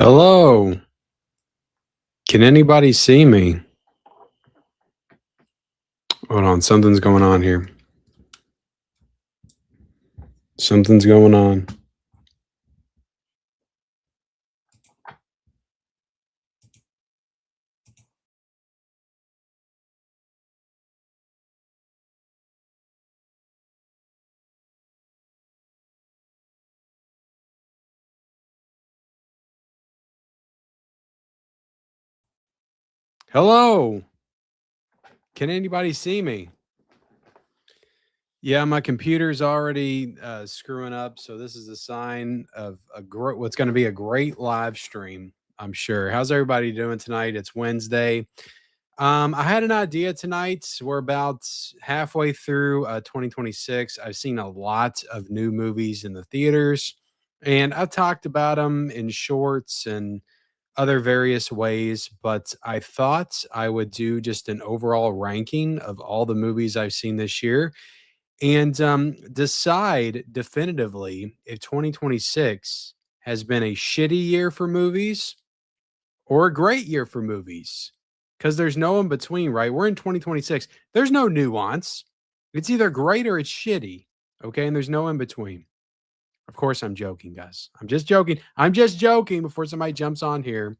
Hello. Can anybody see me? Hold on, something's going on here. Something's going on. Hello. Can anybody see me? Yeah, my computer's already screwing up, so this is a sign of what's going to be a great live stream, I'm sure. How's everybody doing tonight? It's Wednesday. I had an idea tonight. We're about halfway through 2026. I've seen a lot of new movies in the theaters, and I've talked about them in shorts and other various ways, but I thought I would do just an overall ranking of all the movies I've seen this year and decide definitively if 2026 has been a shitty year for movies or a great year for movies. Because there's no in between, right? We're in 2026. There's no nuance. It's either great or it's shitty. Okay. And there's no in between. Of course, I'm joking, guys. I'm just joking. I'm just joking before somebody jumps on here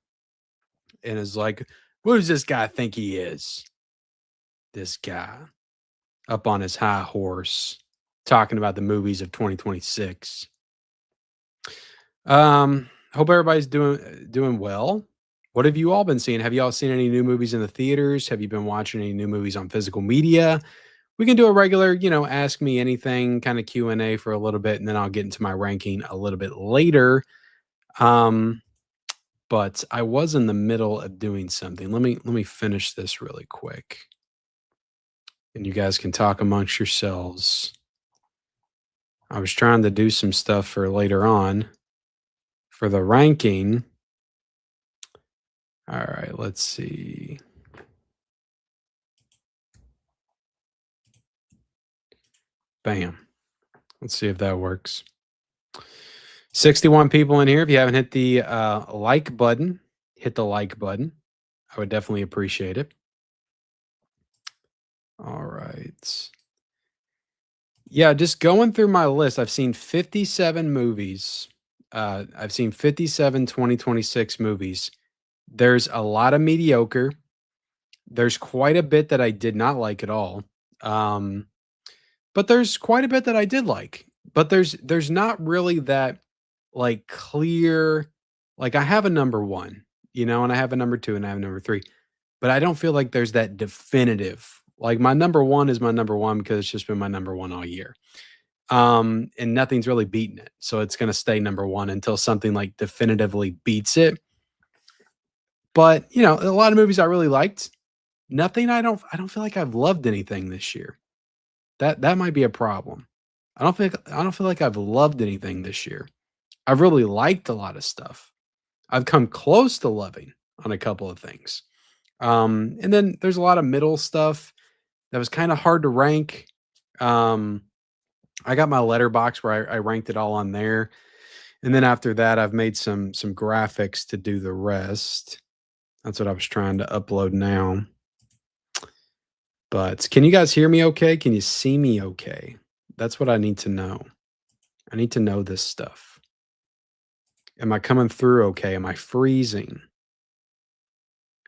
and is like, "Who does this guy think he is? This guy up on his high horse talking about the movies of 2026." Hope everybody's doing well. What have you all been seeing? Have you all seen any new movies in the theaters? Have you been watching any new movies on physical media? We can do a regular, ask me anything kind of Q&A for a little bit, and then I'll get into my ranking a little bit later. But I was in the middle of doing something. Let me finish this really quick. And you guys can talk amongst yourselves. I was trying to do some stuff for later on for the ranking. All right, let's see. Bam. Let's see if that works. 61 people in here. If you haven't hit the like button, hit the like button. I would definitely appreciate it. All right. Yeah, just going through my list, I've seen 57 movies. I've seen 57 2026 movies. There's a lot of mediocre. There's quite a bit that I did not like at all. But there's quite a bit that I did like. But there's not really that like clear, like I have a number 1, and I have a number 2 and I have a number 3. But I don't feel like there's that definitive. Like my number 1 is my number 1 because it's just been my number 1 all year. And nothing's really beaten it. So it's going to stay number 1 until something like definitively beats it. But, a lot of movies I really liked. Nothing I don't feel like I've loved anything this year. That might be a problem. I don't feel like I've loved anything this year. I've really liked a lot of stuff. I've come close to loving on a couple of things. And then there's a lot of middle stuff that was kind of hard to rank. I got my letterbox where I ranked it all on there. And then after that, I've made some graphics to do the rest. That's what I was trying to upload now. But can you guys hear me okay? Can you see me okay? That's what I need to know. I need to know this stuff. Am I coming through okay? Am I freezing?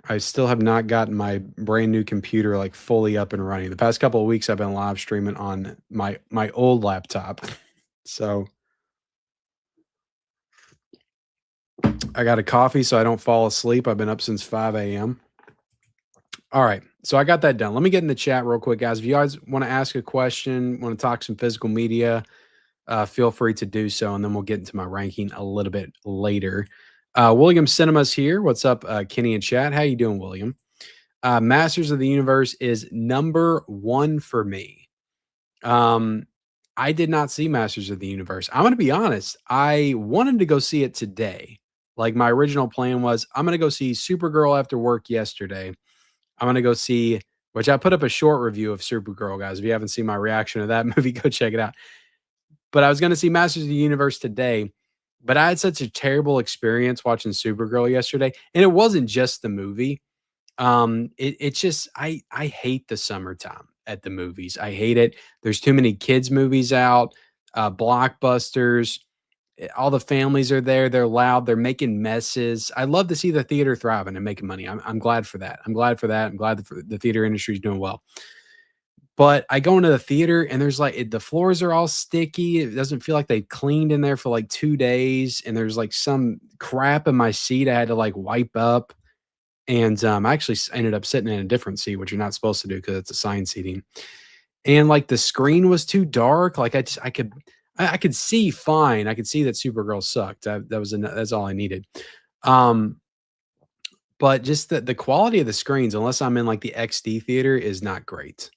I still have not gotten my brand new computer like fully up and running. The past couple of weeks I've been live streaming on my old laptop. So I got a coffee so I don't fall asleep. I've been up since 5 a.m. All right. So I got that done. Let me get in the chat real quick, guys. If you guys want to ask a question, want to talk some physical media, feel free to do so. And then we'll get into my ranking a little bit later. William Cinema's here. What's up, Kenny and chat? How you doing, William? Masters of the Universe is number 1 for me. I did not see Masters of the Universe. I'm going to be honest. I wanted to go see it today. Like my original plan was I'm going to go see Supergirl after work yesterday. I'm going to go see, which I put up a short review of Supergirl, guys. If you haven't seen my reaction to that movie, go check it out. But I was going to see Masters of the Universe today. But I had such a terrible experience watching Supergirl yesterday, and it wasn't just the movie. It's just I hate the summertime at the movies. I hate it. There's too many kids movies out, blockbusters. All the families are there. They're loud. They're making messes. I love to see the theater thriving and making money. I'm glad for that. I'm glad for that. I'm glad the theater industry is doing well. But I go into the theater and there's like the floors are all sticky. It doesn't feel like they cleaned in there for like 2 days. And there's like some crap in my seat I had to like wipe up. And I actually ended up sitting in a different seat, which you're not supposed to do because it's assigned seating. And like the screen was too dark. Like I could see fine. I could see that Supergirl sucked. That's all I needed. Um, but just the quality of the screens, unless I'm in like the XD theater, is not great.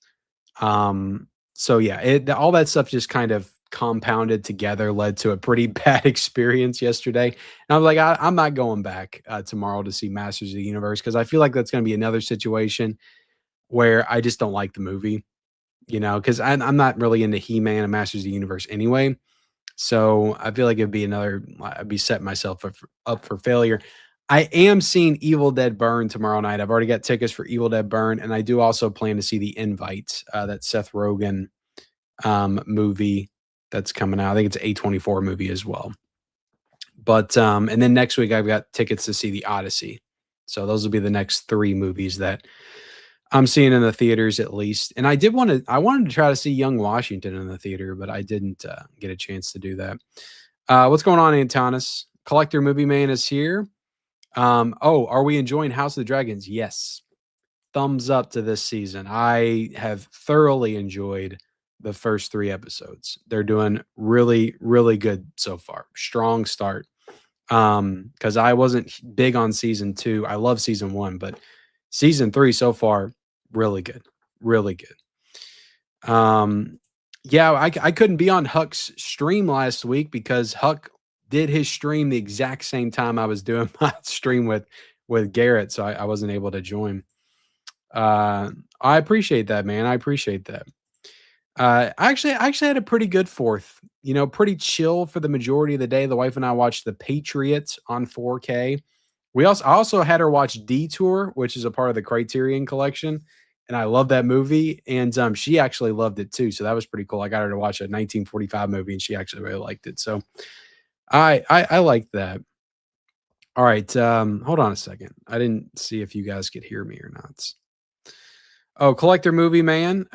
So yeah, all that stuff just kind of compounded together, led to a pretty bad experience yesterday. And I was like, I'm not going back tomorrow to see Masters of the Universe because I feel like that's going to be another situation where I just don't like the movie, because I'm not really into He-Man and Masters of the Universe anyway. So I feel like I'd be setting myself up for failure. I am seeing Evil Dead Burn tomorrow night. I've already got tickets for Evil Dead Burn, and I do also plan to see The Invite, that Seth Rogen movie that's coming out. I think it's an A24 movie as well. But and then next week I've got tickets to see The Odyssey. So those will be the next 3 movies that I'm seeing in the theaters at least. And I wanted to try to see Young Washington in the theater, but I didn't get a chance to do that. What's going on, Antonis? Collector Movie Man is here. Are we enjoying House of the Dragons? Yes. Thumbs up to this season. I have thoroughly enjoyed the first 3 episodes. They're doing really, really good so far. Strong start. Because I wasn't big on season 2. I love season 1, but season 3 so far, really good. Really good. Yeah, I couldn't be on Huck's stream last week because Huck did his stream the exact same time I was doing my stream with Garrett, so I wasn't able to join. I appreciate that, man. I appreciate that. I actually had a pretty good 4th. Pretty chill for the majority of the day. The wife and I watched The Patriots on 4K. I also had her watch Detour, which is a part of the Criterion collection, and I love that movie. And she actually loved it too, so that was pretty cool. I got her to watch a 1945 movie, and she actually really liked it. So I like that. All right, hold on a second. I didn't see if you guys could hear me or not. Oh, Collector Movie Man.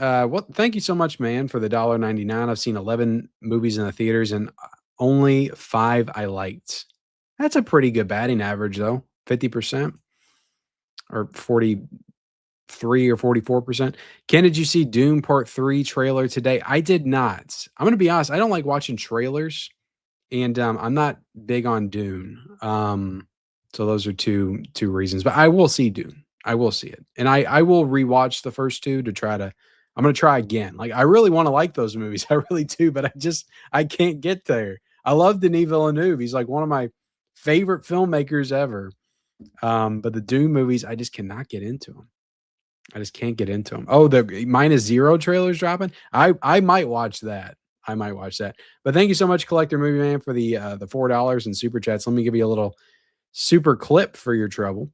Thank you so much, man, for the $1.99. I've seen 11 movies in the theaters and only 5 I liked. That's a pretty good batting average, though. 50% or 43 or 44%. Ken, did you see Doom Part 3 trailer today? I did not. I'm going to be honest. I don't like watching trailers, and I'm not big on Dune. So those are two reasons. But I will see Dune. I will see it. And I will rewatch the first 2 to try to I'm going to try again. Like, I really want to like those movies. I really do, but I can't get there. I love Denis Villeneuve. He's like one of my favorite filmmakers ever. But the Dune movies, I just cannot get into them. I just can't get into them. Oh, the -0 trailer's dropping. I might watch that. I might watch that. But thank you so much, Collector Movie Man, for the $4 in super chats. Let me give you a little super clip for your trouble.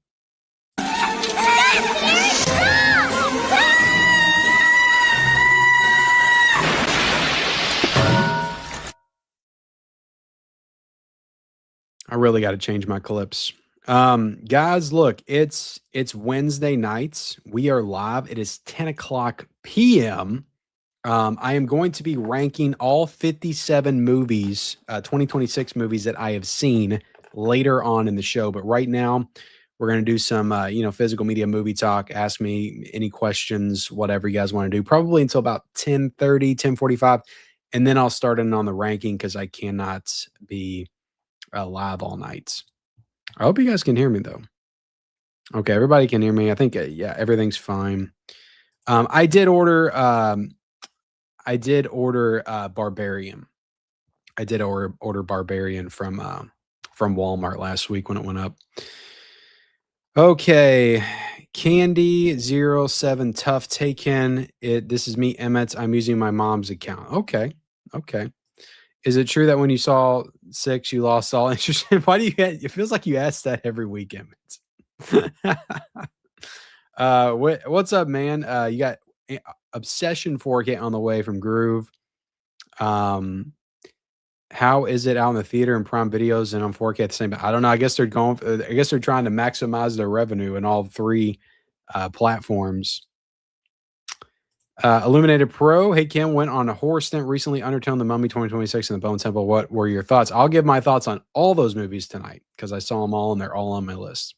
I really got to change my clips. Guys, look, it's Wednesday nights. We are live. It is 10 o'clock p.m. I am going to be ranking all 57 movies, 2026 movies that I have seen later on in the show. But right now, we're going to do some, physical media movie talk. Ask me any questions, whatever you guys want to do, probably until about 10:30, 10:45. And then I'll start in on the ranking because I cannot be live all night. I hope you guys can hear me though. Okay, everybody can hear me. I think everything's fine. I did order Barbarian. I did order Barbarian from Walmart last week when it went up. Okay, Candy07 Tough Taken. This is me, Emmett. I'm using my mom's account. Okay. Is it true that when you saw 6, you lost all interest? Why do you get it feels like you ask that every weekend. What's up, man? You got Obsession 4K on the way from Groove. Um, how is it out in the theater and Prime Videos and on 4K at the same time? I don't know. I guess they're going. I guess they're trying to maximize their revenue in all three platforms. Illuminated Pro. Hey, Kim went on a horror stint recently. Undertone, The Mummy 2026, and The Bone Temple. What were your thoughts? I'll give my thoughts on all those movies tonight because I saw them all and they're all on my list.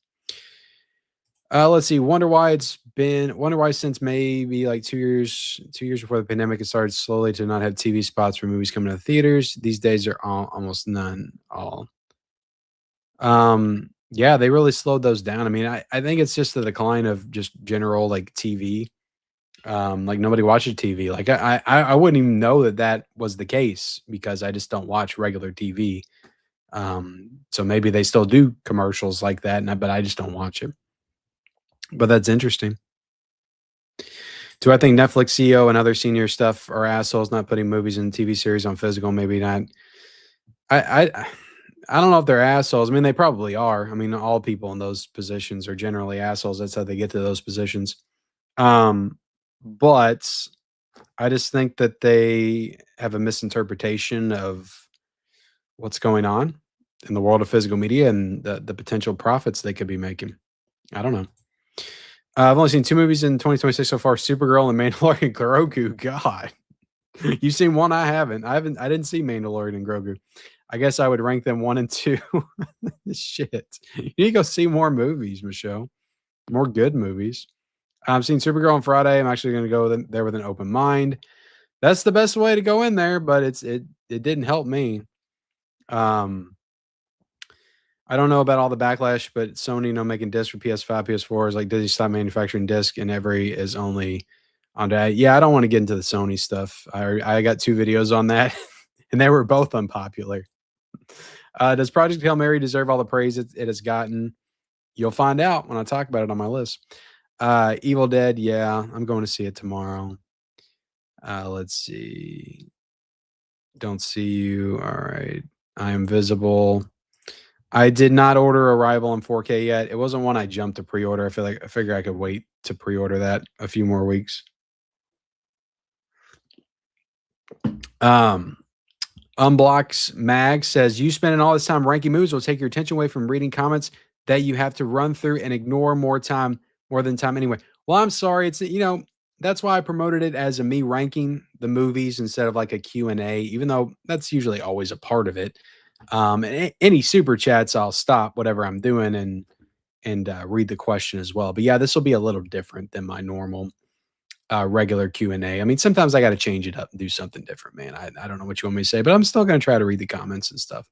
Let's see. Wonder why since maybe like 2 years before the pandemic, it started slowly to not have TV spots for movies coming to the theaters. These days are almost none. All. Yeah, they really slowed those down. I mean, I think it's just the decline of just general like TV. Like nobody watches TV. Like I wouldn't even know that that was the case because I just don't watch regular TV. So maybe they still do commercials like that, but I just don't watch it. But that's interesting. Do I think Netflix CEO and other senior stuff are assholes not putting movies and TV series on physical? Maybe not. I don't know if they're assholes. I mean, they probably are. I mean, all people in those positions are generally assholes. That's how they get to those positions. But I just think that they have a misinterpretation of what's going on in the world of physical media and the potential profits they could be making. I don't know. I've only seen 2 movies in 2026 so far: Supergirl and Mandalorian. Grogu. God, you've seen one. I haven't. I didn't see Mandalorian and Grogu. I guess I would rank them 1 and 2. Shit, you need to go see more movies, Michelle. More good movies. I've seen Supergirl on Friday. I'm actually going to go there with an open mind. That's the best way to go in there, but it didn't help me. I don't know about all the backlash, but Sony, making discs for PS5, PS4 is like, does he stop manufacturing disc and every is only on that? Yeah, I don't want to get into the Sony stuff. I got 2 videos on that, and they were both unpopular. Does Project Hail Mary deserve all the praise it has gotten? You'll find out when I talk about it on my list. Evil Dead, yeah, I'm going to see it tomorrow. Let's see. Don't see you. All right. I am visible. I did not order Arrival in 4K yet. It wasn't one I jumped to pre-order. I figure I could wait to pre-order that a few more weeks. Unblocks Mag says, you spending all this time ranking moves will take your attention away from reading comments that you have to run through and ignore more than time anyway. Well, I'm sorry. It's, that's why I promoted it as a me ranking the movies instead of like a Q&A, even though that's usually always a part of it. And any super chats, I'll stop whatever I'm doing and read the question as well. But yeah, this will be a little different than my normal regular Q&A. I mean, sometimes I got to change it up and do something different, man. I don't know what you want me to say, but I'm still going to try to read the comments and stuff.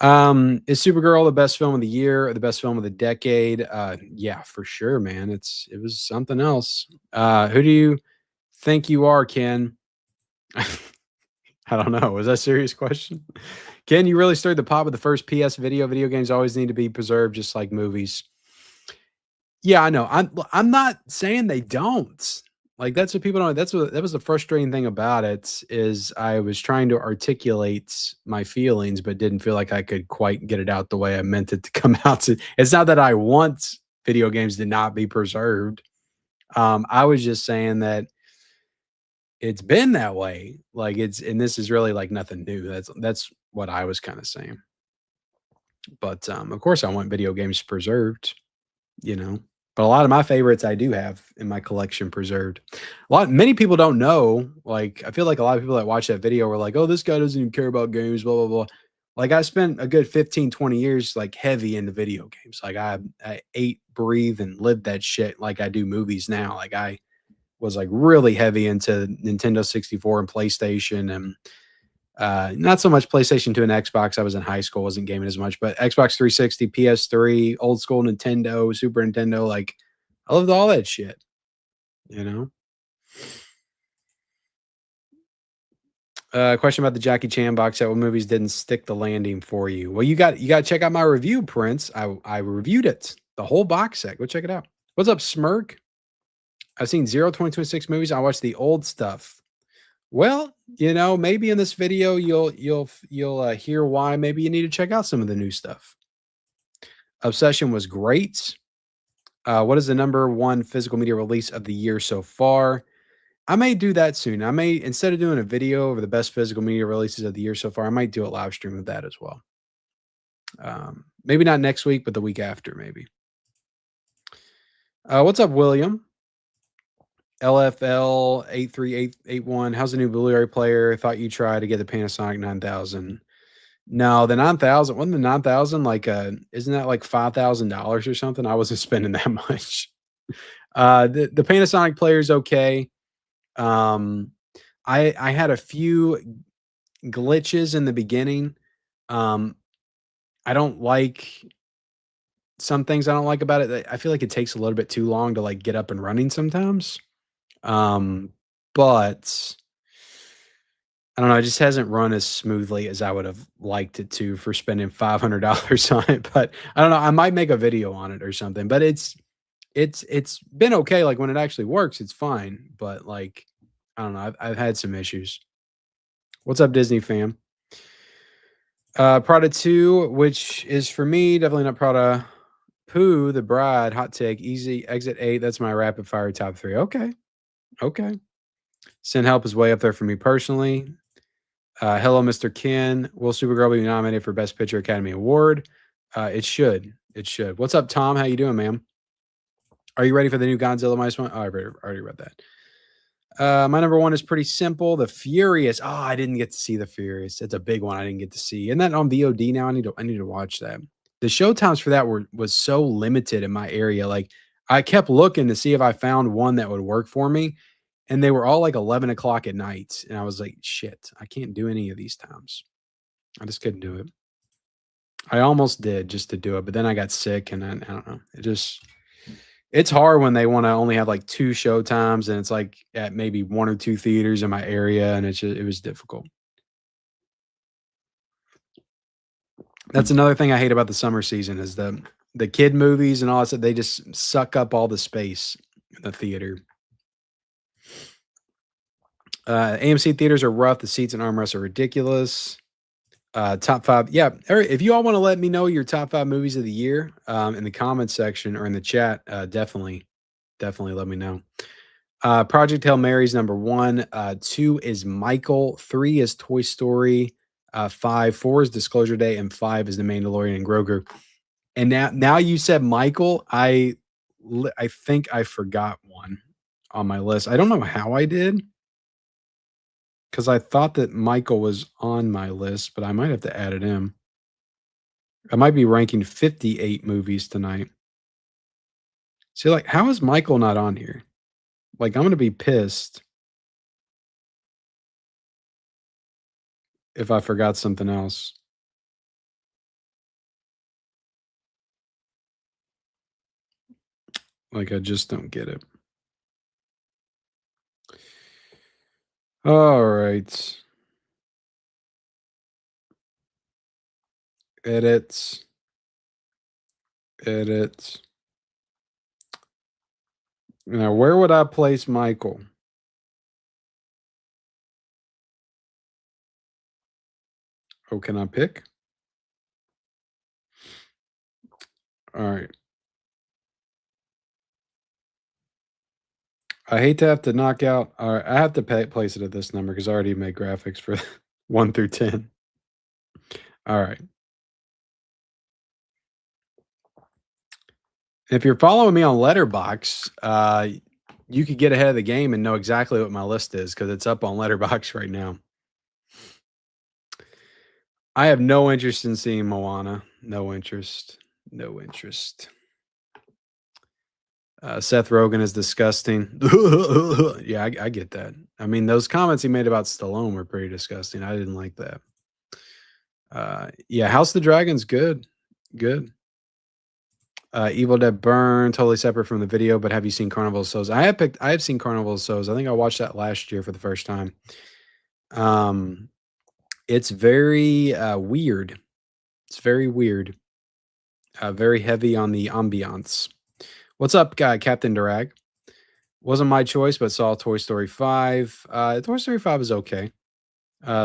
Is Supergirl the best film of the year or the best film of the decade? Yeah, for sure, man. It was something else. Who do you think you are, Ken? I don't know. Was that a serious question? Ken, you really stirred the pot with the first PS video. Video games always need to be preserved just like movies. Yeah, I know. I'm not saying they don't. Like that's what people don't. That was the frustrating thing about it is I was trying to articulate my feelings, but didn't feel like I could quite get it out the way I meant it to come out. It's not that I want video games to not be preserved. I was just saying that it's been that way. Like and this is really like nothing new. That's what I was kind of saying. But of course, I want video games preserved. But a lot of my favorites I do have in my collection preserved. Many people don't know. Like, I feel like a lot of people that watch that video were like, oh, this guy doesn't even care about games, blah, blah, blah. Like, I spent a good 15, 20 years, like, heavy into video games. Like, I ate, breathe, and lived that shit like I do movies now. Like, I was, like, really heavy into Nintendo 64 and PlayStation and not so much PlayStation 2 and Xbox. I was in high school, wasn't gaming as much, but Xbox 360, PS3, old school Nintendo, Super Nintendo, like I loved all that shit, Question about the Jackie Chan box set. What movies didn't stick the landing for you? Well, you got to check out my review, Prince. I reviewed it, the whole box set. Go check it out. What's up, Smirk? I've seen 2026 movies. I watched the old stuff. Well, maybe in this video you'll hear why maybe you need to check out some of the new stuff. Obsession was great. What is the number one physical media release of the year so far? I may do that soon. I may, instead of doing a video over the best physical media releases of the year so far, I might do a live stream of that as well. Maybe not next week, but the week after, maybe. What's up, William? LFL 83881. How's the new Blu-ray player? Thought you tried to get the Panasonic 9000. No, the 9000 wasn't the 9000 like isn't that like $5,000 or something? I wasn't spending that much. The Panasonic player is okay. I had a few glitches in the beginning. I don't like some things I don't like about it. I feel like it takes a little bit too long to like get up and running sometimes. But I don't know, it just hasn't run as smoothly as I would have liked it to for spending $500 on it. But I don't know, I might make a video on it or something. But it's been okay. Like when it actually works, it's fine. But like, I don't know, I've had some issues. What's up, Disney fam? Prada 2, which is for me, definitely not Prada. Pooh, the Bride, hot take, easy, exit 8. That's my rapid fire top 3. Okay. Okay. Send Help is way up there for me personally. Hello, Mr. Ken. Will Supergirl be nominated for Best Picture Academy Award? It should. It should. What's up, Tom? How you doing, ma'am? Are you ready for the new Godzilla Mice one? Oh, I already read that. My number one is pretty simple. The Furious. Oh, I didn't get to see The Furious. It's a big one I didn't get to see. Isn't that on VOD now? I need to watch that. The show times for that was so limited in my area. Like I kept looking to see if I found one that would work for me. And they were all like 11 o'clock at night. And I was like, shit, I can't do any of these times. I just couldn't do it. I almost did just to do it, but then I got sick and I don't know. It's hard when they want to only have like 2 show times and it's like at maybe 1 or 2 theaters in my area. And it was difficult. That's another thing I hate about the summer season is the kid movies and all that. They just suck up all the space in the theater. AMC theaters are rough. The seats and armrests are ridiculous. Top 5. Yeah. If you all want to let me know your top 5 movies of the year in the comments section or in the chat, definitely let me know. Project Hail Mary's number 1. 2 is Michael. 3 is Toy Story. 4 is Disclosure Day, and 5 is The Mandalorian and Grogu. And now you said Michael, I think I forgot one on my list. I don't know how I did. Because I thought that Michael was on my list, but I might have to add it in. I might be ranking 58 movies tonight. See, like, how is Michael not on here? Like, I'm going to be pissed if I forgot something else. Like, I just don't get it. All right. Edit. Now, where would I place Michael? Oh, can I pick? All right. I hate to have to knock out. All right, I have to place it at this number because I already made graphics for 1 through 10. All right. If you're following me on Letterbox, you could get ahead of the game and know exactly what my list is because it's up on Letterbox right now. I have no interest in seeing Moana. No interest. Seth Rogen is disgusting. Yeah, I get that. I mean, those comments he made about Stallone were pretty disgusting. I didn't like that. Yeah, House of the Dragon's good. Evil Dead Burn, totally separate from the video, but have you seen Carnival of Souls? I have seen Carnival of Souls. I think I watched that last year for the first time. It's very weird. It's very weird. Very heavy on the ambiance. What's up, guy? Captain Durag? Wasn't my choice, but saw Toy Story 5. Toy Story 5 is okay.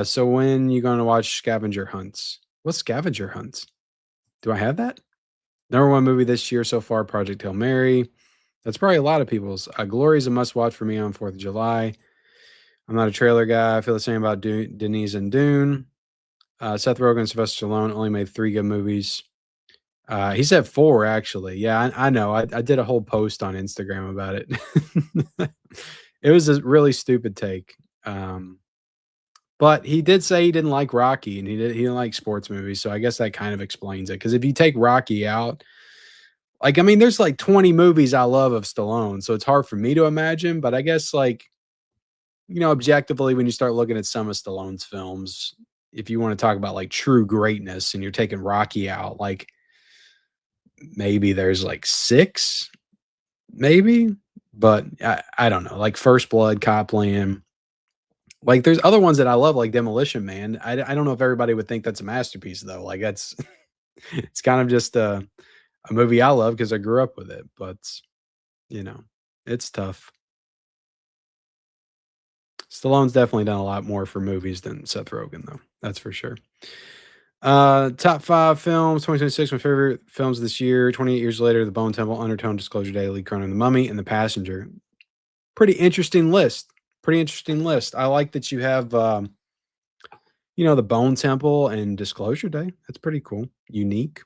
So when you going to watch Scavenger Hunts? What's Scavenger Hunts? Do I have that? Number one movie this year so far, Project Hail Mary. That's probably a lot of people's. Glory is a must watch for me on 4th of July. I'm not a trailer guy. I feel the same about Denise and Dune. Seth Rogen and Sylvester Stallone only made 3 good movies. He said 4, actually. Yeah, I know. I did a whole post on Instagram about it. It was a really stupid take. But he did say he didn't like Rocky, and he didn't like sports movies, so I guess that kind of explains it. Because if you take Rocky out, like, I mean, there's like 20 movies I love of Stallone, so it's hard for me to imagine, but I guess, like, objectively, when you start looking at some of Stallone's films, if you wanna talk about, like, true greatness and you're taking Rocky out, like, maybe there's, like, 6, maybe? But I don't know, like, First Blood, Copland. Like, there's other ones that I love, like Demolition Man. I don't know if everybody would think that's a masterpiece, though. Like, that's it's kind of just a movie I love because I grew up with it, but, you know, it's tough. Stallone's definitely done a lot more for movies than Seth Rogen, though. That's for sure. Top 5 films, 2026, my favorite films this year. 28 years later, The Bone Temple, Undertone, Disclosure Day, Lee Cronin, The Mummy, and The Passenger. Pretty interesting list. Pretty interesting list. I like that you have, The Bone Temple and Disclosure Day. That's pretty cool. Unique.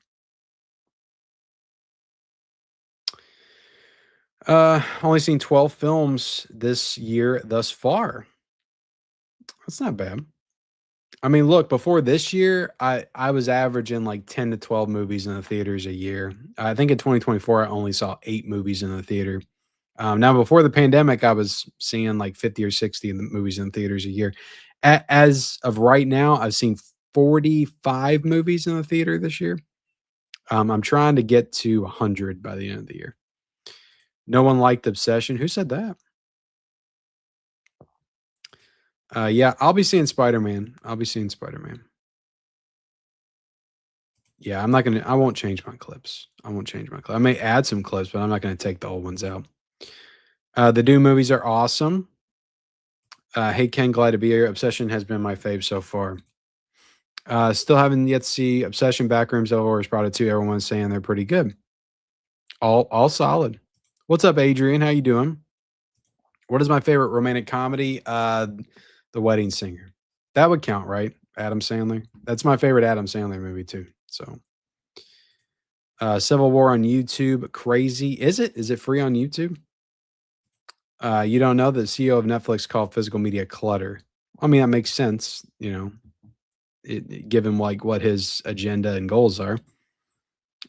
Only seen 12 films this year thus far. That's not bad. I mean, look, before this year, I was averaging like 10 to 12 movies in the theaters a year. I think in 2024, I only saw 8 movies in the theater. Now, before the pandemic, I was seeing like 50 or 60 in the movies in theaters a year. As of right now, I've seen 45 movies in the theater this year. I'm trying to get to 100 by the end of the year. No one liked Obsession. Who said that? Yeah, I'll be seeing Spider-Man. I'll be seeing Spider-Man. Yeah, I won't change my clips. I won't change my clips. I may add some clips, but I'm not gonna take the old ones out. The Doom movies are awesome. Hey Ken, glad to be here. Obsession has been my fave so far. Still haven't yet to see Obsession, Backrooms, Horror Spotted 2. Everyone's saying they're pretty good. All solid. What's up, Adrian? How you doing? What is my favorite romantic comedy? The Wedding Singer. That would count, right? Adam Sandler. That's my favorite Adam Sandler movie too. So, Civil War on YouTube. Crazy. Is it? Is it free on YouTube? You don't know the CEO of Netflix called physical media clutter. I mean, that makes sense, given like what his agenda and goals are.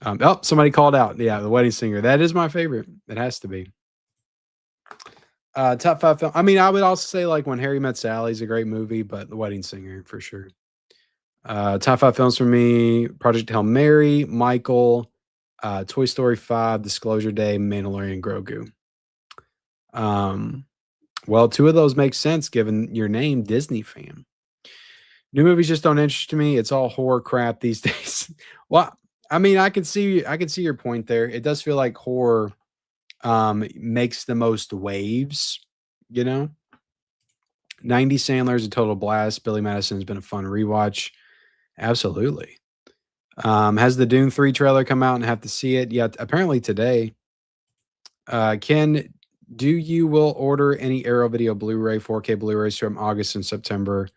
Oh, somebody called out. Yeah, The Wedding Singer. That is my favorite. It has to be. Top 5 film. I mean, I would also say like When Harry Met Sally is a great movie, but The Wedding Singer for sure. Top 5 films for me: Project Hail Mary, Michael, Toy Story 5, Disclosure Day, Mandalorian, Grogu. Well, 2 of those make sense given your name, Disney fan. New movies just don't interest me. It's all horror crap these days. Well, I mean, I can see your point there. It does feel like horror makes the most waves, you know. 90 Sandler is a total blast. Billy Madison has been a fun rewatch. Absolutely. Has the Dune 3 trailer come out and have to see it? Yeah, apparently today. Ken, do you will order any Arrow Video Blu-ray 4K Blu-rays from August and September?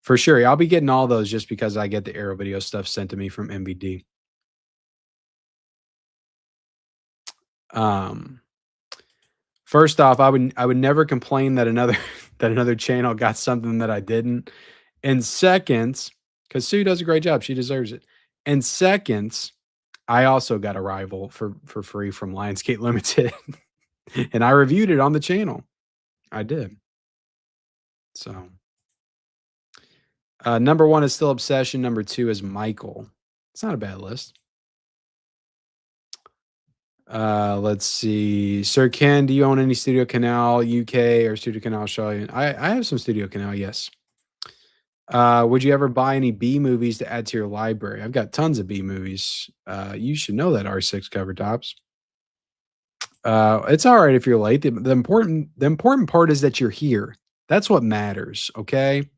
For sure. I'll be getting all those just because I get the Arrow Video stuff sent to me from MVD. First off, I would never complain that another that another channel got something that I didn't. And second, because Sue does a great job, she deserves it. And second, I also got Arrival for free from Lionsgate Limited, and I reviewed it on the channel. I did. So, number 1 is still Obsession. Number 2 is Michael. It's not a bad list. Let's see. Sir Ken, do you own any Studio Canal UK or Studio Canal Australia? I have some Studio Canal, yes. Would you ever buy any B movies to add to your library? I've got tons of B movies. You should know that R6 cover tops. It's all right if you're late. The important part is that you're here. That's what matters, okay?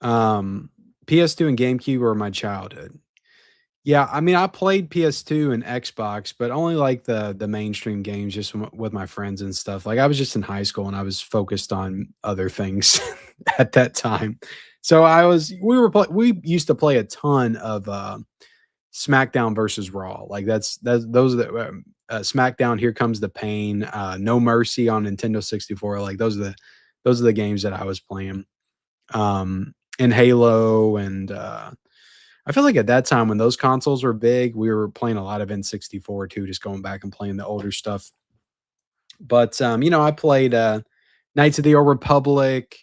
PS2 and GameCube were my childhood. Yeah, I mean, I played PS2 and Xbox, but only like the mainstream games just with my friends and stuff. Like I was just in high school and I was focused on other things at that time. So we used to play a ton of SmackDown versus Raw. Like that's those are SmackDown, Here Comes the Pain, No Mercy on Nintendo 64. Like those are the games that I was playing. And Halo and I feel like at that time when those consoles were big, we were playing a lot of N64 too, just going back and playing the older stuff. But I played Knights of the Old Republic,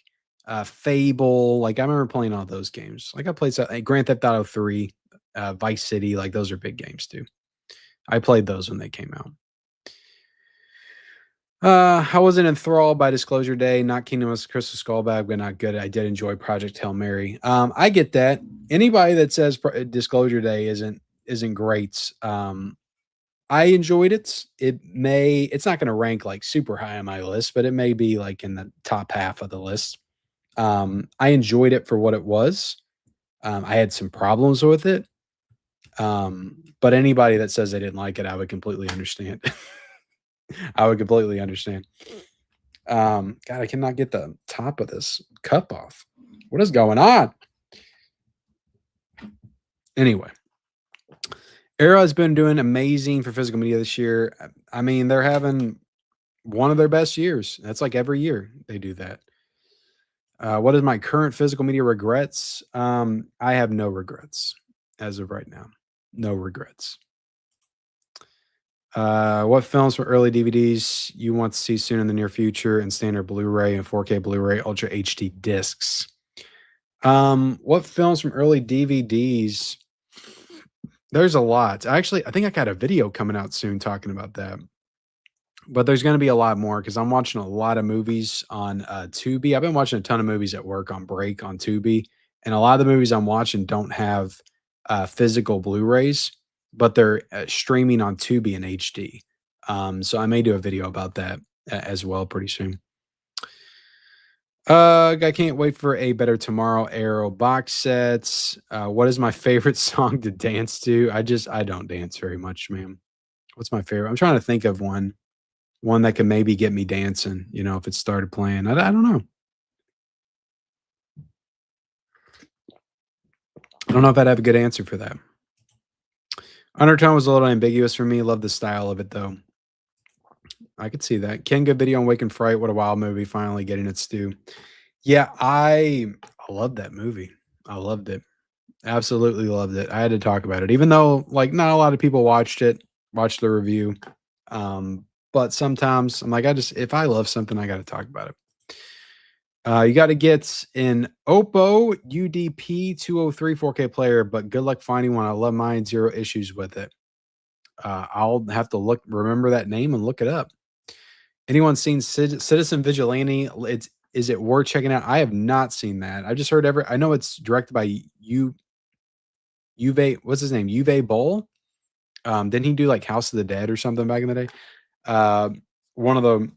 Fable. Like I remember playing all those games. Like I played Grand Theft Auto 3, Vice City. Like those are big games too. I played those when they came out. I wasn't enthralled by Disclosure Day, not Kingdom of Crystal Skull Bag, but not good. I did enjoy Project Hail Mary. I get that. Anybody that says Disclosure Day isn't great. I enjoyed it. It's not going to rank like super high on my list, but it may be like in the top half of the list. I enjoyed it for what it was. I had some problems with it. But anybody that says they didn't like it, I would completely understand. I would completely understand. God, I cannot get the top of this cup off. What is going on? Anyway, Arrow has been doing amazing for physical media this year. I mean, they're having one of their best years. That's like every year they do that. What is my current physical media regrets? I have no regrets as of right now. No regrets. What films from early DVDs you want to see soon in the near future in standard Blu-ray and 4K Blu-ray Ultra HD discs? What films from early DVDs? There's a lot. Actually, I think I got a video coming out soon talking about that. But there's going to be a lot more because I'm watching a lot of movies on Tubi. I've been watching a ton of movies at work on break on Tubi, and a lot of the movies I'm watching don't have physical Blu-rays, but they're streaming on Tubi in HD. So I may do a video about that as well pretty soon. I can't wait for a Better Tomorrow Arrow box sets. What is my favorite song to dance to? I don't dance very much, man. What's my favorite? I'm trying to think of one that can maybe get me dancing, if it started playing. I don't know. I don't know if I'd have a good answer for that. Undertone was a little ambiguous for me. Love the style of it, though. I could see that. Ken, good video on Wake and Fright. What a wild movie. Finally getting its due. Yeah, I love that movie. I loved it. Absolutely loved it. I had to talk about it, even though like not a lot of people watched the review. But sometimes I'm like, if I love something, I got to talk about it. You got to get an Oppo UDP 203 4K player, but good luck finding one. I love mine. Zero issues with it. I'll have to remember that name and look it up. Anyone seen Citizen Vigilante? Is it worth checking out? I have not seen that. I just heard I know it's directed by Uwe. What's his name? Uwe Boll. Didn't he do like House of the Dead or something back in the day? One of the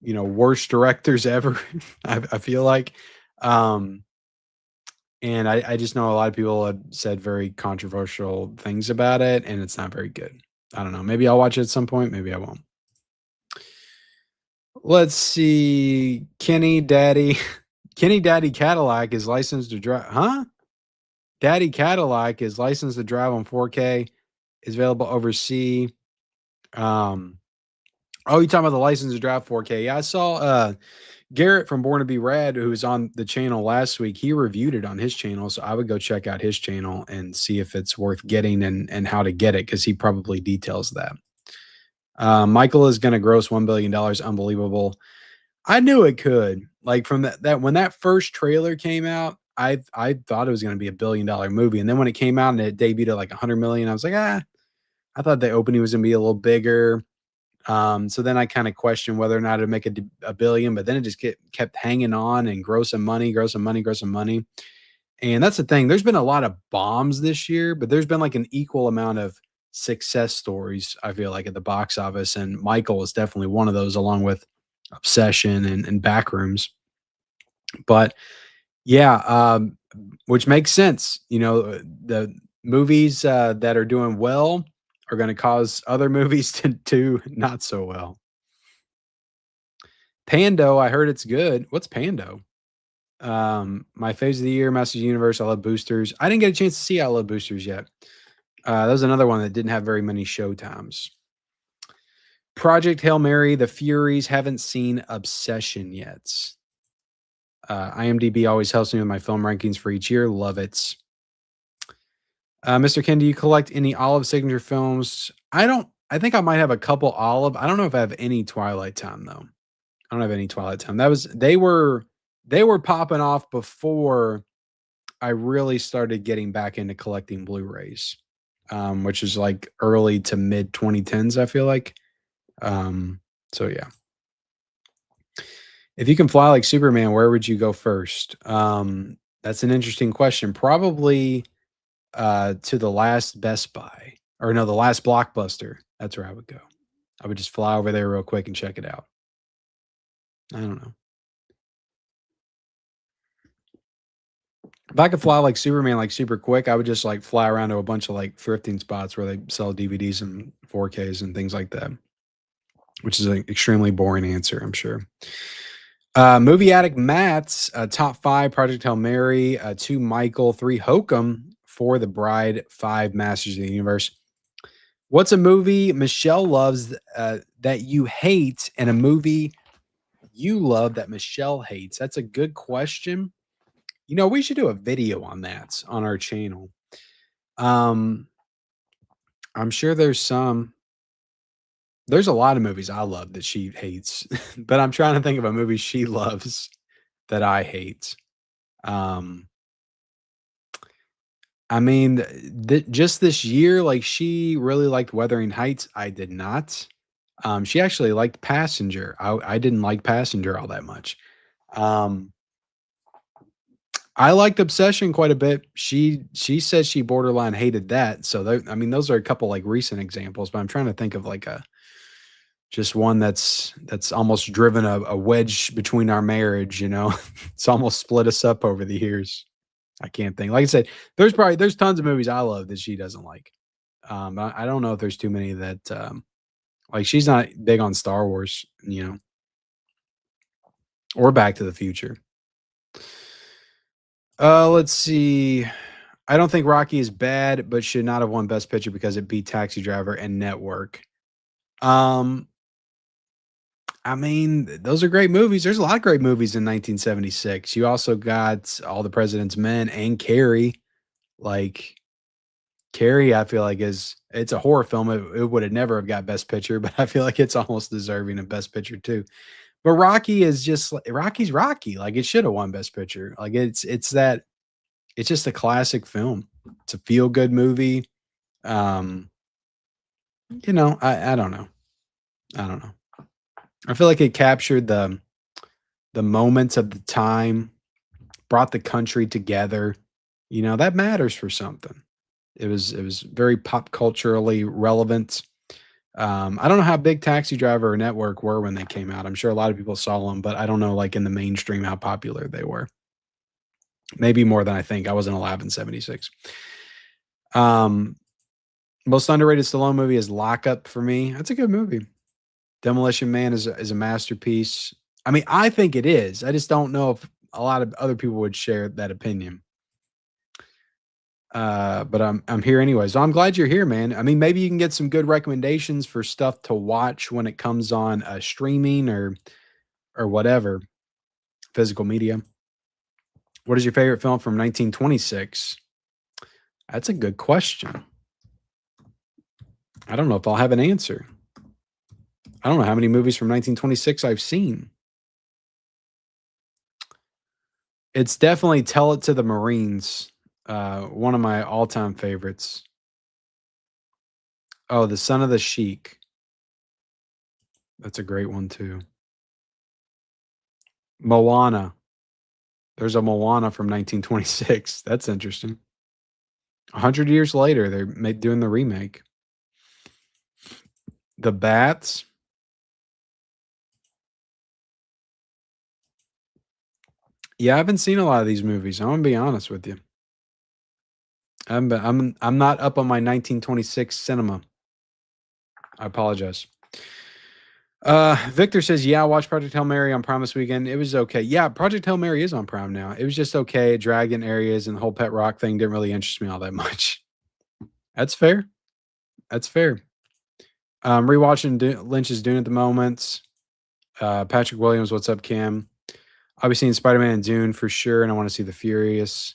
worst directors ever. I feel like. And I just know a lot of people have said very controversial things about it, and it's not very good. I don't know. Maybe I'll watch it at some point. Maybe I won't. Let's see. Kenny Daddy Cadillac is licensed to drive. Huh? Daddy Cadillac is licensed to drive on 4K. Is available overseas. Oh, you talking about the license to drive 4K? Yeah, I saw Garrett from Born to Be Rad, who was on the channel last week. He reviewed it on his channel, so I would go check out his channel and see if it's worth getting and how to get it, because he probably details that. Michael is going to gross $1 billion. Unbelievable. I knew it could. Like from that when that first trailer came out, I thought it was going to be $1 billion movie, and then when it came out and it debuted at like 100 million, I was like, I thought the opening was going to be a little bigger. So then I kind of questioned whether or not it'd make a billion, but then it just kept hanging on and grossing money. And that's the thing. There's been a lot of bombs this year, but there's been like an equal amount of success stories, I feel like, at the box office, and Michael is definitely one of those, along with Obsession and Backrooms. But yeah, which makes sense. The movies that are doing well are going to cause other movies to do not so well. Pando, I heard it's good. What's Pando? My faves of the year, Masters of the Universe. I love Boosters. I didn't get a chance to see I Love Boosters yet. That was another one that didn't have very many show times. Project Hail Mary, The Furies. Haven't seen Obsession yet. IMDb always helps me with my film rankings for each year. Love it. Mr. Ken, do you collect any Olive signature films? I don't. I think I might have a couple Olive. I don't know if I have any Twilight Time though. I don't have any Twilight Time. They were popping off before I really started getting back into collecting Blu-rays, which is like early to mid 2010s. I feel like. So yeah. If you can fly like Superman, where would you go first? That's an interesting question. Probably to the last Best Buy, or no, the last Blockbuster. That's where I would go. I would just fly over there real quick and check it out. I don't know. If I could fly like Superman, like super quick, I would just like fly around to a bunch of like thrifting spots where they sell DVDs and 4Ks and things like that, which is an extremely boring answer, I'm sure. Movie Addict Matt's top 5, Project Hail Mary, 2, Michael, 3, Hokum, 4, The Bride, 5, Masters of the Universe. What's a movie Michelle loves that you hate, and a movie you love that Michelle hates? That's a good question. We should do a video on that on our channel. I'm sure there's a lot of movies I love that she hates, but I'm trying to think of a movie she loves that I hate. Um, I mean, just this year, like she really liked Wuthering Heights. I did not. She actually liked Passenger. I didn't like Passenger all that much. Um, I liked Obsession quite a bit. She says she borderline hated that. So I mean, those are a couple like recent examples, but I'm trying to think of like a just one that's almost driven a wedge between our marriage. It's almost split us up over the years. I can't think. Like I said, there's tons of movies I love that she doesn't like. I don't know if there's too many that like she's not big on Star Wars, or Back to the Future. Let's see. I don't think Rocky is bad, but should not have won Best Picture because it beat Taxi Driver and Network. I mean, those are great movies. There's a lot of great movies in 1976. You also got All the President's Men and Carrie. Like Carrie, I feel like it's a horror film. It would have never have got Best Picture, but I feel like it's almost deserving of Best Picture too. But Rocky is just Rocky's Rocky. Like it should have won Best Picture. Like it's just a classic film. It's a feel good movie. Um, I don't know. I don't know. I feel like it captured the moments of the time, brought the country together. That matters for something. It was very pop culturally relevant. I don't know how big Taxi Driver or Network were when they came out. I'm sure a lot of people saw them, but I don't know, like in the mainstream, how popular they were. Maybe more than I think. I wasn't alive in '76. Most underrated Stallone movie is Lock Up for me. That's a good movie. Demolition Man is a masterpiece. I mean, I think it is. I just don't know if a lot of other people would share that opinion. But I'm here anyway. So I'm glad you're here, man. I mean, maybe you can get some good recommendations for stuff to watch when it comes on streaming or whatever, physical media. What is your favorite film from 1926? That's a good question. I don't know if I'll have an answer. I don't know how many movies from 1926 I've seen. It's definitely Tell It to the Marines. One of my all-time favorites. Oh, The Son of the Sheik. That's a great one too. Moana. There's a Moana from 1926. That's interesting. 100 years later, they're doing the remake. The Bats. Yeah, I haven't seen a lot of these movies. I'm gonna be honest with you. I'm not up on my 1926 cinema. I apologize. Victor says, "Yeah, I watched Project Hail Mary on Prime this weekend. It was okay. Yeah, Project Hail Mary is on Prime now. It was just okay. It dragged in areas, and the whole pet rock thing didn't really interest me all that much. That's fair. That's fair. Rewatching Lynch's Dune at the moment. Patrick Williams, what's up, Cam? I'll be seeing Spider Man and Dune for sure, and I want to see the Furious.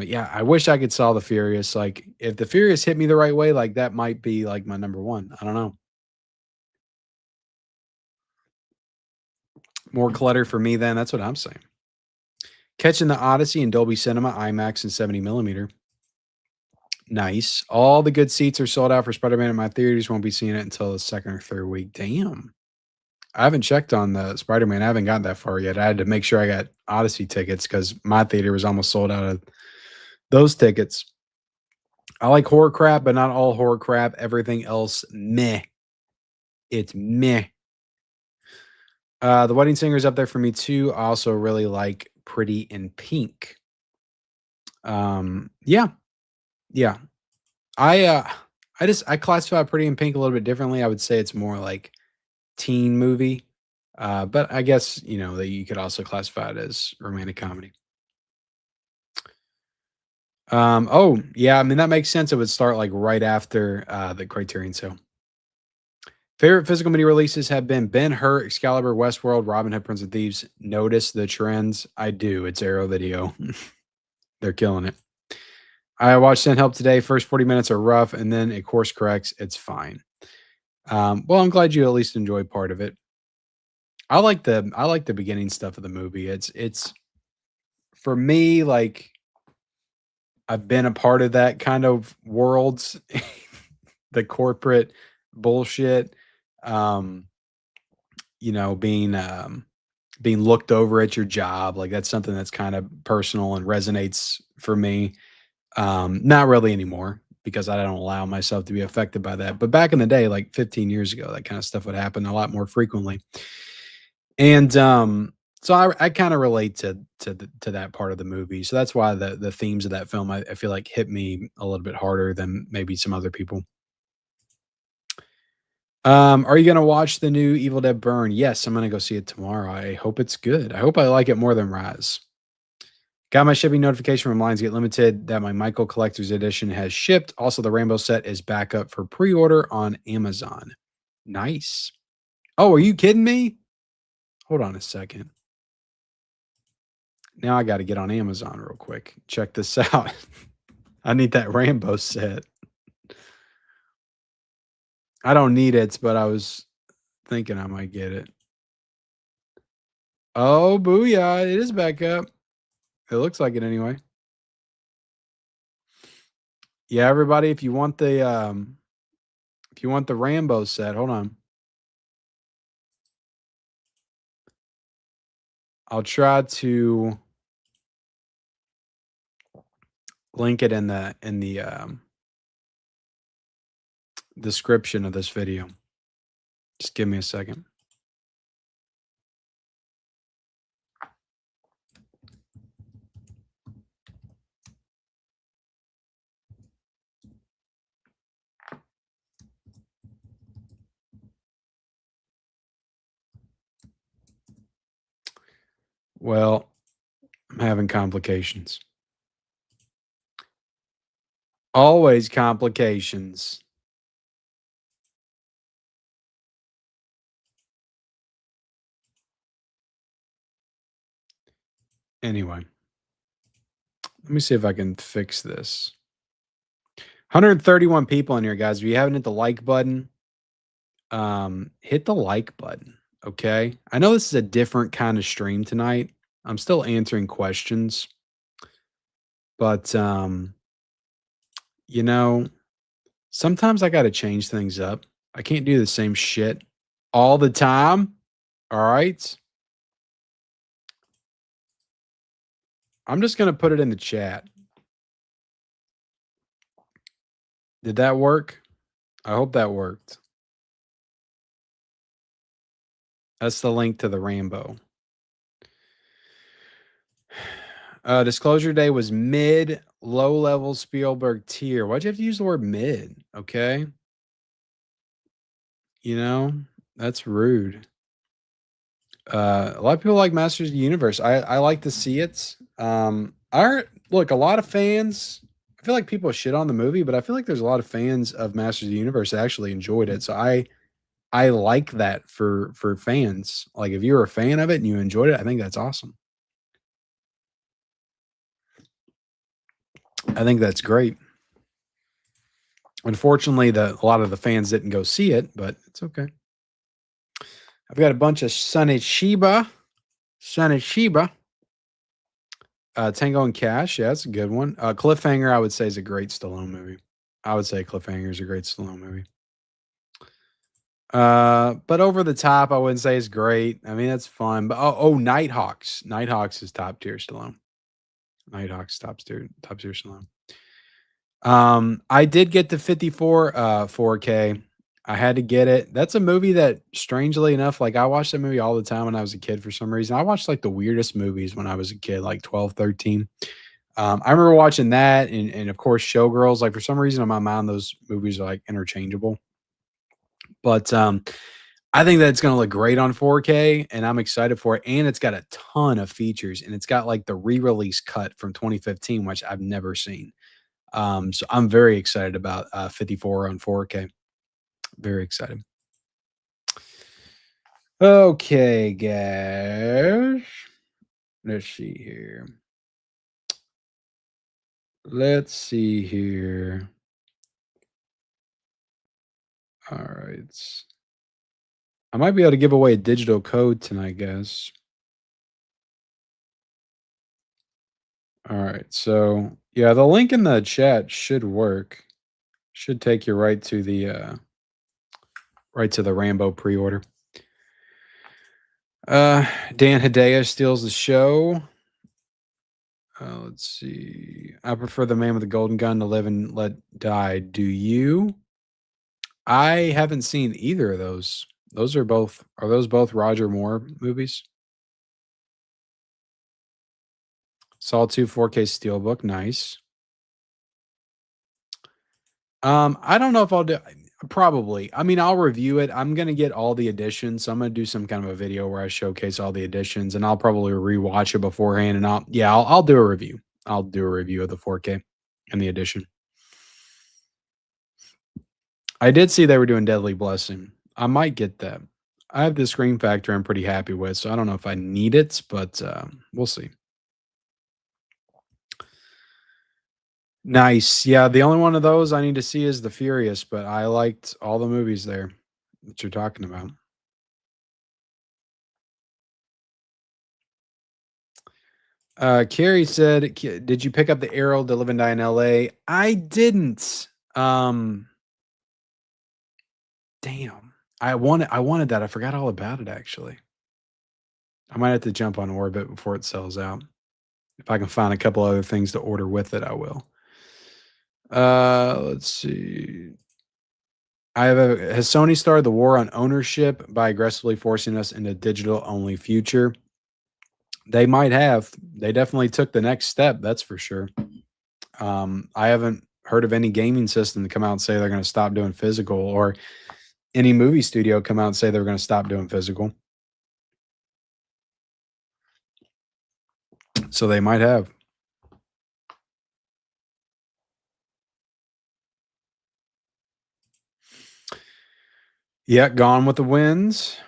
Yeah, I wish I could saw the Furious. Like, if the Furious hit me the right way, like that might be like my number one. I don't know. More clutter for me then. That's what I'm saying. Catching the Odyssey in Dolby Cinema, IMAX, and 70 millimeter. Nice. All the good seats are sold out for Spider Man in my theaters. Won't be seeing it until the second or third week. Damn. I haven't checked on the Spider Man. I haven't gotten that far yet. I had to make sure I got Odyssey tickets because my theater was almost sold out of those tickets. I like horror crap, but not all horror crap. Everything else, meh. It's meh. The Wedding Singer is up there for me too. I also really like Pretty in Pink. Yeah, yeah. I classify Pretty in Pink a little bit differently. I would say it's more like teen movie. But I guess, that you could also classify it as romantic comedy. Oh, yeah, I mean, that makes sense. It would start like right after the Criterion sale. Favorite physical media releases have been Ben-Hur, Excalibur, Westworld, Robin Hood, Prince of Thieves. Notice the trends. I do. It's Arrow Video. They're killing it. I watched Send Help today. First 40 minutes are rough, and then it course corrects. It's fine. Well, I'm glad you at least enjoyed part of it. I like the beginning stuff of the movie. It's for me, like, I've been a part of that kind of world, the corporate bullshit. Um, being looked over at your job, like that's something that's kind of personal and resonates for me. Not really anymore because I don't allow myself to be affected by that. But back in the day, like 15 years ago, that kind of stuff would happen a lot more frequently. And so I kind of relate to that part of the movie. So that's why the themes of that film I feel like hit me a little bit harder than maybe some other people. Are you gonna watch the new Evil Dead Burn? Yes, I'm gonna go see it tomorrow. I hope it's good. I hope I like it more than Rise. Got my shipping notification from Lionsgate Limited that my Michael Collector's Edition has shipped. Also, the Rainbow set is back up for pre-order on Amazon. Nice. Oh, are you kidding me? Hold on a second. Now I got to get on Amazon real quick. Check this out. I need that Rainbow set. I don't need it, but I was thinking I might get it. Oh, booyah. It is back up. It looks like it anyway. Yeah, everybody, if you want the Rambo set, hold on. I'll try to link it in the description of this video. Just give me a second. Well, I'm having complications. Always complications. Anyway, let me see if I can fix this. 131 people in here, guys. If you haven't hit the like button, hit the like button. Okay. I know this is a different kind of stream tonight. I'm still answering questions, but you know, sometimes I gotta change things up. I can't do the same shit all the time. All right. I'm just gonna put it in the chat. Did that work? I hope that worked. That's the link to the Rambo. Disclosure Day was mid, low level Spielberg tier. Why'd you have to use the word mid? Okay. You know, that's rude. A lot of people like Masters of the Universe. I like to see it. Look, a lot of fans. I feel like people shit on the movie, but I feel like there's a lot of fans of Masters of the Universe that actually enjoyed it. So I like that for fans. Like if you're a fan of it and you enjoyed it, I think that's awesome. I think that's great. Unfortunately, a lot of the fans didn't go see it, but it's okay. I've got a bunch of Sunny Sheba. Tango and Cash, yeah, that's a good one. Cliffhanger, I would say, is a great Stallone movie. I would say Cliffhanger is a great Stallone movie. But Over the Top, I wouldn't say is great. I mean, that's fun. But Nighthawks. Nighthawks is top tier Stallone. Nighthawks top tier Stallone. I did get the 54 4K. I had to get it. That's a movie that, strangely enough, like I watched that movie all the time when I was a kid for some reason. I watched like the weirdest movies when I was a kid, like 12, 13. I remember watching that and of course Showgirls. Like for some reason in my mind, those movies are like interchangeable. But I think that it's going to look great on 4K and I'm excited for it. And it's got a ton of features and it's got like the re-release cut from 2015, which I've never seen. So I'm very excited about 54 on 4K. Very excited. Okay, guys. Let's see here. Let's see here. All right. I might be able to give away a digital code tonight, guys. All right. So, yeah, the link in the chat should work. Should take you right to the Rambo pre-order. Dan Hedaya steals the show. Let's see. I prefer the man with the golden gun to live and let die. Do you? I haven't seen either of those. Are those both Roger Moore movies? Saw 2 4K Steelbook, nice. I don't know if I'll do probably. I mean, I'll review it. I'm gonna get all the editions. So I'm gonna do some kind of a video where I showcase all the editions, and I'll probably rewatch it beforehand. And I'll do a review. I'll do a review of the 4K and the edition. I did see they were doing Deadly Blessing. I might get that. I have the Scream Factor I'm pretty happy with, so I don't know if I need it, but we'll see. Nice. Yeah, the only one of those I need to see is The Furious, but I liked all the movies there that you're talking about. Carrie said, "Did you pick up the Arrow to Live and Die in LA?" I didn't. Damn. I wanted that. I forgot all about it actually. I might have to jump on Orbit before it sells out. If I can find a couple other things to order with it, I will. Let's see. Has Sony started the war on ownership by aggressively forcing us into digital only future? They might have. They definitely took the next step, that's for sure. I haven't heard of any gaming system to come out and say they're going to stop doing physical, or any movie studio come out and say they're going to stop doing physical. So they might have. Yeah, Gone with the Winds.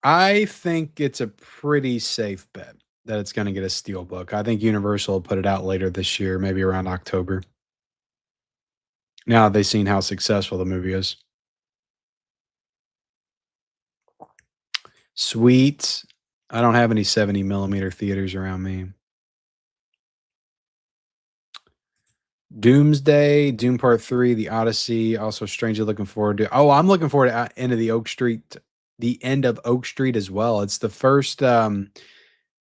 I think it's a pretty safe bet that it's going to get a steelbook. I think Universal will put it out later this year, maybe around October. Now they've seen how successful the movie is. Sweet. I don't have any 70 millimeter theaters around me. Doomsday, Doom Part 3, The Odyssey. Also, strangely looking forward to. Oh, I'm looking forward to the end of Oak Street as well. It's the first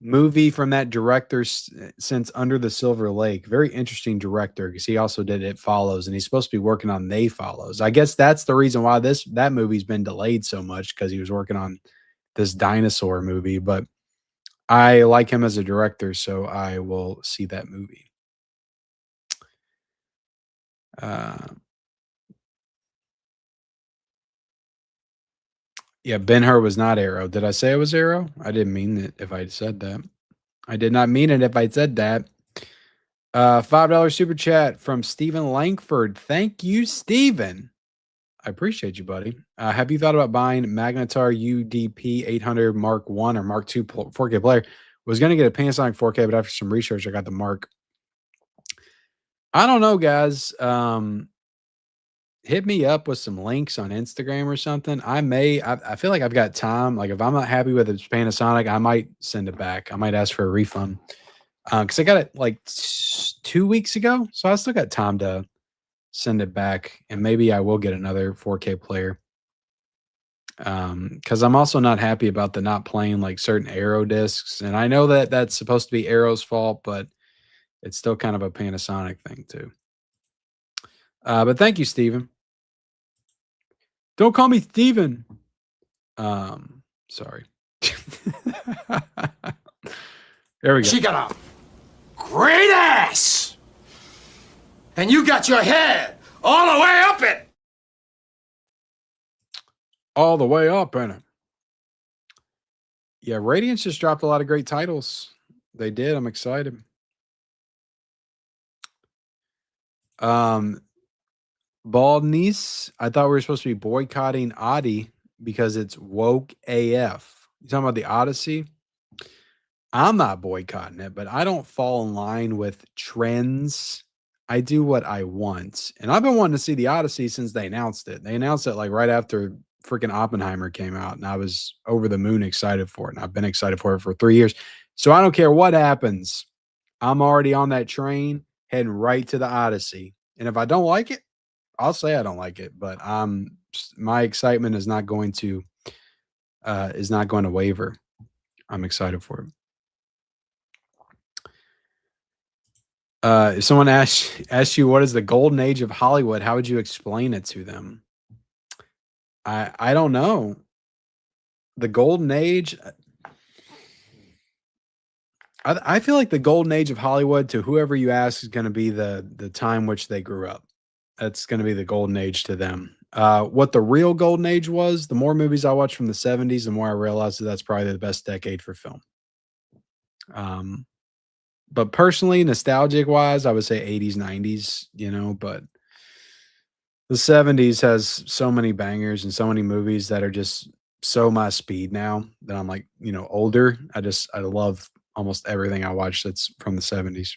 movie from that director since Under the Silver Lake. Very interesting director because he also did It Follows, and he's supposed to be working on They Follows. I guess that's the reason why that movie's been delayed so much because he was working on this dinosaur movie. But I like him as a director, so I will see that movie. Uh, yeah, Ben-Hur was not Arrow. Did I say it was Arrow? I didn't mean it if I said that. I did not mean it if I said that. $5 super chat from Stephen Langford. Thank you, Stephen. I appreciate you, buddy. Have you thought about buying Magnetar UDP 800 Mark 1 or Mark 2 4K player? Was going to get a Panasonic 4K, but after some research, I got the Mark. I don't know, guys. Hit me up with some links on Instagram or something. I feel like I've got time. Like if I'm not happy with its Panasonic, I might send it back. I might ask for a refund. Because I got it like 2 weeks ago. So I still got time to send it back. And maybe I will get another 4K player. Because I'm also not happy about the not playing like certain Arrow discs. And I know that that's supposed to be Arrow's fault, but it's still kind of a Panasonic thing too. But thank you, Steven. Don't call me Steven. Sorry. There we go. She got a great ass. And you got your head all the way up it. All the way up in it. Yeah, Radiance just dropped a lot of great titles. They did. I'm excited. Bald Niece, I thought we were supposed to be boycotting Audi because it's woke AF. You talking about the Odyssey? I'm not boycotting it, but I don't fall in line with trends. I do what I want. And I've been wanting to see the Odyssey since they announced it. They announced it like right after freaking Oppenheimer came out, and I was over the moon excited for it. And I've been excited for it for 3 years. So I don't care what happens. I'm already on that train heading right to the Odyssey. And if I don't like it, I'll say I don't like it, but my excitement is not going to waver. I'm excited for it. If someone asks you what is the golden age of Hollywood, how would you explain it to them? I don't know. The golden age. I feel like the golden age of Hollywood, to whoever you ask, is going to be the time which they grew up. That's going to be the golden age to them. What the real golden age was, the more movies I watched from the 70s, the more I realized that's probably the best decade for film. But personally, nostalgic wise, I would say 80s, 90s, but the 70s has so many bangers and so many movies that are just so my speed now that I'm like, older. I love almost everything I watch that's from the 70s.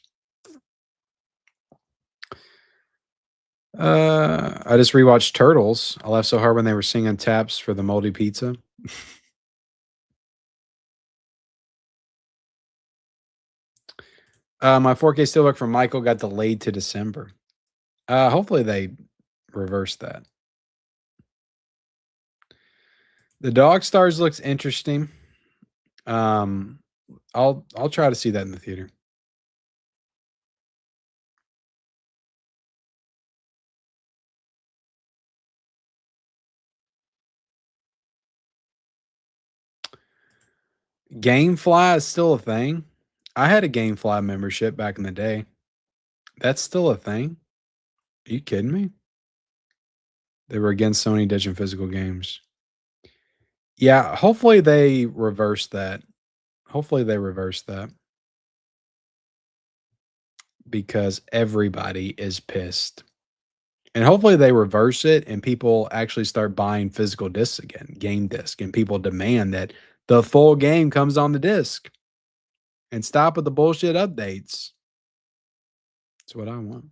I just rewatched Turtles. I laughed so hard when they were singing taps for the moldy pizza. My 4K steelbook from Michael got delayed to December. Hopefully they reverse that. The Dog Stars looks interesting. I'll try to see that in the theater. Gamefly is still a thing. I had a Gamefly membership back in the day. That's still a thing. Are you kidding me? They were against Sony ditching physical games. Yeah, hopefully they reverse that. Hopefully they reverse that. Because everybody is pissed. And hopefully they reverse it and people actually start buying physical discs again, game disc, and people demand that the full game comes on the disc. And stop with the bullshit updates. That's what I want.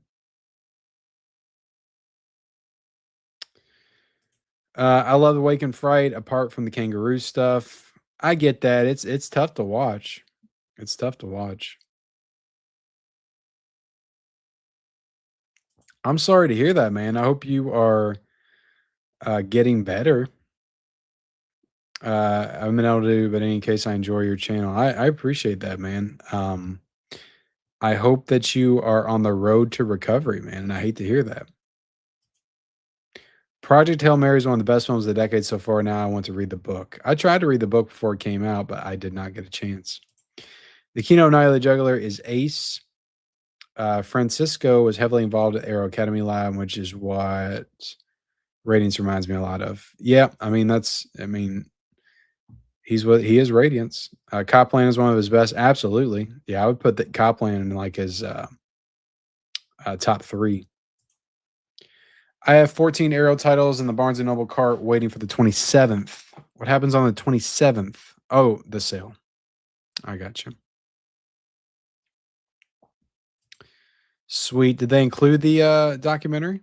I love the Wake and Fright apart from the kangaroo stuff. I get that. It's tough to watch. It's tough to watch. I'm sorry to hear that, man. I hope you are getting better. I haven't been able to do, but in any case, I enjoy your channel. I appreciate that, man. I hope that you are on the road to recovery, man. And I hate to hear that. Project Hail Mary is one of the best films of the decade so far. Now I want to read the book. I tried to read the book before it came out, but I did not get a chance. The keynote Night of the Juggler is Ace. Francisco was heavily involved at Aero Academy Lab, which is what Ratings reminds me a lot of. Yeah, I mean he is Radiance. Copland is one of his best. Absolutely, yeah, I would put the Copland in like his top 3. I have 14 Arrow titles in the Barnes and Noble cart waiting for the 27th. What happens on the 27th? Oh, the sale. I got you. Sweet. Did they include the documentary?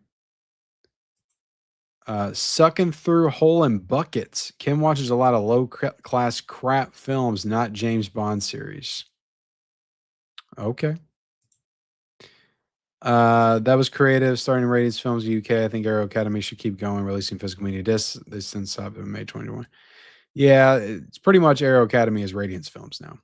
Sucking through hole in buckets. Kim watches a lot of low class crap films, not James Bond series. Okay. That was creative, starting Ratings Films UK. I think Aero Academy should keep going, releasing physical media discs. They since stopped in May 2021. Yeah, it's pretty much Aero Academy is Radiance Films now.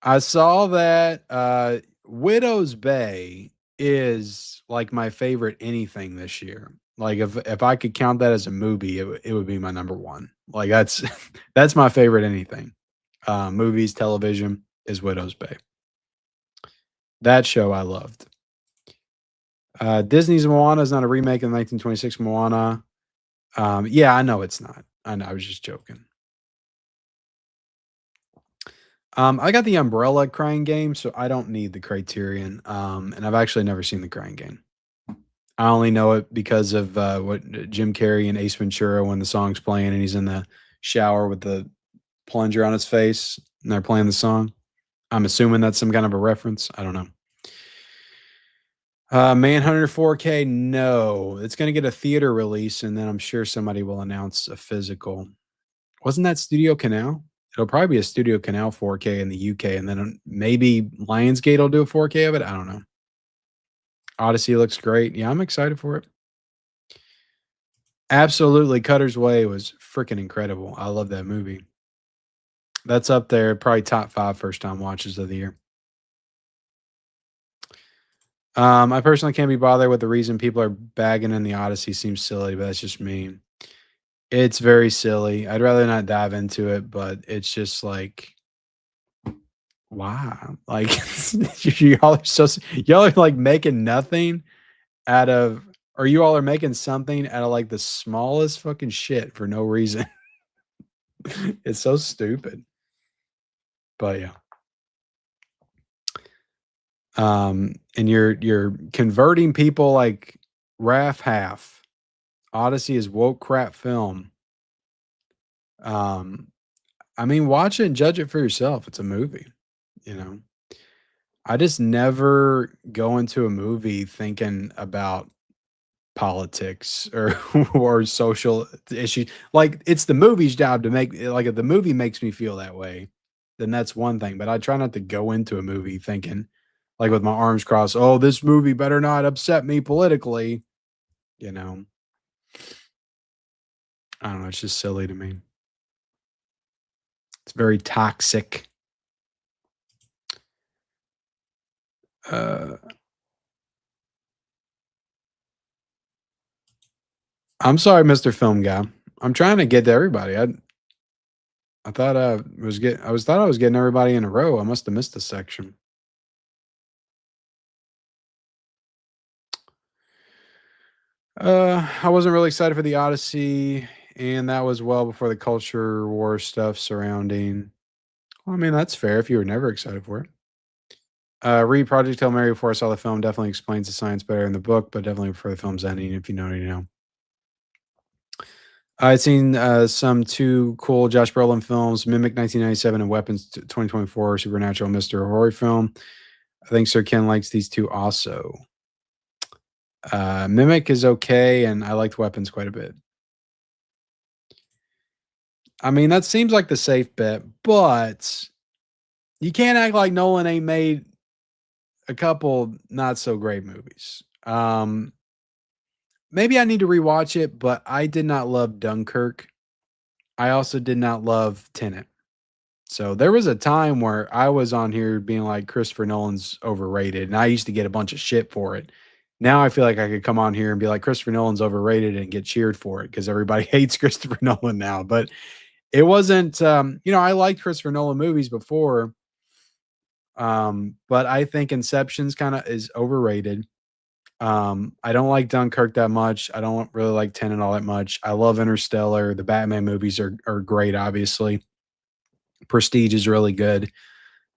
I saw that Widow's Bay is like my favorite anything this year. Like if I could count that as a movie, it would be my number one. Like that's that's my favorite anything. Movies, television is Widow's Bay. That show I loved. Disney's Moana is not a remake of the 1926 Moana. Yeah, I know it's not. I know. I was just joking. I got the Umbrella Crying Game, so I don't need the Criterion. And I've actually never seen the Crying Game. I only know it because of what Jim Carrey and Ace Ventura when the song's playing and he's in the shower with the plunger on his face and they're playing the song. I'm assuming that's some kind of a reference. I don't know. Manhunter 4K, no. It's going to get a theater release, and then I'm sure somebody will announce a physical. Wasn't that Studio Canal? It'll probably be a Studio Canal 4K in the UK, and then maybe Lionsgate will do a 4K of it. I don't know. Odyssey looks great. Yeah, I'm excited for it. Absolutely. Cutter's Way was freaking incredible. I love that movie. That's up there, probably top 5 first time watches of the year. I personally can't be bothered with the reason people are bagging in the Odyssey seems silly, but that's just me. It's very silly. I'd rather not dive into it, but it's just like, wow. Like y'all are like making nothing out of or you all are making something out of like the smallest fucking shit for no reason. It's so stupid. But yeah. And you're converting people like Raph Half. Odyssey is woke crap film. I mean, watch it and judge it for yourself. It's a movie, you know. I just never go into a movie thinking about politics or or social issues. Like it's the movie's job to make like if the movie makes me feel that way, then that's one thing. But I try not to go into a movie thinking like with my arms crossed, oh, this movie better not upset me politically, you know. I don't know, it's just silly to me. It's very toxic. I'm sorry, Mr. Film Guy. I'm trying to get to everybody. I thought I was getting everybody in a row. I must have missed a section. I wasn't really excited for the Odyssey, and that was well before the culture war stuff surrounding. Well, I mean, that's fair if you were never excited for it. Read Project Hail Mary before I saw the film. Definitely explains the science better in the book, but definitely before the film's ending. If you know, you know. I'd seen some 2 cool Josh Brolin films, Mimic 1997 and Weapons 2024, Supernatural Mystery Horror film. I think Sir Ken likes these 2 also. Mimic is okay, and I liked Weapons quite a bit. I mean, that seems like the safe bet, but you can't act like Nolan ain't made a couple not so great movies. maybe I need to rewatch it, but I did not love Dunkirk. I also did not love Tenet. So there was a time where I was on here being like Christopher Nolan's overrated, and I used to get a bunch of shit for it. Now I feel like I could come on here and be like Christopher Nolan's overrated and get cheered for it because everybody hates Christopher Nolan now. But it wasn't, I liked Christopher Nolan movies before, but I think Inception's kind of is overrated. I don't like Dunkirk that much. I don't really like Tenet all that much. I love Interstellar. The Batman movies are great, obviously. Prestige is really good.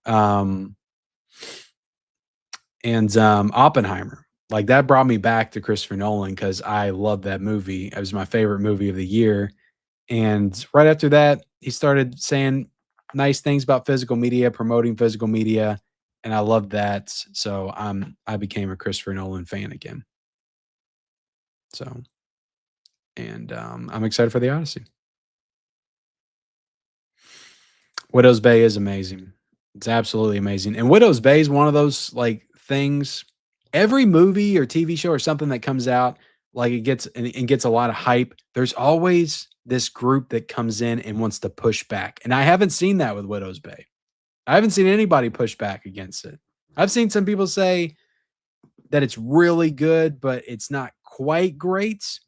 Um, and Oppenheimer. Like that brought me back to Christopher Nolan because I love that movie. It was my favorite movie of the year. And right after that, he started saying nice things about physical media, promoting physical media, and I loved that. So I became a Christopher Nolan fan again. So and I'm excited for the Odyssey. Widow's Bay is amazing. It's absolutely amazing. And Widow's Bay is one of those like things. Every movie or TV show or something that comes out, like it gets and gets a lot of hype. There's always this group that comes in and wants to push back. And I haven't seen that with Widow's Bay. I haven't seen anybody push back against it. I've seen some people say that it's really good, but it's not quite great.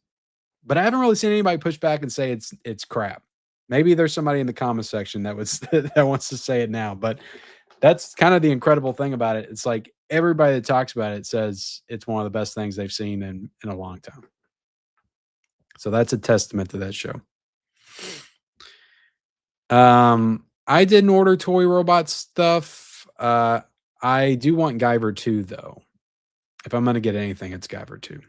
But I haven't really seen anybody push back and say it's crap. Maybe there's somebody in the comment section that was that wants to say it now, but that's kind of the incredible thing about it. It's like everybody that talks about it says it's one of the best things they've seen in a long time. So that's a testament to that show. I didn't order toy robot stuff. I do want Guyver 2 though. If I'm gonna get anything, it's Guyver 2.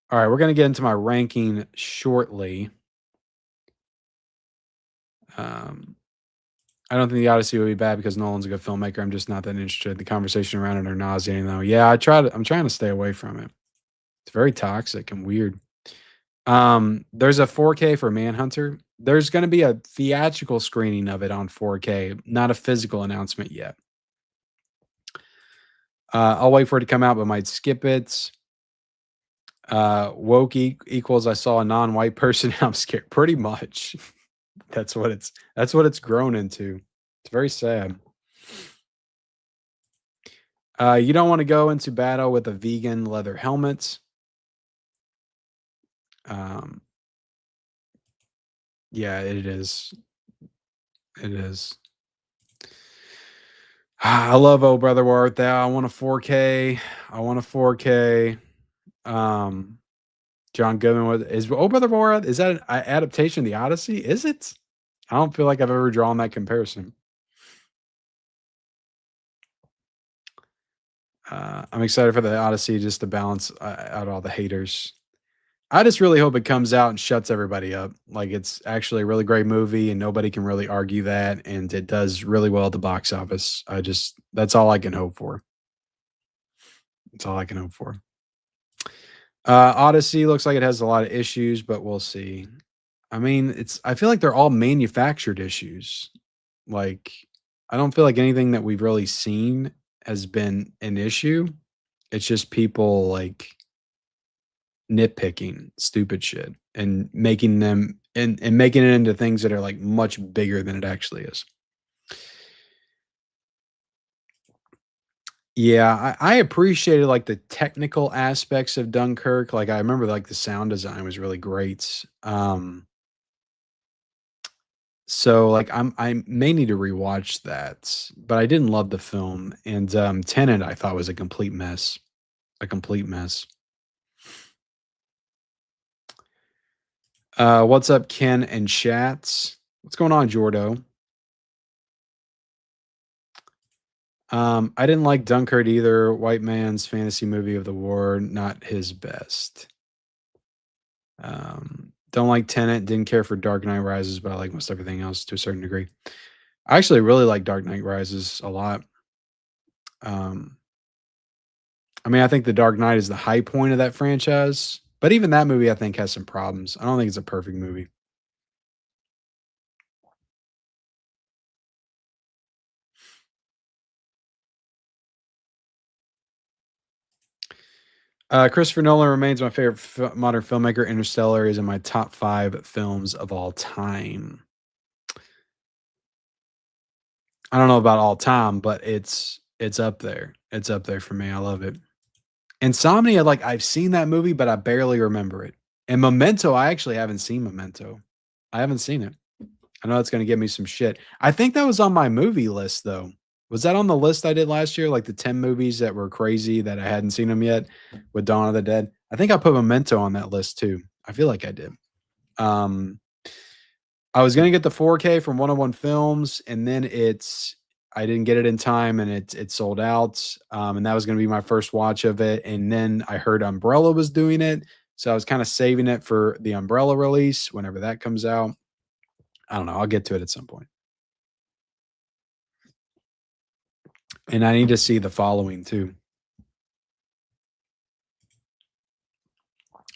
All right, we're gonna get into my ranking shortly. Um, I don't think the Odyssey would be bad because Nolan's a good filmmaker. I'm just not that interested. The conversation around it are nauseating though. Yeah, I'm trying to stay away from it. It's very toxic and weird. There's a 4K for Manhunter. There's gonna be a theatrical screening of it on 4K, not a physical announcement yet. I'll wait for it to come out, but might skip it. Woke equals I saw a non-white person. I'm scared. Pretty much. That's what it's grown into. It's very sad. You don't want to go into battle with a vegan leather helmet. Um, yeah, it is. It is. I love Oh Brother Where Art Thou. I want a 4K. I want a 4K. Um, John Goodman is Oh Brother Where Art, is that an adaptation of the Odyssey? Is it? I don't feel like I've ever drawn that comparison. I'm excited for the Odyssey just to balance out all the haters. I just really hope it comes out and shuts everybody up. Like it's actually a really great movie and nobody can really argue that. And it does really well at the box office. That's all I can hope for. That's all I can hope for. Odyssey looks like it has a lot of issues, but we'll see. I mean, I feel like they're all manufactured issues. Like, I don't feel like anything that we've really seen has been an issue. It's just people like nitpicking stupid shit and making them and making it into things that are like much bigger than it actually is. Yeah, I appreciated like the technical aspects of Dunkirk. Like I remember like the sound design was really great. So like I may need to rewatch that, but I didn't love the film. And Tenet I thought was a complete mess. A complete mess. What's up, Ken and Chats? What's going on, Jordo? I didn't like Dunkirk either. White man's fantasy movie of the war, not his best. Don't like Tenet. Didn't care for Dark Knight Rises, but I like most everything else to a certain degree. I actually really like Dark Knight Rises a lot. Um, I mean, I think The Dark Knight is the high point of that franchise, but even that movie I think has some problems. I don't think it's a perfect movie. Christopher Nolan remains my favorite modern filmmaker. Interstellar is in my top 5 films of all time. I don't know about all time, but it's up there. It's up there for me. I love it. Insomnia, like I've seen that movie, but I barely remember it. And Memento, I actually haven't seen Memento. I haven't seen it. I know it's gonna give me some shit. I think that was on my movie list though. Was that on the list I did last year? Like the 10 movies that were crazy that I hadn't seen them yet with Dawn of the Dead? I think I put Memento on that list too. I feel like I did. Um, I was gonna get the 4K from 101 Films, and then I didn't get it in time, and it sold out. And that was gonna be my first watch of it. And then I heard Umbrella was doing it, so I was kind of saving it for the Umbrella release whenever that comes out. I don't know. I'll get to it at some point. And I need to see the following too.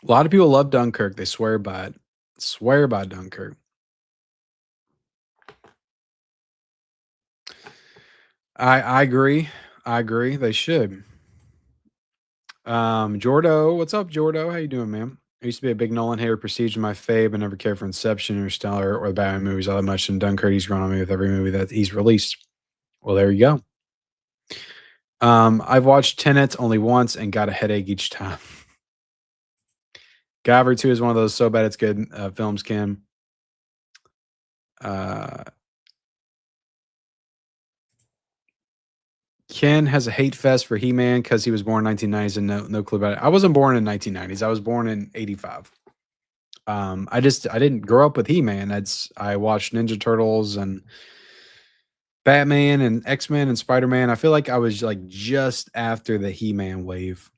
A lot of people love Dunkirk. They swear by it. Swear by Dunkirk. I agree. I agree. They should. Jordo, what's up, Jordo? How you doing, man? I used to be a big Nolan hater. Prestige was my fave, but never cared for Inception, Interstellar, or the Batman movies all that much. And Dunkirk, he's grown on me with every movie that he's released. Well, there you go. I've watched Tenet only once and got a headache each time. Guyver 2 is one of those so bad it's good films, Kim. Ken has a hate fest for He-Man because he was born in 1990s and no clue about it. I wasn't born in 1990s. I was born in 85. I didn't grow up with He-Man. I watched Ninja Turtles and Batman and X-Men and Spider-Man. I feel like I was like just after the He-Man wave.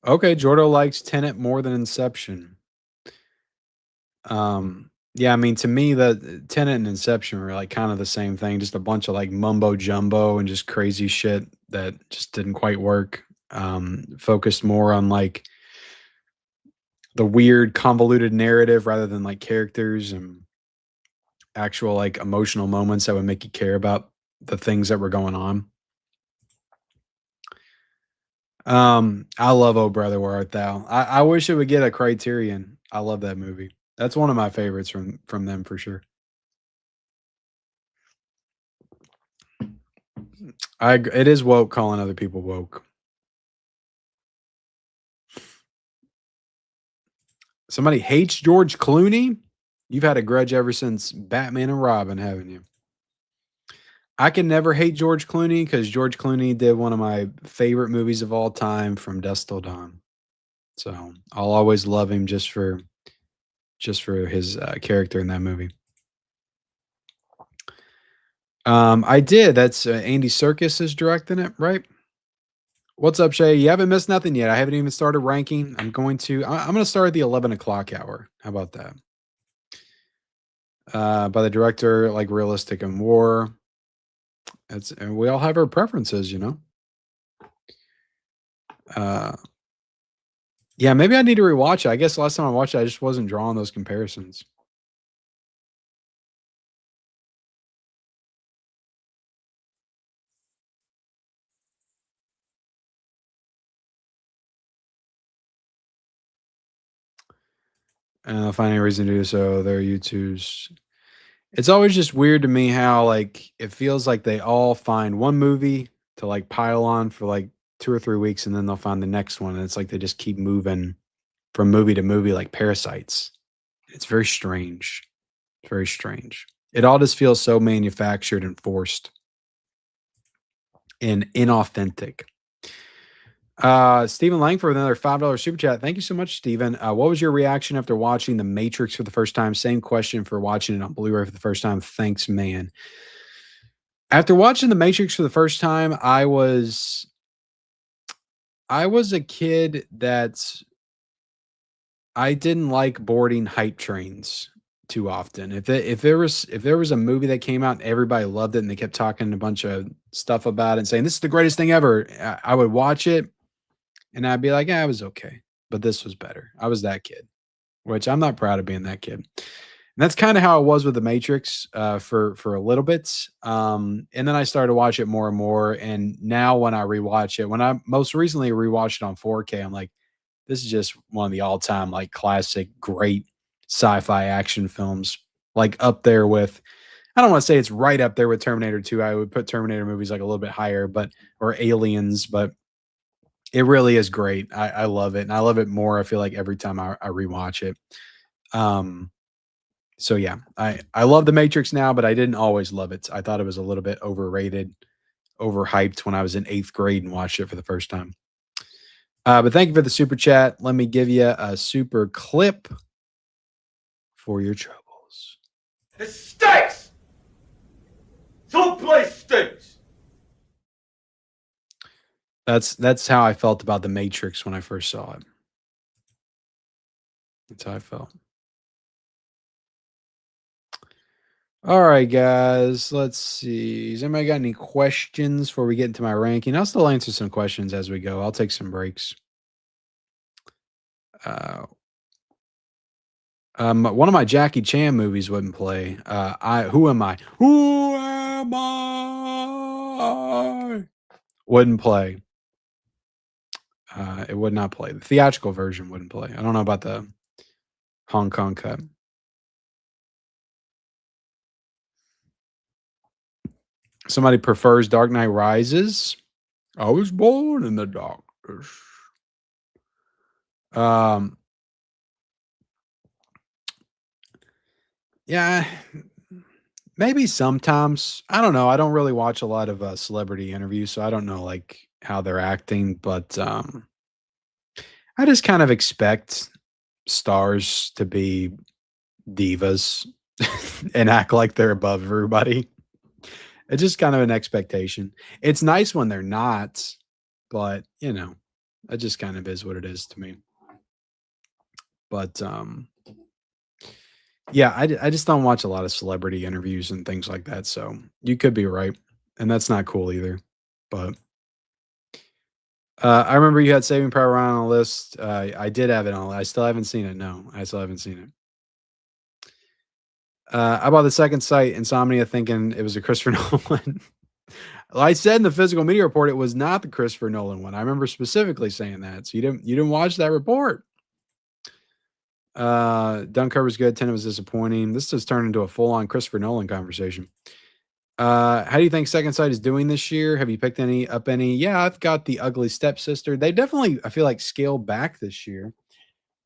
Okay, Jordo likes Tenet more than Inception. Yeah, I mean, to me, the Tenet and Inception were like kind of the same thing, just a bunch of like mumbo jumbo and just crazy shit that just didn't quite work. Focused more on like the weird convoluted narrative rather than like characters and actual like emotional moments that would make you care about the things that were going on. I love Oh Brother Where Art Thou. I wish it would get a Criterion. I love that movie. That's one of my favorites from them for sure. It is woke calling other people woke. Somebody hates George Clooney? You've had a grudge ever since Batman and Robin, haven't you? I can never hate George Clooney because George Clooney did one of my favorite movies of all time, From Dusk Till Dawn. So I'll always love him just for his character in that movie. I did. That's Andy Serkis is directing it, right? What's up, Shay? You haven't missed nothing yet. I haven't even started ranking. I'm going to start at the 11 o'clock hour. How about that? By the director, like Realistic and War. And we all have our preferences, you know. Yeah, maybe I need to rewatch it. I guess last time I watched it, I just wasn't drawing those comparisons. Find any reason to do so. Their YouTube's. It's always just weird to me how like it feels like they all find one movie to like pile on for like 2 or 3 weeks, and then they'll find the next one, and it's like they just keep moving from movie to movie like parasites. It's very strange. Very strange. It all just feels so manufactured and forced and inauthentic. Stephen Langford with another $5 super chat. Thank you so much, Stephen. What was your reaction after watching The Matrix for the first time? Same question for watching it on Blu-ray for the first time. Thanks, man. After watching The Matrix for the first time, I was a kid that I didn't like boarding hype trains too often. If there was a movie that came out and everybody loved it and they kept talking a bunch of stuff about it and saying this is the greatest thing ever, I would watch it and I'd be like, yeah, it was okay, but this was better. I was that kid. which I'm not proud of being that kid. And that's kind of how it was with The Matrix for a little bit. And then I started to watch it more and more. And now when I rewatch it, when I most recently rewatched it on 4K, I'm like, this is just one of the all-time like classic, great sci-fi action films. Like up there with, I don't want to say it's right up there with Terminator 2. I would put Terminator movies like a little bit higher, but or Aliens, but it really is great. I love it, and I love it more. I feel like every time I rewatch it. Um, so yeah, I love The Matrix now, but I didn't always love it. I thought it was a little bit overrated, overhyped when I was in 8th grade and watched it for the first time. But thank you for the super chat. Let me give you a super clip for your troubles. It stinks! Someplace stinks! That's how I felt about The Matrix when I first saw it. That's how I felt. All right, guys. Let's see. Has anybody got any questions before we get into my ranking? I'll still answer some questions as we go. I'll take some breaks. One of my Jackie Chan movies wouldn't play. Who am I? Who am I? Wouldn't play. It would not play. The theatrical version wouldn't play. I don't know about the Hong Kong cut. Somebody prefers Dark Knight Rises. I was born in the darkness. Yeah, maybe sometimes. I don't know. I don't really watch a lot of celebrity interviews, so I don't know like how they're acting, but I just kind of expect stars to be divas and act like they're above everybody. It's just kind of an expectation. It's nice when they're not, but you know, it just kind of is what it is to me. But yeah, I just don't watch a lot of celebrity interviews and things like that. So you could be right, and that's not cool either. But I remember you had Saving Private Ryan on the list. I did have it on. I still haven't seen it. No, I still haven't seen it. I bought the second sight, Insomnia, thinking it was a Christopher Nolan. Well, I said in the physical media report it was not the Christopher Nolan one. I remember specifically saying that. So you didn't watch that report. Dunkirk was good. Tenet was disappointing. This just turned into a full-on Christopher Nolan conversation. How do you think Second Sight is doing this year? Have you picked up any? Yeah, I've got The Ugly Stepsister. They definitely, I feel like, scaled back this year.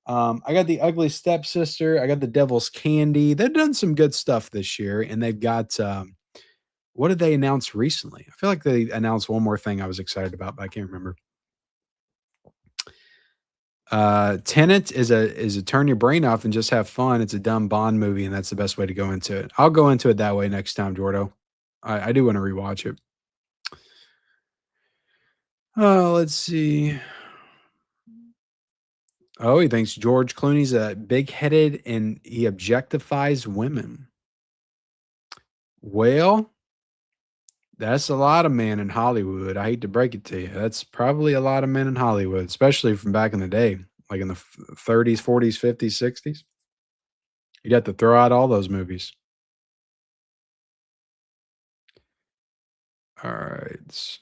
I got The Ugly Stepsister. I got The Devil's Candy. They've done some good stuff this year, and they've got what did they announce recently? I feel like they announced one more thing I was excited about, but I can't remember. Tenet is a turn your brain off and just have fun. It's a dumb Bond movie, and that's the best way to go into it. I'll go into it that way next time, Jordo. I do want to rewatch it. Let's see. Oh, he thinks George Clooney's a big-headed and he objectifies women. Well, that's a lot of men in Hollywood. I hate to break it to you. That's probably a lot of men in Hollywood, especially from back in the day, like in the 30s, 40s, 50s, 60s. You'd have to throw out all those movies. All right.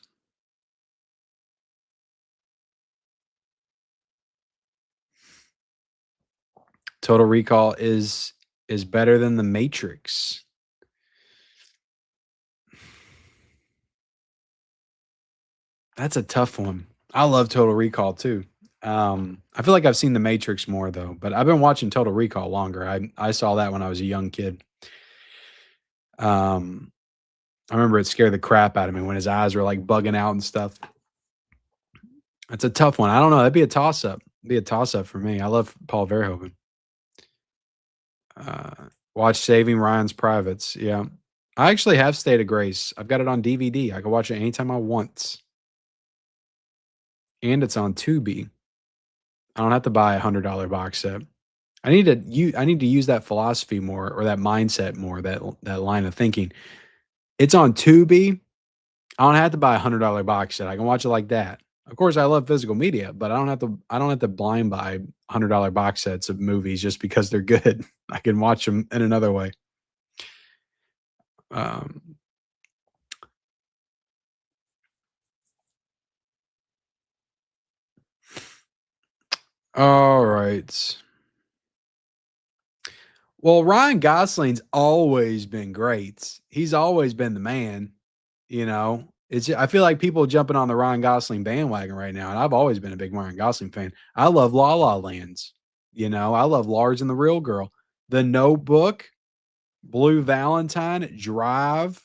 Total Recall is better than The Matrix. That's a tough one. I love Total Recall too. I feel like I've seen The Matrix more though, but I've been watching Total Recall longer. I saw that when I was a young kid. I remember it scared the crap out of me when his eyes were like bugging out and stuff. That's a tough one. I don't know. That'd be a toss up. Be a toss up for me. I love Paul Verhoeven. Watch Saving Ryan's Privates. Yeah. I actually have State of Grace. I've got it on DVD. I can watch it anytime I want. And it's on Tubi. I don't have to buy $100 box set. I need to use that philosophy more, or that mindset more, that line of thinking. It's on Tubi. I don't have to buy $100 box set. I can watch it like that. Of course, I love physical media, but I don't have to blind buy $100 box sets of movies just because they're good. I can watch them in another way. Um, all right. Well, Ryan Gosling's always been great. He's always been the man, you know. I feel like people jumping on the Ryan Gosling bandwagon right now, and I've always been a big Ryan Gosling fan. I love La La Lands, I love Lars and the Real Girl, The Notebook, Blue Valentine, Drive,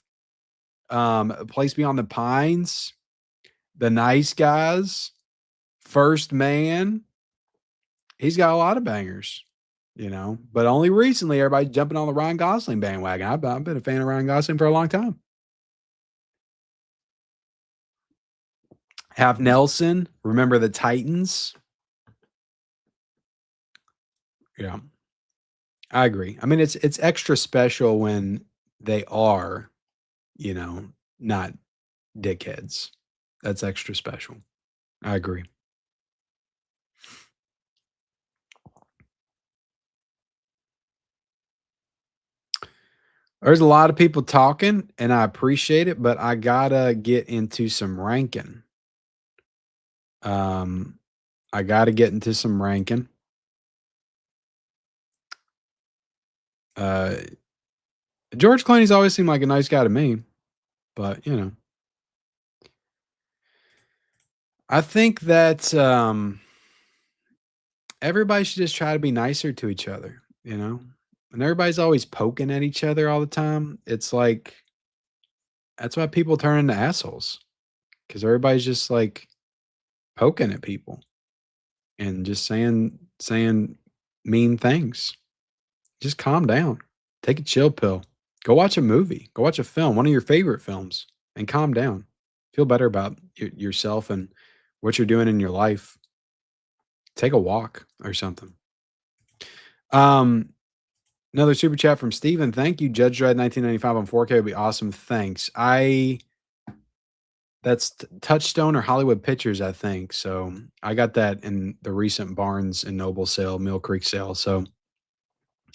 Place Beyond the Pines, The Nice Guys, First Man. He's got a lot of bangers, but only recently everybody's jumping on the Ryan Gosling bandwagon. I've been a fan of Ryan Gosling for a long time. Half Nelson, Remember the Titans. Yeah, I agree. I mean, it's extra special when they are, not dickheads. That's extra special. I agree. There's a lot of people talking, and I appreciate it, but I gotta get into some ranking. Um, I gotta get into some ranking. Uh, George Clooney's always seemed like a nice guy to me, but I think that everybody should just try to be nicer to each other. And everybody's always poking at each other all the time. It's like that's why people turn into assholes because everybody's just like poking at people and just saying mean things. Just calm down. Take a chill pill. Go watch a movie. Go watch a film, one of your favorite films, and calm down. Feel better about yourself and what you're doing in your life. Take a walk or something. Um, Another super chat from Steven. Thank you, Judge Dredd 1995 on 4K would be awesome. Thanks. That's Touchstone or Hollywood Pictures, I think. So I got that in the recent Barnes and Noble sale, Mill Creek sale. So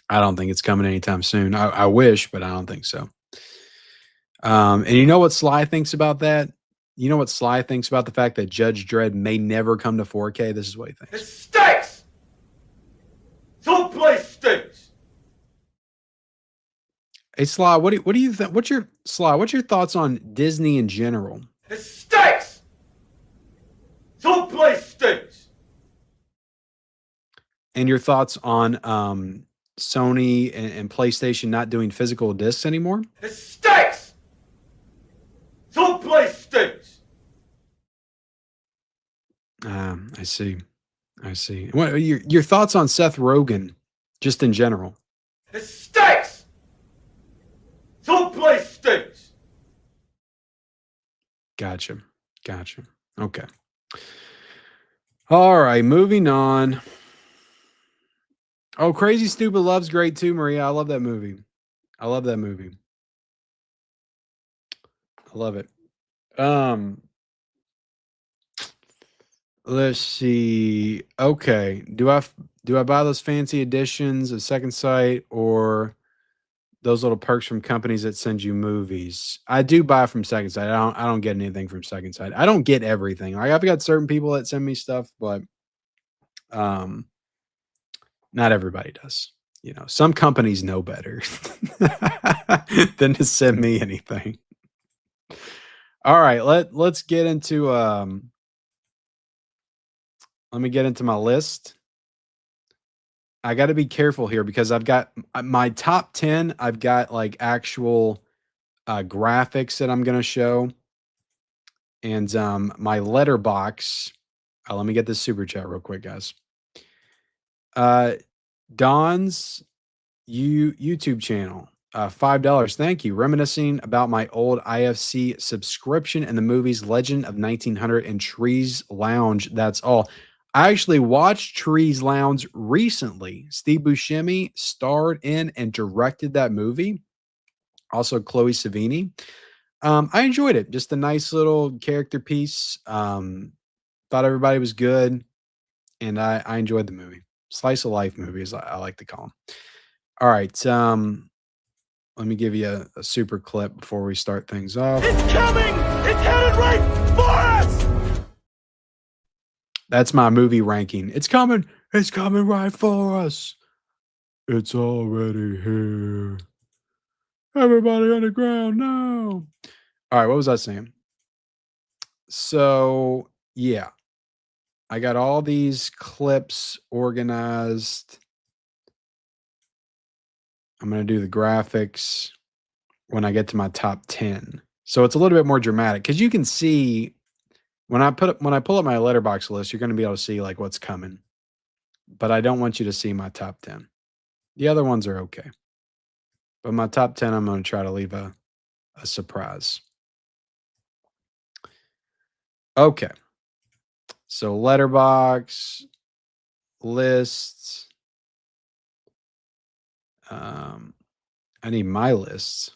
I don't think it's coming anytime soon. I wish, but I don't think so. And you know what Sly thinks about that? You know what Sly thinks about the fact that Judge Dredd may never come to 4K? This is what he thinks. It stinks! Someplace stinks! Hey Sly, what do you think? What's your thoughts on Disney in general? It stinks! Someplace stinks! And your thoughts on Sony and PlayStation not doing physical discs anymore? It stinks! Someplace stinks! I see. What are your thoughts on Seth Rogen, just in general? It stinks! Someplace stinks! Gotcha. Okay. All right, moving on. Oh, Crazy Stupid Love's great too, Maria. I love that movie. I love it. Let's see. Okay. Do I buy those fancy editions of Second Sight or those little perks from companies that send you movies? I do buy from Second Sight. I don't get anything from Second Sight. I don't get everything. Like I've got certain people that send me stuff, but not everybody does. Some companies know better than to send me anything. All right, let's get into let me get into my list. I got to be careful here because I've got my top 10. I've got like actual graphics that I'm going to show. And my letterbox. Let me get this super chat real quick, guys. Don's YouTube channel. $5. Thank you. Reminiscing about my old IFC subscription and the movies Legend of 1900 and Trees Lounge. That's all. I actually watched Trees Lounge recently. Steve Buscemi starred in and directed that movie. Also, Chloe Sevigny. I enjoyed it. Just a nice little character piece. Thought everybody was good, and I enjoyed the movie. Slice of life movies, I like to call them. All right, let me give you a super clip before we start things off. It's coming! It's headed right for us! That's my movie ranking. It's coming. It's coming right for us. It's already here. Everybody on the ground now. All right, what was I saying? So, yeah, I got all these clips organized. I'm going to do the graphics when I get to my top 10. So it's a little bit more dramatic because you can see when I pull up my letterbox list, you're going to be able to see like what's coming. But I don't want you to see my top 10. The other ones are okay. But my top 10, I'm going to try to leave a surprise. Okay. So letterbox lists. I need my lists.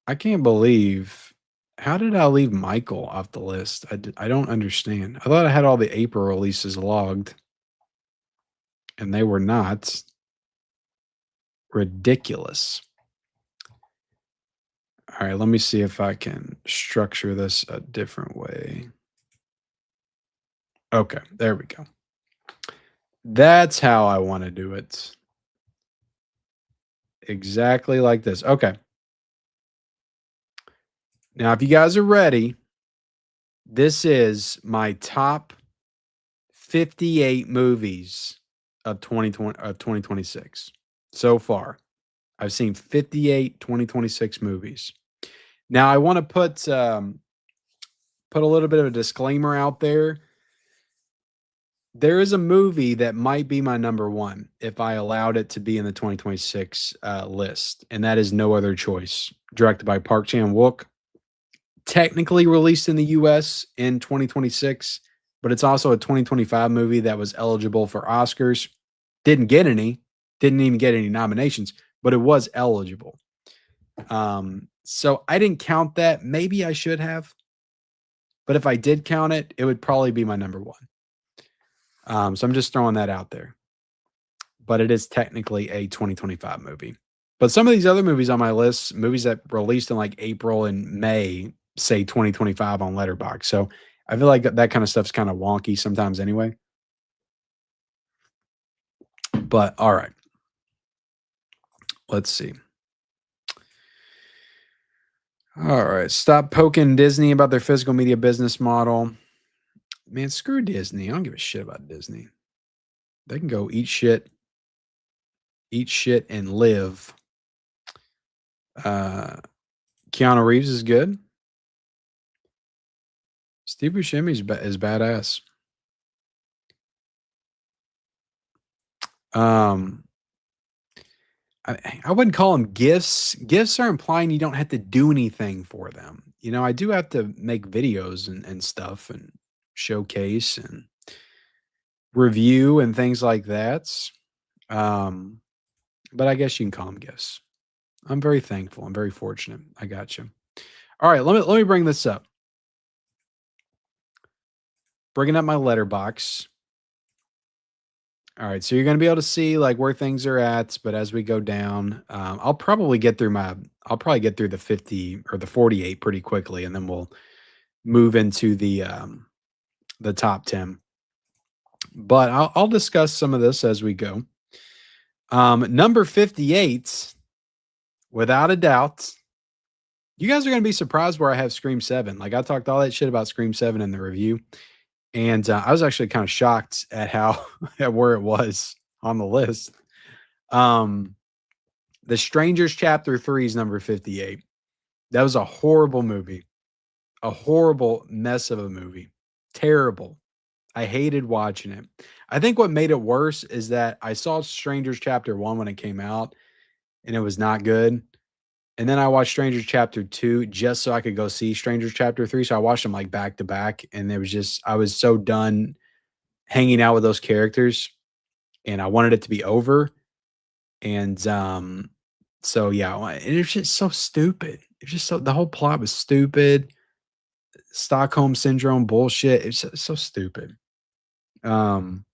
I can't believe, how did I leave Michael off the list? I don't understand. I thought I had all the April releases logged, and they were not. Ridiculous. All right, let me see if I can structure this a different way. Okay, there we go. That's how I want to do it. Exactly like this. Okay. Now, if you guys are ready, this is my top 58 movies of 2026 so far. I've seen 58 2026 movies. Now, I want to put a little bit of a disclaimer out there. There is a movie that might be my number one if I allowed it to be in the 2026 list, and that is No Other Choice, directed by Park Chan-wook. Technically released in the US in 2026, but it's also a 2025 movie that was eligible for Oscars. Didn't even get any nominations, but it was eligible. So I didn't count that. Maybe I should have, but if I did count it, it would probably be my number one. So I'm just throwing that out there. But it is technically a 2025 movie. But some of these other movies on my list, movies that released in like April and May, say 2025 on Letterboxd. So I feel like that kind of stuff's kind of wonky sometimes anyway. But all right. Let's see. All right. Stop poking Disney about their physical media business model. Man, screw Disney. I don't give a shit about Disney. They can go eat shit and live. Keanu Reeves is good. Steve Buscemi is badass. I wouldn't call them gifts. Gifts are implying you don't have to do anything for them. You know, I do have to make videos and stuff and showcase and review and things like that. But I guess you can call them gifts. I'm very thankful. I'm very fortunate. I got you. All right, let me bring this up. Bringing up my letterbox. All right, so you're going to be able to see like where things are at, but as we go down, I'll probably get through the 50 or the 48 pretty quickly, and then we'll move into the top 10. But I'll discuss some of this as we go. Number 58, without a doubt, you guys are going to be surprised where I have Scream 7. Like I talked all that shit about Scream 7 in the review. And I was actually kind of shocked at at where it was on the list. The Strangers Chapter 3 is number 58. That was a horrible movie. A horrible mess of a movie. Terrible. I hated watching it. I think what made it worse is that I saw Strangers Chapter 1 when it came out, and it was not good. And then I watched Strangers Chapter 2 just so I could go see Strangers Chapter 3. So I watched them like back to back. And I was so done hanging out with those characters and I wanted it to be over. And So yeah, and it's just so stupid. It's just so the whole plot was stupid. Stockholm syndrome bullshit. It's so stupid. Um,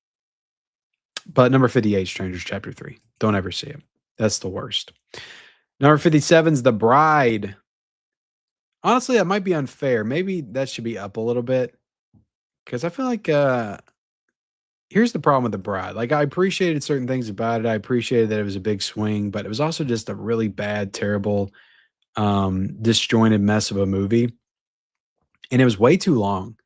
but number 58, Strangers Chapter 3. Don't ever see it. That's the worst. Number 57 is The Bride. Honestly, that might be unfair. Maybe that should be up a little bit. Because I feel like here's the problem with The Bride. Like, I appreciated certain things about it. I appreciated that it was a big swing, but it was also just a really bad, terrible, disjointed mess of a movie. And it was way too long.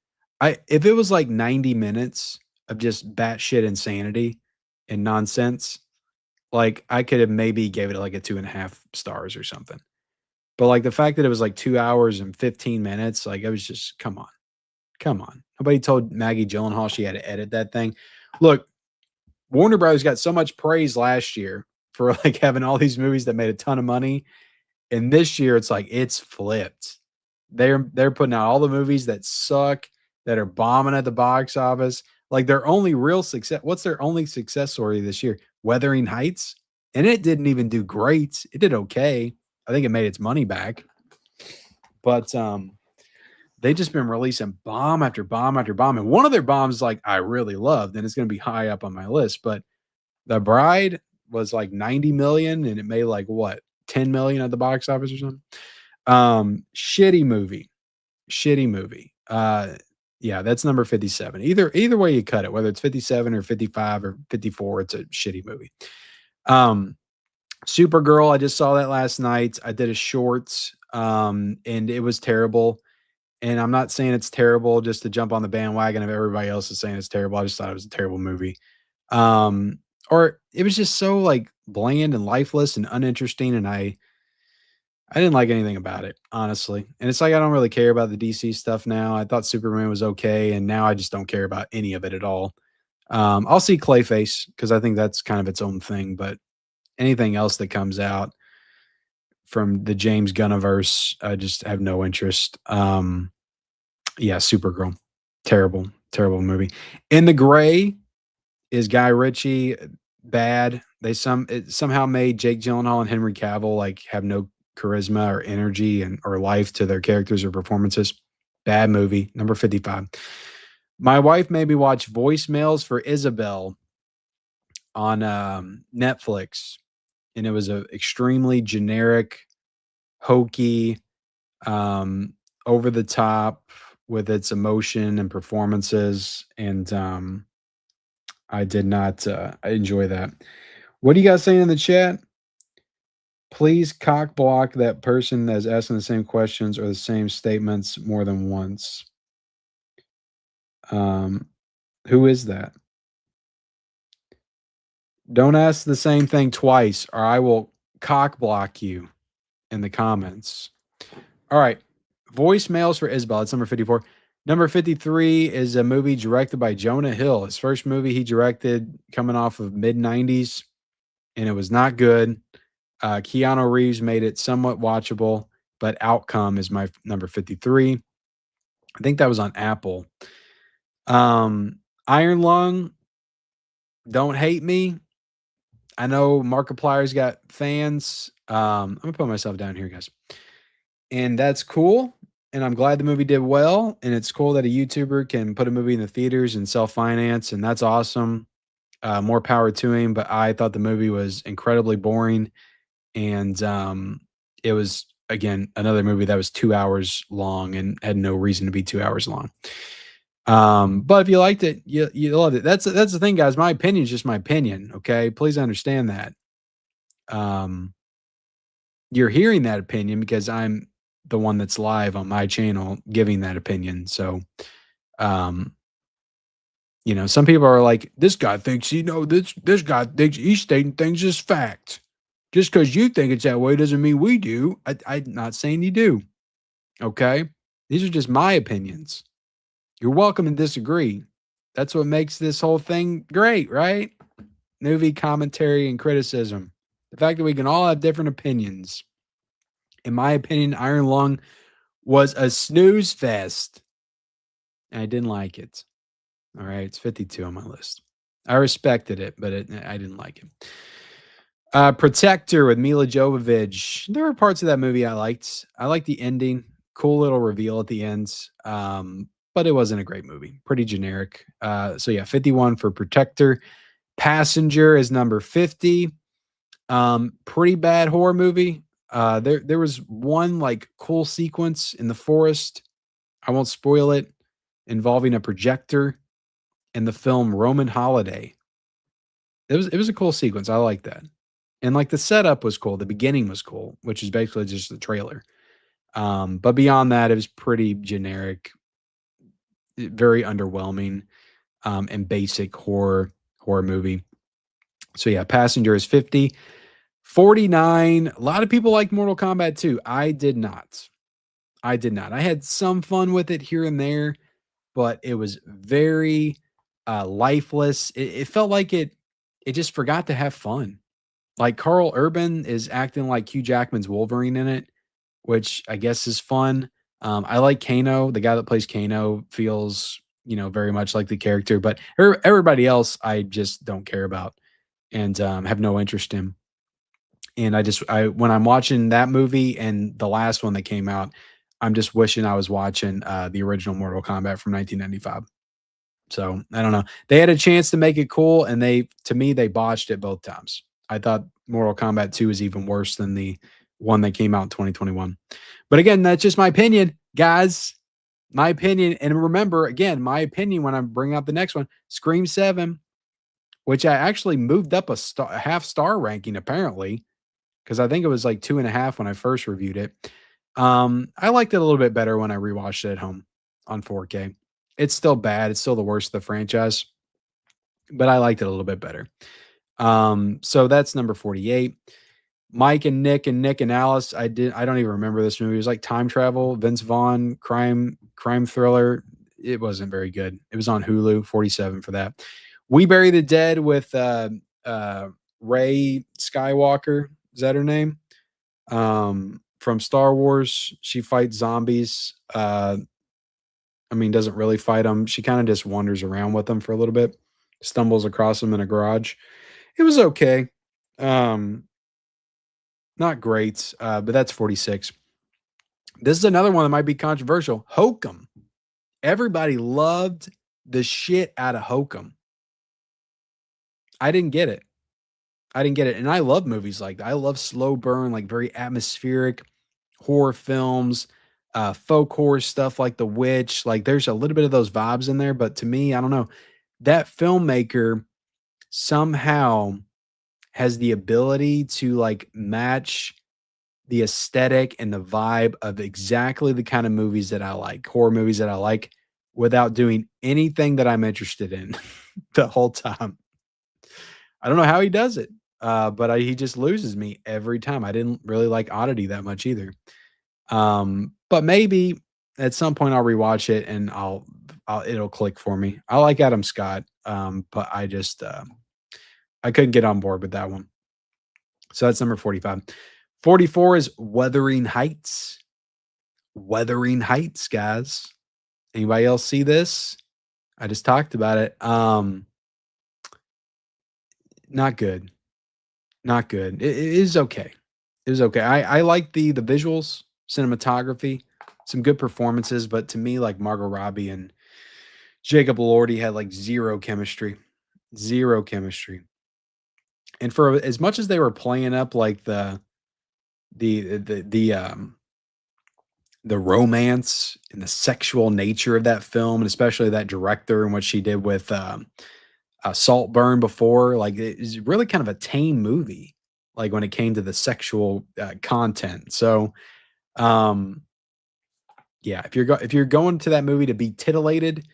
If it was like 90 minutes of just batshit insanity and nonsense, like I could have maybe gave it like a 2.5 stars or something. But like the fact that it was like 2 hours and 15 minutes, like it was just come on. Come on. Nobody told Maggie Gyllenhaal she had to edit that thing. Look, Warner Bros. Got so much praise last year for like having all these movies that made a ton of money. And this year it's like it's flipped. They're putting out all the movies that suck, that are bombing at the box office. Like their only real success, what's their only success story this year? Wuthering Heights. And it didn't even do great. It did okay. I think it made its money back. But they just been releasing bomb after bomb after bomb. And one of their bombs, like I really loved, and it's going to be high up on my list. But The Bride was like 90 million, and it made like what 10 million at the box office or something. Shitty movie. Yeah, that's number 57. Either way you cut it, whether it's 57 or 55 or 54, it's a shitty movie. Supergirl, I just saw that last night. I did a shorts, and it was terrible. And I'm not saying it's terrible just to jump on the bandwagon of everybody else is saying it's terrible. I just thought it was a terrible movie. Or it was just so like bland and lifeless and uninteresting, and I didn't like anything about it, honestly. And it's like I don't really care about the DC stuff now. I thought Superman was okay, and now I just don't care about any of it at all. I'll see Clayface because I think that's kind of its own thing, but anything else that comes out from the James Gunniverse, I just have no interest. Yeah, Supergirl. Terrible, terrible movie. In the Gray is Guy Ritchie. Bad. It somehow made Jake Gyllenhaal and Henry Cavill like have no charisma or energy or life to their characters or performances. Bad movie. Number 55. My wife made me watch Voicemails for Isabel on Netflix, and it was a extremely generic, hokey, over the top with its emotion and performances, and I did not enjoy that. What are you guys saying in the chat? Please cock block that person that's asking the same questions or the same statements more than once. Who is that? Don't ask the same thing twice, or I will cock block you in the comments. All right. Voicemails for Isabel. It's number 54. Number 53 is a movie directed by Jonah Hill. His first movie he directed coming off of mid-90s, and it was not good. Keanu Reeves made it somewhat watchable, but Outcome is my number 53. I think that was on Apple. Iron Lung, don't hate me. I know Markiplier's got fans. I'm going to put myself down here, guys. And that's cool. And I'm glad the movie did well. And it's cool that a YouTuber can put a movie in the theaters and self-finance. And that's awesome. More power to him. But I thought the movie was incredibly boring. And it was, again, another movie that was 2 hours long and had no reason to be 2 hours long. But if you liked it, you loved it. That's the thing, guys. My opinion is just my opinion. Okay. Please understand that. You're hearing that opinion because I'm the one that's live on my channel giving that opinion. So, some people are like, this guy thinks, this guy thinks he's stating things as fact. Just because you think it's that way doesn't mean we do. I'm not saying you do. Okay. These are just my opinions. You're welcome to disagree. That's what makes this whole thing great, right? Movie commentary and criticism. The fact that we can all have different opinions. In my opinion, Iron Lung was a snooze fest. And I didn't like it. All right, it's 52 on my list. I respected it, but I didn't like it. Protector with Mila Jovovich. There were parts of that movie I liked. I liked the ending. Cool little reveal at the end. But it wasn't a great movie. Pretty generic. So yeah, 51 for Protector. Passenger is number 50. Pretty bad horror movie. There was one like cool sequence in the forest. I won't spoil it, involving a projector in the film Roman Holiday. It was a cool sequence. I like that. And like the setup was cool. The beginning was cool, which is basically just the trailer. But beyond that, it was pretty generic, very underwhelming, and basic horror movie. So yeah, Passenger is 50. 49. A lot of people like Mortal Kombat 2. I did not. I did not. I had some fun with it here and there, but it was very lifeless. It felt like it just forgot to have fun. Like Carl Urban is acting like Hugh Jackman's Wolverine in it, which I guess is fun. I like Kano. The guy that plays Kano feels, very much like the character, but everybody else I just don't care about and have no interest in. And when I'm watching that movie and the last one that came out, I'm just wishing I was watching the original Mortal Kombat from 1995. So I don't know. They had a chance to make it cool, and to me, they botched it both times. I thought Mortal Kombat 2 is even worse than the one that came out in 2021. But again, that's just my opinion, guys. My opinion. And remember, again, my opinion when I bring up the next one, Scream 7, which I actually moved up a half star ranking, apparently, because I think it was like 2.5 when I first reviewed it. I liked it a little bit better when I rewatched it at home on 4K. It's still bad. It's still the worst of the franchise, but I liked it a little bit better. So that's number 48. Mike and Nick and Alice. I don't even remember this movie. It was like time travel, Vince Vaughn, crime thriller. It wasn't very good. It was on Hulu, 47 for that. We Bury the Dead with Rey Skywalker. Is that her name? From Star Wars. She fights zombies. Doesn't really fight them. She kind of just wanders around with them for a little bit, stumbles across them in a garage. It was okay. Not great, but that's 46. This is another one that might be controversial. Hokum. Everybody loved the shit out of Hokum. I didn't get it. And I love movies like that. I love slow burn, like very atmospheric horror films, folk horror stuff like The Witch. Like there's a little bit of those vibes in there, but to me, I don't know. That filmmaker somehow has the ability to like match the aesthetic and the vibe of exactly the kind of movies that I like, horror movies that I like, without doing anything that I'm interested in the whole time. I don't know how he does it, but he just loses me every time. I didn't really like Oddity that much either. But maybe at some point I'll rewatch it and it'll click for me. I like Adam Scott, but I just I couldn't get on board with that one. So that's number 45. 44 is Wuthering Heights. Wuthering Heights, guys. Anybody else see this? I just talked about it. Not good. Not good. It is okay. It was okay. I like the visuals, cinematography, some good performances, but to me, like Margot Robbie and Jacob Elordi had like zero chemistry. Zero chemistry. And for as much as they were playing up like the romance and the sexual nature of that film, and especially that director and what she did with Saltburn before, like it is really kind of a tame movie, like when it came to the sexual content. So, yeah, if you're going to that movie to be titillated,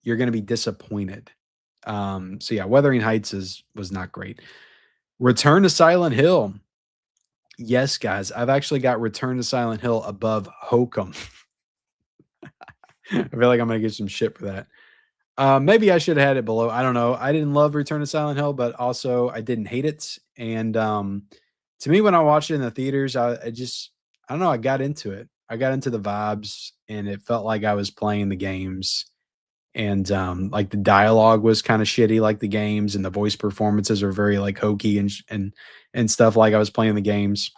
you're going to be disappointed. So yeah, Wuthering Heights was not great. Return to Silent Hill. Yes, guys, I've actually got Return to Silent Hill above Hokum. I feel like I'm gonna get some shit for that. Maybe I should have had it below. I don't know. I didn't love Return to Silent Hill, but also I didn't hate it. And to me, when I watched it in the theaters, I don't know. I got into it. I got into the vibes, and it felt like I was playing the games. and like the dialogue was kind of shitty, like the games, and the voice performances are very like hokey and stuff. Like I was playing the games,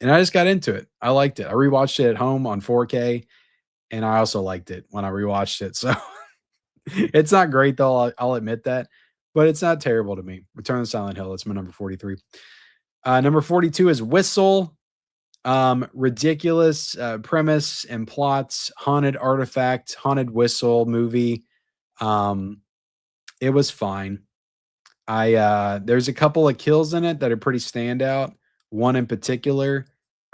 and I just got into it. I liked it. I rewatched it at home on 4K, and I also liked it when I rewatched it. So it's not great though. I'll admit that, but it's not terrible to me. Return of Silent Hill. It's my number 43. Number 42 is Whistle. Ridiculous premise and plots, haunted artifact, haunted whistle movie. It was fine. There's a couple of kills in it that are pretty standout. One in particular.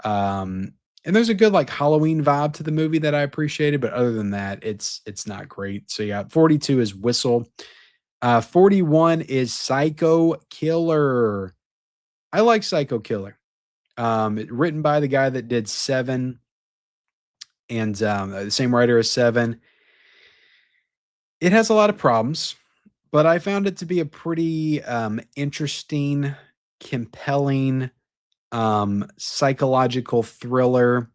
And there's a good like Halloween vibe to the movie that I appreciated, but other than that, it's not great. So yeah, 42 is Whistle. 41 is Psycho Killer. I like Psycho Killer. Written by the guy that did Seven, and the same writer as Seven. It has a lot of problems, but I found it to be a pretty interesting, compelling, psychological thriller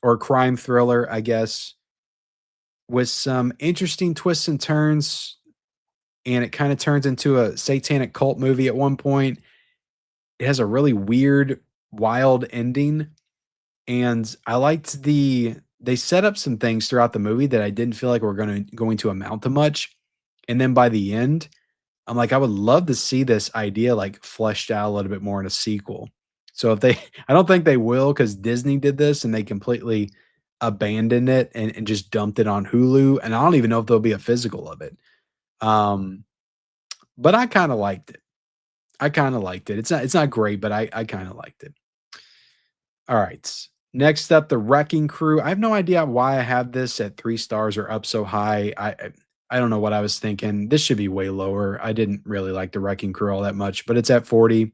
or crime thriller, I guess, with some interesting twists and turns. And it kind of turns into a satanic cult movie at one point. It has a really weird, wild ending. And I liked they set up some things throughout the movie that I didn't feel like were going to amount to much. And then by the end, I'm like, I would love to see this idea like fleshed out a little bit more in a sequel. So if they I don't think they will, because Disney did this and they completely abandoned it and just dumped it on Hulu. And I don't even know if there'll be a physical of it. Um, but I kind of liked it. I kind of liked it. It's not great, but I kind of liked it. All right. Next up, The Wrecking Crew. I have no idea why I have this at 3 stars or up so high. I don't know what I was thinking. This should be way lower. I didn't really like The Wrecking Crew all that much, but it's at 40,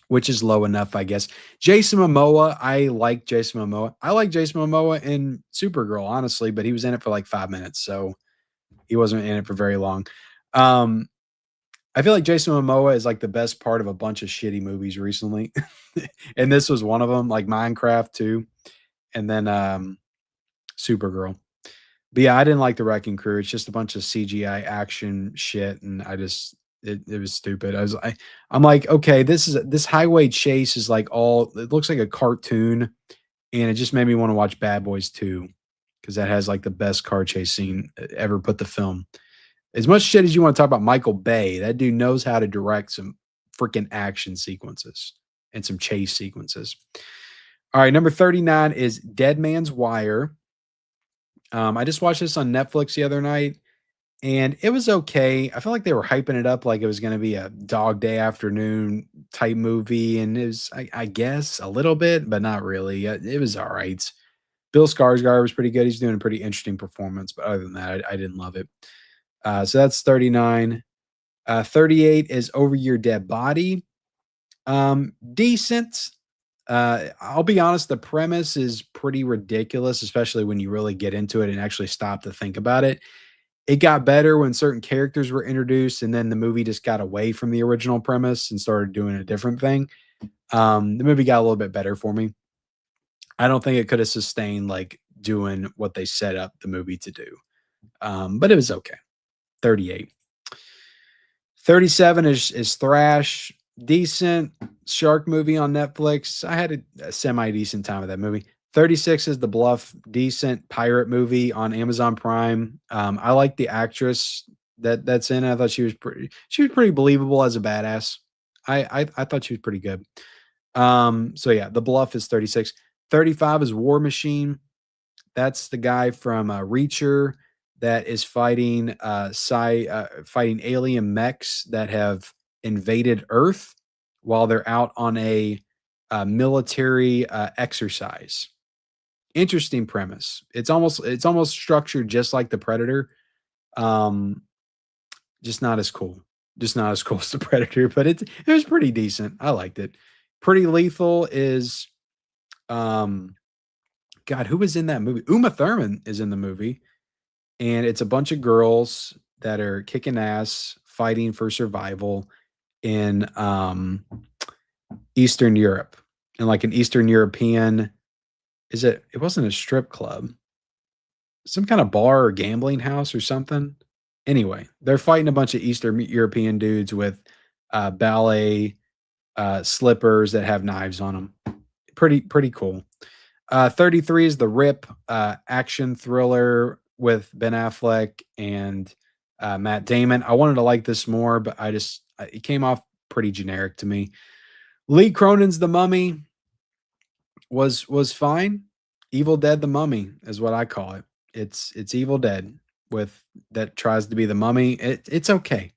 which is low enough, I guess. Jason Momoa. I like Jason Momoa. I like Jason Momoa in Supergirl, honestly, but he was in it for like 5 minutes, so he wasn't in it for very long. I feel like Jason Momoa is like the best part of a bunch of shitty movies recently. And this was one of them, like Minecraft too. And then Supergirl. But yeah, I didn't like The Wrecking Crew. It's just a bunch of CGI action shit. And it was stupid. I'm like, okay, this highway chase is like it looks like a cartoon. And it just made me want to watch Bad Boys 2, because that has like the best car chase scene ever put to film. As much shit as you want to talk about Michael Bay, that dude knows how to direct some freaking action sequences and some chase sequences. All right, number 39 is Dead Man's Wire. I just watched this on Netflix the other night, and it was okay. I feel like they were hyping it up like it was going to be a Dog Day Afternoon type movie, and it was, I guess, a little bit, but not really. It was all right. Bill Skarsgård was pretty good. He's doing a pretty interesting performance, but other than that, I didn't love it. So that's 39. 38 is Over Your Dead Body. Decent. I'll be honest, the premise is pretty ridiculous, especially when you really get into it and actually stop to think about it. It got better when certain characters were introduced, and then the movie just got away from the original premise and started doing a different thing. The movie got a little bit better for me. I don't think it could have sustained like doing what they set up the movie to do. But it was okay. 38. 37 is Thrash. Decent shark movie on Netflix. I had a semi-decent time with that movie. 36 is The Bluff. Decent pirate movie on Amazon Prime. I like the actress that's in it. I thought she was pretty believable as a badass. I thought she was pretty good. So yeah, The Bluff is 36. 35 is War Machine. That's the guy from Reacher that is fighting fighting alien mechs that have invaded Earth while they're out on a military exercise. Interesting premise. It's almost structured just like the Predator, just not as cool. Just not as cool as the Predator, but it was pretty decent. I liked it. Pretty Lethal is, God, who was in that movie? Uma Thurman is in the movie. And it's a bunch of girls that are kicking ass, fighting for survival in Eastern Europe. And like an Eastern European, it wasn't a strip club. some kind of bar or gambling house or something. Anyway, they're fighting a bunch of Eastern European dudes with ballet slippers that have knives on them. Pretty cool. 33 is The Rip, action thriller with Ben Affleck and Matt Damon. I wanted to like this more, but it came off pretty generic to me. Lee Cronin's The Mummy was fine. Evil Dead: The Mummy is what I call it. It's Evil Dead with that tries to be the mummy. It's okay.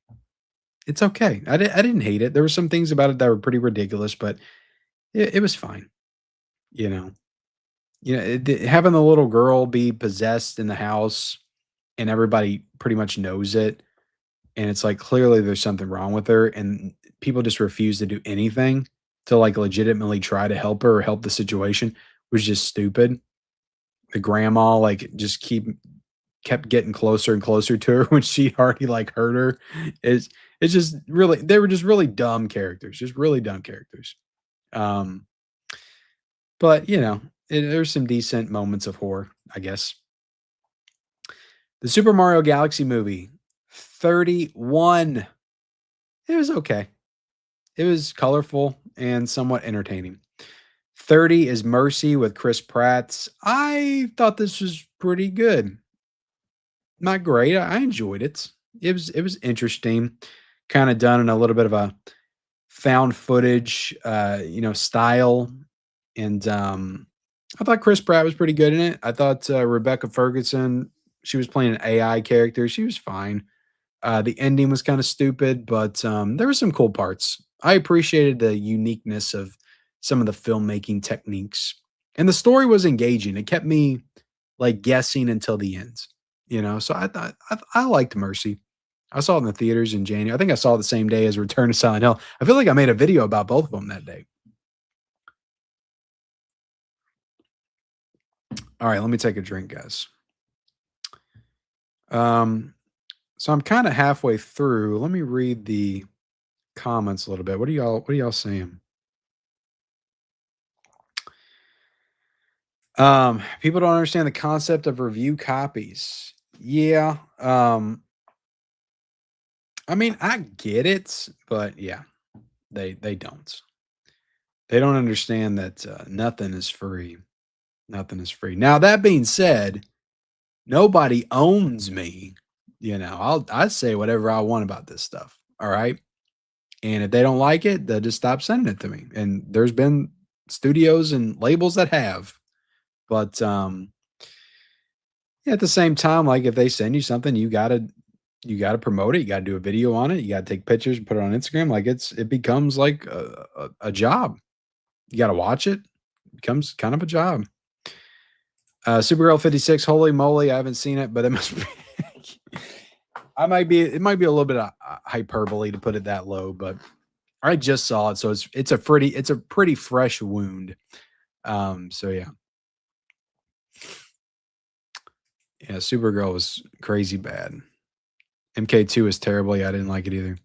It's okay. I didn't hate it. There were some things about it that were pretty ridiculous, but it was fine. You know. Having the little girl be possessed in the house and everybody pretty much knows it, and it's like clearly there's something wrong with her, and people just refuse to do anything to like legitimately try to help her or help the situation was just stupid. The grandma like just kept getting closer and closer to her when she already like hurt her. It's just really they were just really dumb characters, just really dumb characters. Um, but there's some decent moments of horror, I guess. The Super Mario Galaxy movie, 31. It was okay. It was colorful and somewhat entertaining. 30 is Mercy with Chris Pratt. I thought this was pretty good. Not great. I enjoyed it. It was interesting. Kind of done in a little bit of a found footage style. And I thought Chris Pratt was pretty good in it. I thought Rebecca Ferguson, she was playing an AI character. She was fine. The ending was kind of stupid, but there were some cool parts. I appreciated the uniqueness of some of the filmmaking techniques. And the story was engaging. It kept me like guessing until the end. So I thought I liked Mercy. I saw it in the theaters in January. I think I saw it the same day as Return to Silent Hill. I feel like I made a video about both of them that day. All right, let me take a drink, guys. So I'm kind of halfway through. Let me read the comments a little bit. What are y'all saying? People don't understand the concept of review copies. Yeah. I mean, I get it, but yeah, they don't. They don't understand that nothing is free. Nothing is free. Now, that being said, nobody owns me. I say whatever I want about this stuff. All right. And if they don't like it, they'll just stop sending it to me. And there's been studios and labels that have. But at the same time, like if they send you something, you gotta promote it. You gotta do a video on it. You gotta take pictures and put it on Instagram. Like it becomes like a job. You gotta watch it. It becomes kind of a job. Supergirl 56, holy moly, I haven't seen it, but it must be it might be a little bit of hyperbole to put it that low, but I just saw it, so it's a pretty fresh wound. So yeah. Yeah, Supergirl was crazy bad. MK2 is terrible. Yeah, I didn't like it either.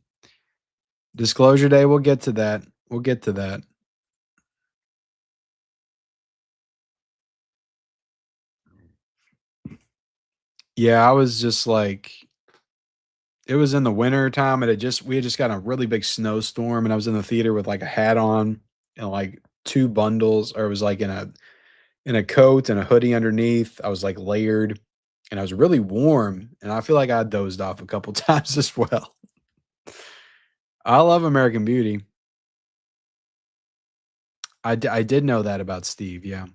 Disclosure Day, we'll get to that. Yeah, I was just like, it was in the winter time, and we had just got a really big snowstorm, and I was in the theater with like a hat on and like two bundles, or it was like in a coat and a hoodie underneath. I was like layered, and I was really warm, and I feel like I dozed off a couple times as well. I love American Beauty. I did know that about Steve. Yeah.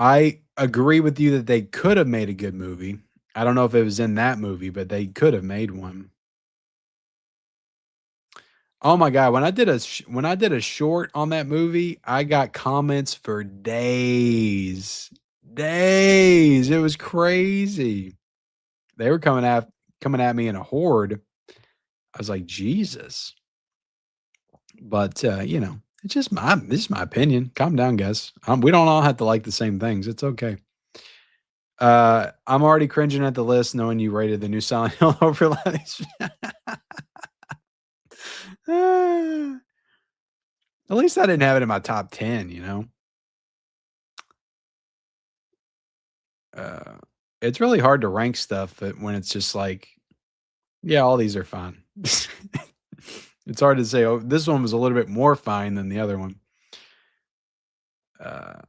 I agree with you that they could have made a good movie. I don't know if it was in that movie, but they could have made one. Oh my god, when I did a short on that movie, I got comments for days. Days. It was crazy. They were coming at me in a horde. I was like, "Jesus." But, it's just this is my opinion. Calm down, guys. We don't all have to like the same things. It's okay. I'm already cringing at the list knowing you rated the new Silent Hill overlays. At least I didn't have it in my top 10, you know? Uh, it's really hard to rank stuff when it's just like, yeah, all these are fine. It's hard to say, oh, this one was a little bit more fine than the other one. Uh,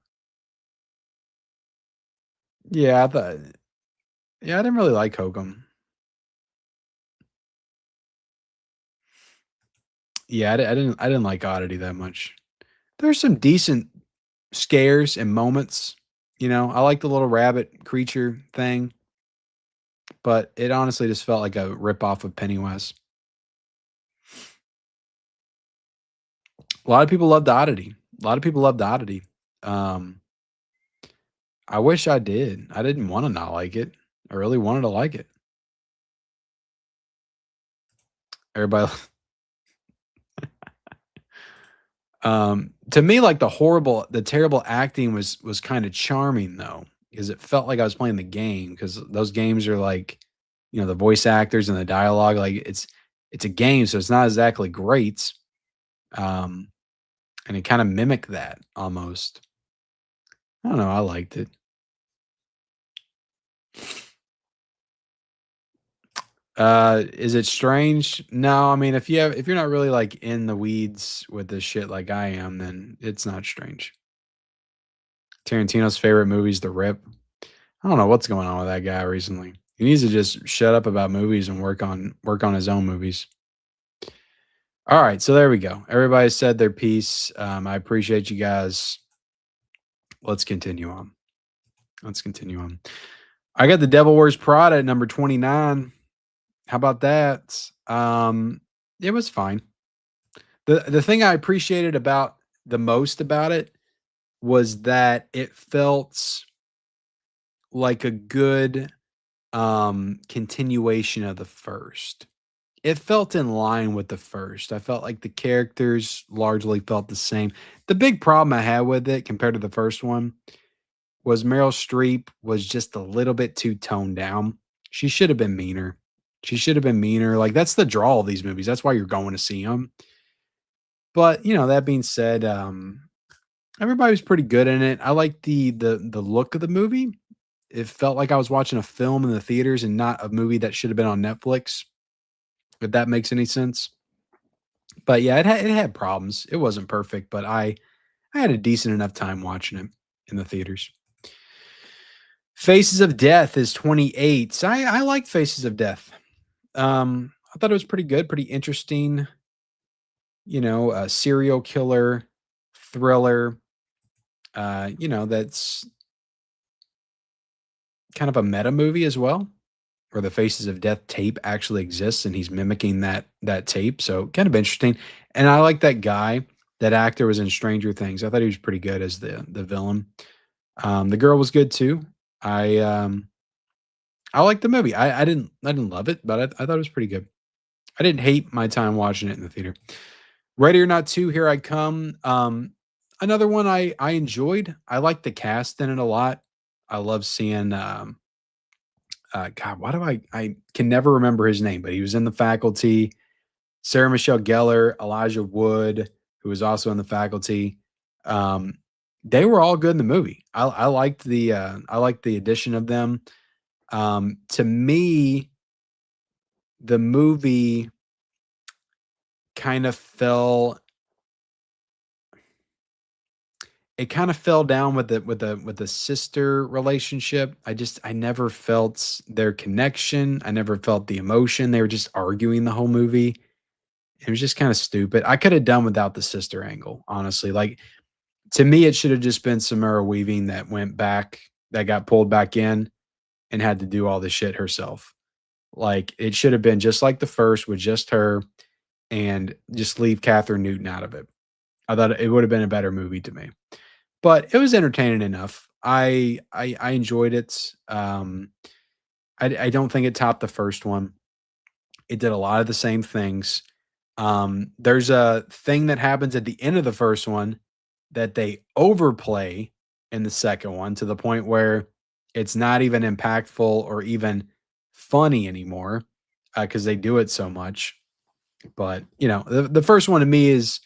yeah, I thought, yeah, I didn't really like Hokum. Yeah, I didn't like Oddity that much. There's some decent scares and moments. You know, I like the little rabbit creature thing, but it honestly just felt like a ripoff of Pennywise. A lot of people loved Oddity. A lot of people loved Oddity. Um, I wish I did. I didn't want to not like it. I really wanted to like it. Everybody, to me, like the terrible acting was kind of charming though, because it felt like I was playing the game. Because those games are like, you know, the voice actors and the dialogue, like it's a game, so it's not exactly great. Um, and it kind of mimicked that almost. I don't know. I liked it. Is it strange? No, I mean, if you're not really like in the weeds with this shit like I am, then it's not strange. Tarantino's favorite movie is The Rip. I don't know what's going on with that guy recently. He needs to just shut up about movies and work on his own movies. All right, so there we go. Everybody said their piece. I appreciate you guys. Let's continue on. Let's continue on. I got The Devil Wears Prada at number 29. How about that? It was fine. The thing I appreciated about the most about it was that it felt like a good continuation of the first. It felt in line with the first. I felt like the characters largely felt the same. The big problem I had with it compared to the first one was Meryl Streep was just a little bit too toned down. She should have been meaner. She should have been meaner. Like that's the draw of these movies. That's why you're going to see them. But you know, that being said, everybody was pretty good in it. I like the look of the movie. It felt like I was watching a film in the theaters and not a movie that should have been on Netflix. If that makes any sense. But yeah, it had problems. It wasn't perfect, but I had a decent enough time watching it in the theaters. Faces of Death is 28. So I liked Faces of Death. I thought it was pretty good, pretty interesting. You know, a serial killer thriller. You know, that's kind of a meta movie as well, where the Faces of Death tape actually exists and he's mimicking that tape. So kind of interesting. And I like that guy. That actor was in Stranger Things. I thought he was pretty good as the villain. The girl was good too. I liked the movie. I didn't love it, but I thought it was pretty good. I didn't hate my time watching it in the theater. Ready or Not 2, Here I Come. Another one I enjoyed. I like the cast in it a lot. I love seeing God, why do I can never remember his name, but he was in The Faculty. Sarah Michelle Gellar, Elijah Wood, who was also in The Faculty. They were all good in the movie. I liked the addition of them. To me, the movie kind of fell. It kind of fell down with the sister relationship. I never felt their connection. I never felt the emotion. They were just arguing the whole movie. It was just kind of stupid. I could have done without the sister angle, honestly. Like to me, it should have just been Samara Weaving that went back, that got pulled back in and had to do all the shit herself. Like it should have been just like the first with just her and just leave Catherine Newton out of it. I thought it would have been a better movie to me. But it was entertaining enough. I enjoyed it. I don't think it topped the first one. It did a lot of the same things. There's a thing that happens at the end of the first one that they overplay in the second one to the point where it's not even impactful or even funny anymore because they do it so much. But you know, the first one to me is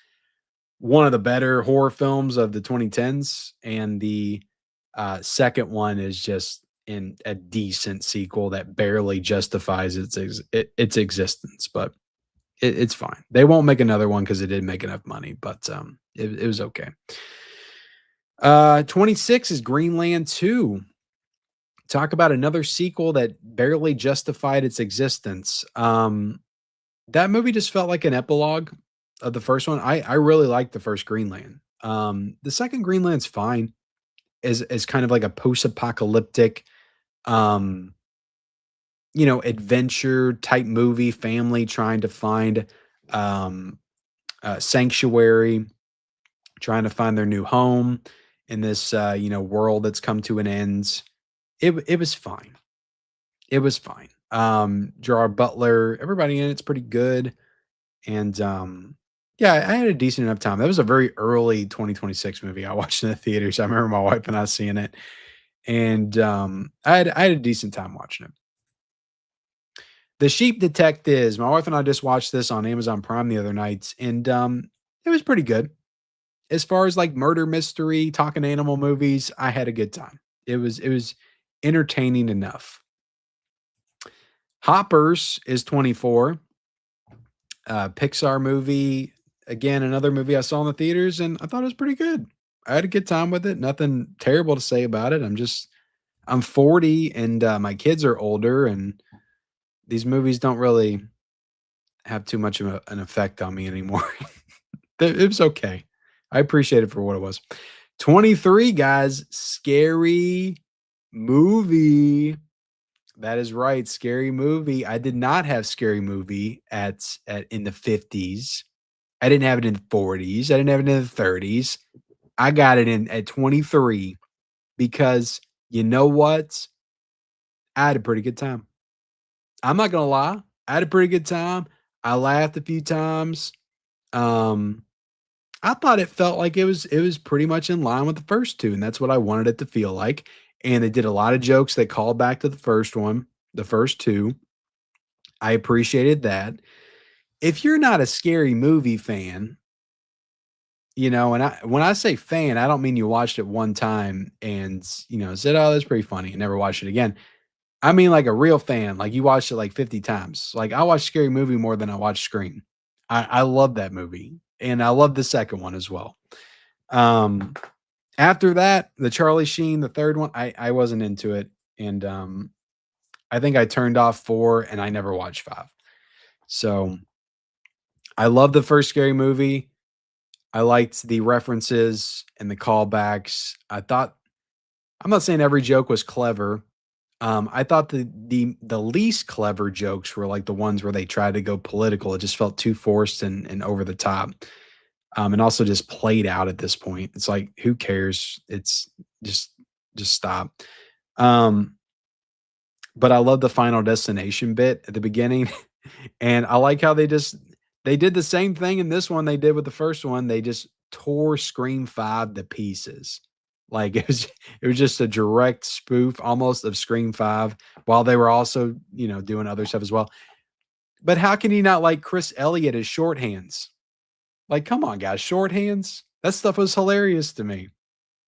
one of the better horror films of the 2010s, and the second one is just in a decent sequel that barely justifies its existence, but it's fine. They won't make another one because it didn't make enough money, but it was okay. 26 is Greenland 2. Talk about another sequel that barely justified its existence. That movie just felt like an epilogue of the first one. I really liked the first Greenland. The second Greenland's fine as kind of like a post-apocalyptic, um, adventure type movie, family trying to find sanctuary, trying to find their new home in this world that's come to an end. It was fine. It was fine. Gerard Butler, everybody in it's pretty good. And yeah, I had a decent enough time. That was a very early 2026 movie I watched in the theaters. I remember my wife and I seeing it. And I had a decent time watching it. The Sheep Detectives. My wife and I just watched this on Amazon Prime the other night, and it was pretty good. As far as like murder mystery, talking animal movies, I had a good time. It was entertaining enough. Hoppers is 24. Pixar movie. Again, another movie I saw in the theaters, and I thought it was pretty good. I had a good time with it. Nothing terrible to say about it. I'm 40 and my kids are older, and these movies don't really have too much of an effect on me anymore. It was okay. I appreciate it for what it was. 23, guys. Scary Movie. That is right. Scary Movie. I did not have Scary Movie at in the 50s. I didn't have it in the 40s. I didn't have it in the 30s. I got it in at 23 because you know what? I had a pretty good time. I'm not gonna lie. I had a pretty good time. I laughed a few times. I thought it felt like it was pretty much in line with the first two, and that's what I wanted it to feel like. And they did a lot of jokes that called back to the first one, the first two. I appreciated that. If you're not a Scary Movie fan, and when I say fan, I don't mean you watched it one time and said, "Oh, that's pretty funny," and never watched it again. I mean like a real fan, like you watched it like 50 times. Like I watched Scary Movie more than I watched Scream. I love that movie, and I love the second one as well. After that, the Charlie Sheen, the third one, I wasn't into it, and I think I turned off 4, and I never watched 5. So I love the first Scary Movie. I liked the references and the callbacks. I'm not saying every joke was clever. I thought the least clever jokes were like the ones where they tried to go political. It just felt too forced and over the top. And also just played out at this point. It's like, who cares? It's just stop. But I love the Final Destination bit at the beginning. And I like how they did the same thing in this one they did with the first one. They just tore Scream 5 to pieces. Like it was just a direct spoof almost of Scream 5 while they were also, doing other stuff as well. But how can you not like Chris Elliott as Shorthands? Like, come on, guys, Shorthands. That stuff was hilarious to me.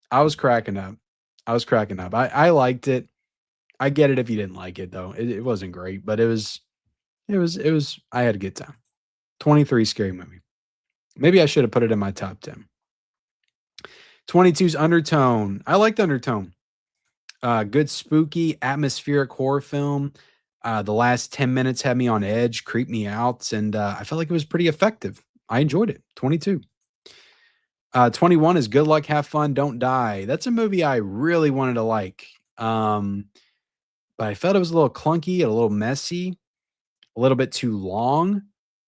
I was cracking up. I liked it. I get it if you didn't like it though. It wasn't great, but it was I had a good time. 23 Scary Movie. Maybe I should have put it in my top 10. 22's Undertone. I liked Undertone. Good spooky atmospheric horror film. The last 10 minutes had me on edge, creeped me out, and I felt like it was pretty effective. I enjoyed it. 22. 21 is Good Luck, Have Fun, Don't Die. That's a movie I really wanted to like. But I felt it was a little clunky, a little messy, a little bit too long.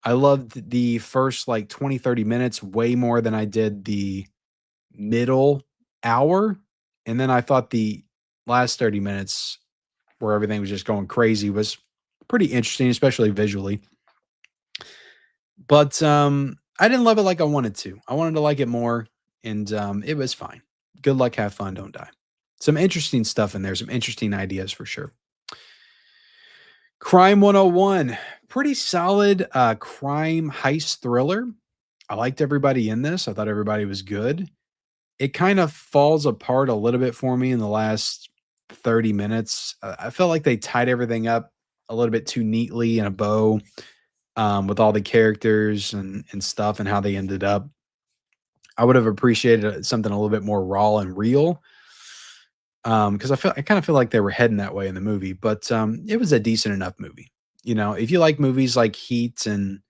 I loved the first like 20, 30 minutes way more than I did the middle hour. And then I thought the last 30 minutes where everything was just going crazy was pretty interesting, especially visually. But I didn't love it like I wanted to. I wanted to like it more, and it was fine. Good Luck, Have Fun, Don't Die. Some interesting stuff in there, some interesting ideas for sure. Crime 101, pretty solid crime heist thriller. I liked everybody in this. I thought everybody was good. It kind of falls apart a little bit for me in the last 30 minutes. I felt like they tied everything up a little bit too neatly in a bow, with all the characters and stuff and how they ended up. I would have appreciated something a little bit more raw and real. Because I kind of feel like they were heading that way in the movie, but it was a decent enough movie. You know, if you like movies like Heat, and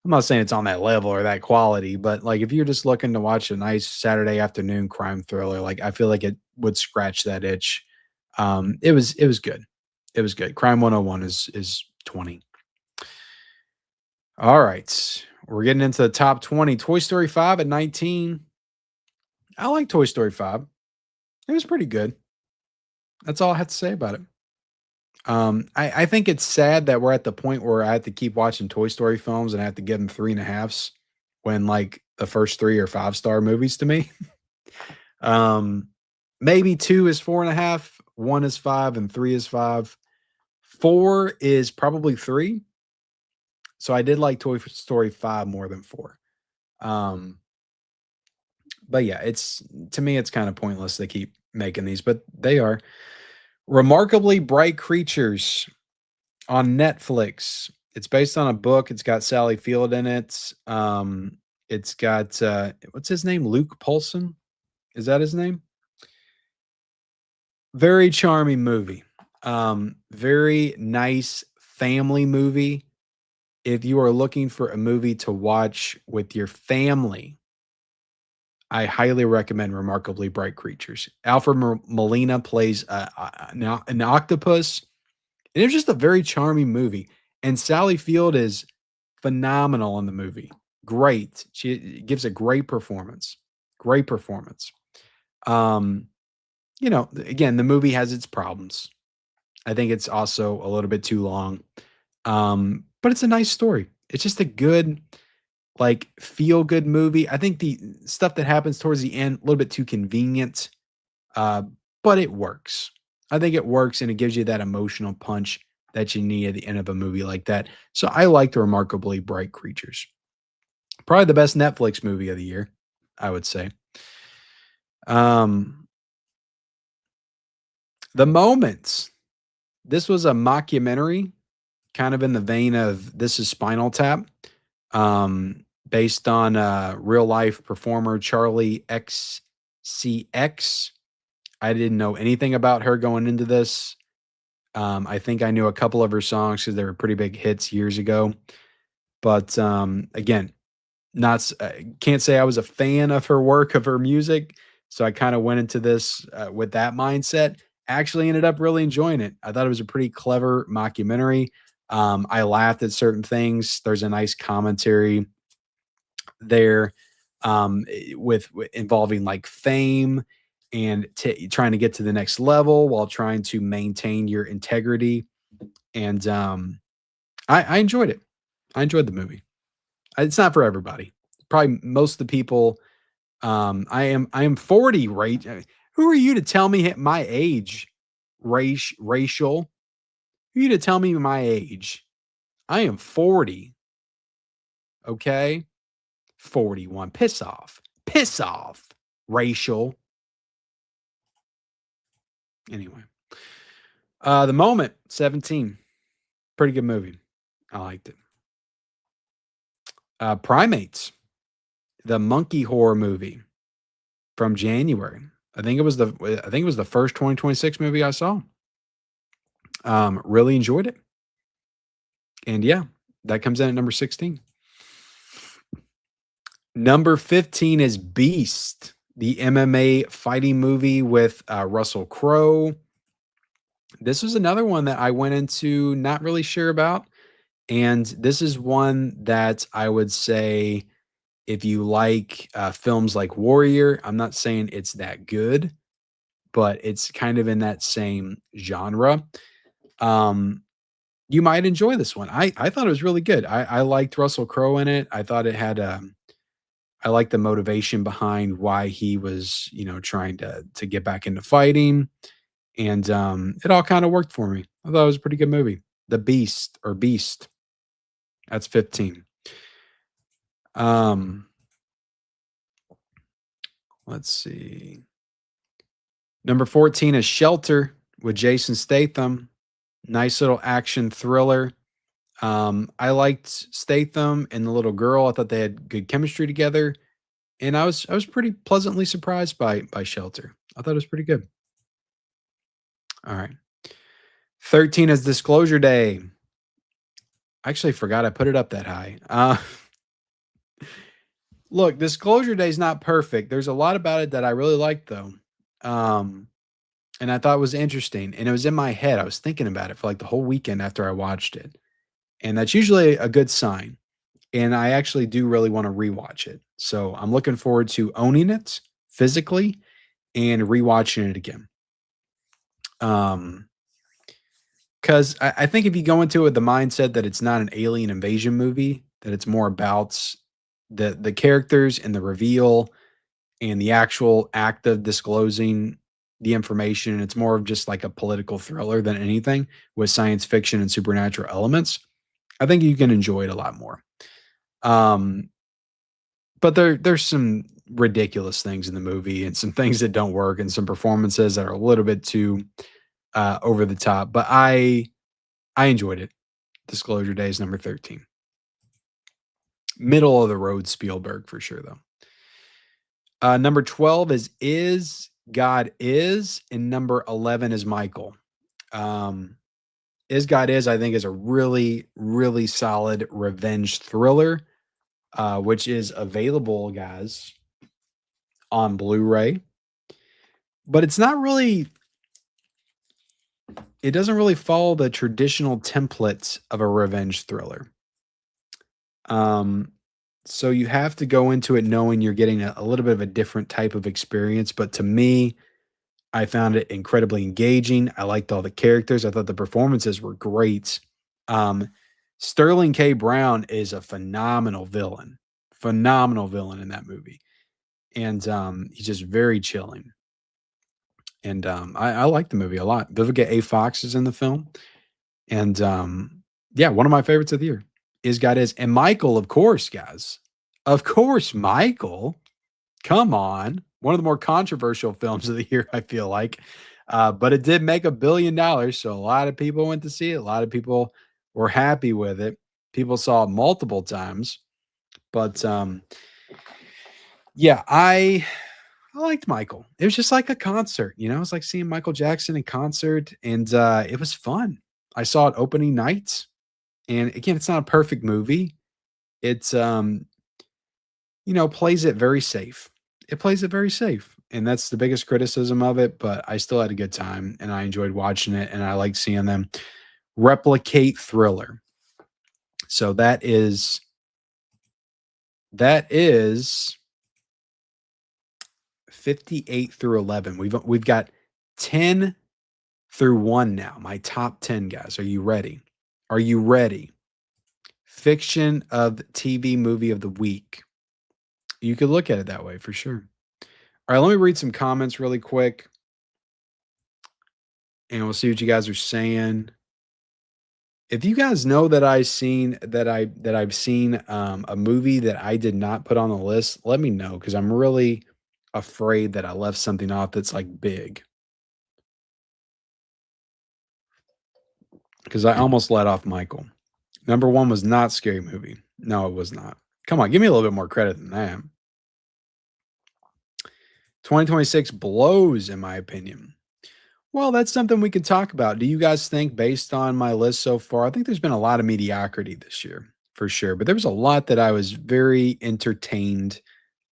I'm not saying it's on that level or that quality, but like if you're just looking to watch a nice Saturday afternoon crime thriller, like I feel like it would scratch that itch. It was good. It was good. Crime 101 is 20. All right. We're getting into the top 20. Toy Story 5 at 19. I like Toy Story 5. It was pretty good. That's all I have to say about it. I think it's sad that we're at the point where I have to keep watching Toy Story films and I have to give them 3.5s when like the first 3 or 5-star movies to me. Maybe 2 is 4.5, 1 is 5, and 3 is 5. 4 is probably 3. So I did like Toy Story 5 more than 4. But yeah, it's to me, it's kind of pointless they keep making these, but they are. Remarkably Bright Creatures on Netflix. It's based on a book. It's got Sally Field in it. It's got what's his name? Luke Polson. Is that his name? Very charming movie. Very nice family movie. If you are looking for a movie to watch with your family, I highly recommend Remarkably Bright Creatures. Alfred Molina plays an octopus, and it's just a very charming movie. And Sally Field is phenomenal in the movie. Great. She gives a great performance. Great performance. Again, the movie has its problems. I think it's also a little bit too long. But it's a nice story. It's just a good, like, feel good movie. I think the stuff that happens towards the end, a little bit too convenient. But it works. I think it works, and it gives you that emotional punch that you need at the end of a movie like that. So I liked Remarkably Bright Creatures. Probably the best Netflix movie of the year, I would say. The Moments. This was a mockumentary, kind of in the vein of This Is Spinal Tap, based on real life performer Charlie XCX. I didn't know anything about her going into this. I think I knew a couple of her songs because they were pretty big hits years ago. But again, can't say I was a fan of her work, of her music. So I kind of went into this with that mindset. Actually ended up really enjoying it. I thought it was a pretty clever mockumentary. I laughed at certain things. There's a nice commentary there with involving like fame and trying to get to the next level while trying to maintain your integrity. And I enjoyed it. I enjoyed the movie. It's not for everybody. Probably most of the people. I am 40, right? Who are you to tell me my age? Racial. Who are you to tell me my age? I am 40. Okay. 41. Piss off. Piss off. Racial. Anyway. The Moment, 17. Pretty good movie. I liked it. Primates, the monkey horror movie from January. I think it was the first 2026 movie I saw. Really enjoyed it. And yeah, that comes in at number 16. Number 15 is Beast, the MMA fighting movie with Russell Crowe. This was another one that I went into not really sure about. And this is one that I would say, if you like films like Warrior, I'm not saying it's that good, but it's kind of in that same genre. You might enjoy this one. I thought it was really good. I liked Russell Crowe in it. I thought it had I like the motivation behind why he was, trying to get back into fighting. And it all kind of worked for me. I thought it was a pretty good movie. The Beast. That's 15. Let's see. Number 14 is Shelter with Jason Statham. Nice little action thriller. I liked Statham and the little girl. I thought they had good chemistry together, and I was pretty pleasantly surprised by Shelter. I thought it was pretty good. All right. 13 is Disclosure Day. I actually forgot I put it up that high. Look, Disclosure Day is not perfect. There's a lot about it that I really liked, though. And I thought it was interesting. And it was in my head. I was thinking about it for like the whole weekend after I watched it. And that's usually a good sign. And I actually do really want to rewatch it. So I'm looking forward to owning it physically and rewatching it again. Because I think if you go into it with the mindset that it's not an alien invasion movie, that it's more about the characters and the reveal and the actual act of disclosing the information, it's more of just like a political thriller than anything with science fiction and supernatural elements. I think you can enjoy it a lot more. But there's some ridiculous things in the movie and some things that don't work and some performances that are a little bit too over the top. But I enjoyed it. Disclosure Day is number 13. Middle of the road Spielberg for sure, though. Number 12 is God Is, and number 11 is Michael. Is God Is, I think, is a really, really solid revenge thriller, which is available, guys, on Blu-ray. But it's not really, it doesn't really follow the traditional templates of a revenge thriller. So you have to go into it knowing you're getting a little bit of a different type of experience. But to me, I found it incredibly engaging. I liked all the characters. I thought the performances were great. Sterling K. Brown is a phenomenal villain in that movie. And he's just very chilling. And I like the movie a lot. Vivica A. Fox is in the film. And yeah, one of my favorites of the year. Is God Is. And Michael, of course, guys. Of course, Michael. Come on. One of the more controversial films of the year, I feel like. But it did make $1 billion. So a lot of people went to see it. A lot of people were happy with it. People saw it multiple times. But yeah, I liked Michael. It was just like a concert, you know, it's like seeing Michael Jackson in concert. And it was fun. I saw it opening night. And again, it's not a perfect movie. It's plays it very safe. It plays it very safe. And that's the biggest criticism of it, but I still had a good time and I enjoyed watching it and I like seeing them replicate thriller. So that is 58 through 11. We've got 10 through 1 now. My top 10, guys. Are you ready? Are you ready? Fiction of TV movie of the week. You could look at it that way for sure. All right, let me read some comments really quick. And we'll see what you guys are saying. If you guys know that I've seen a movie that I did not put on the list, let me know because I'm really afraid that I left something off that's like big. Because I almost let off Michael. Number 1 was not Scary Movie. No, it was not. Come on, give me a little bit more credit than that. 2026 blows, in my opinion. Well, that's something we could talk about. Do you guys think, based on my list so far, I think there's been a lot of mediocrity this year, for sure. But there was a lot that I was very entertained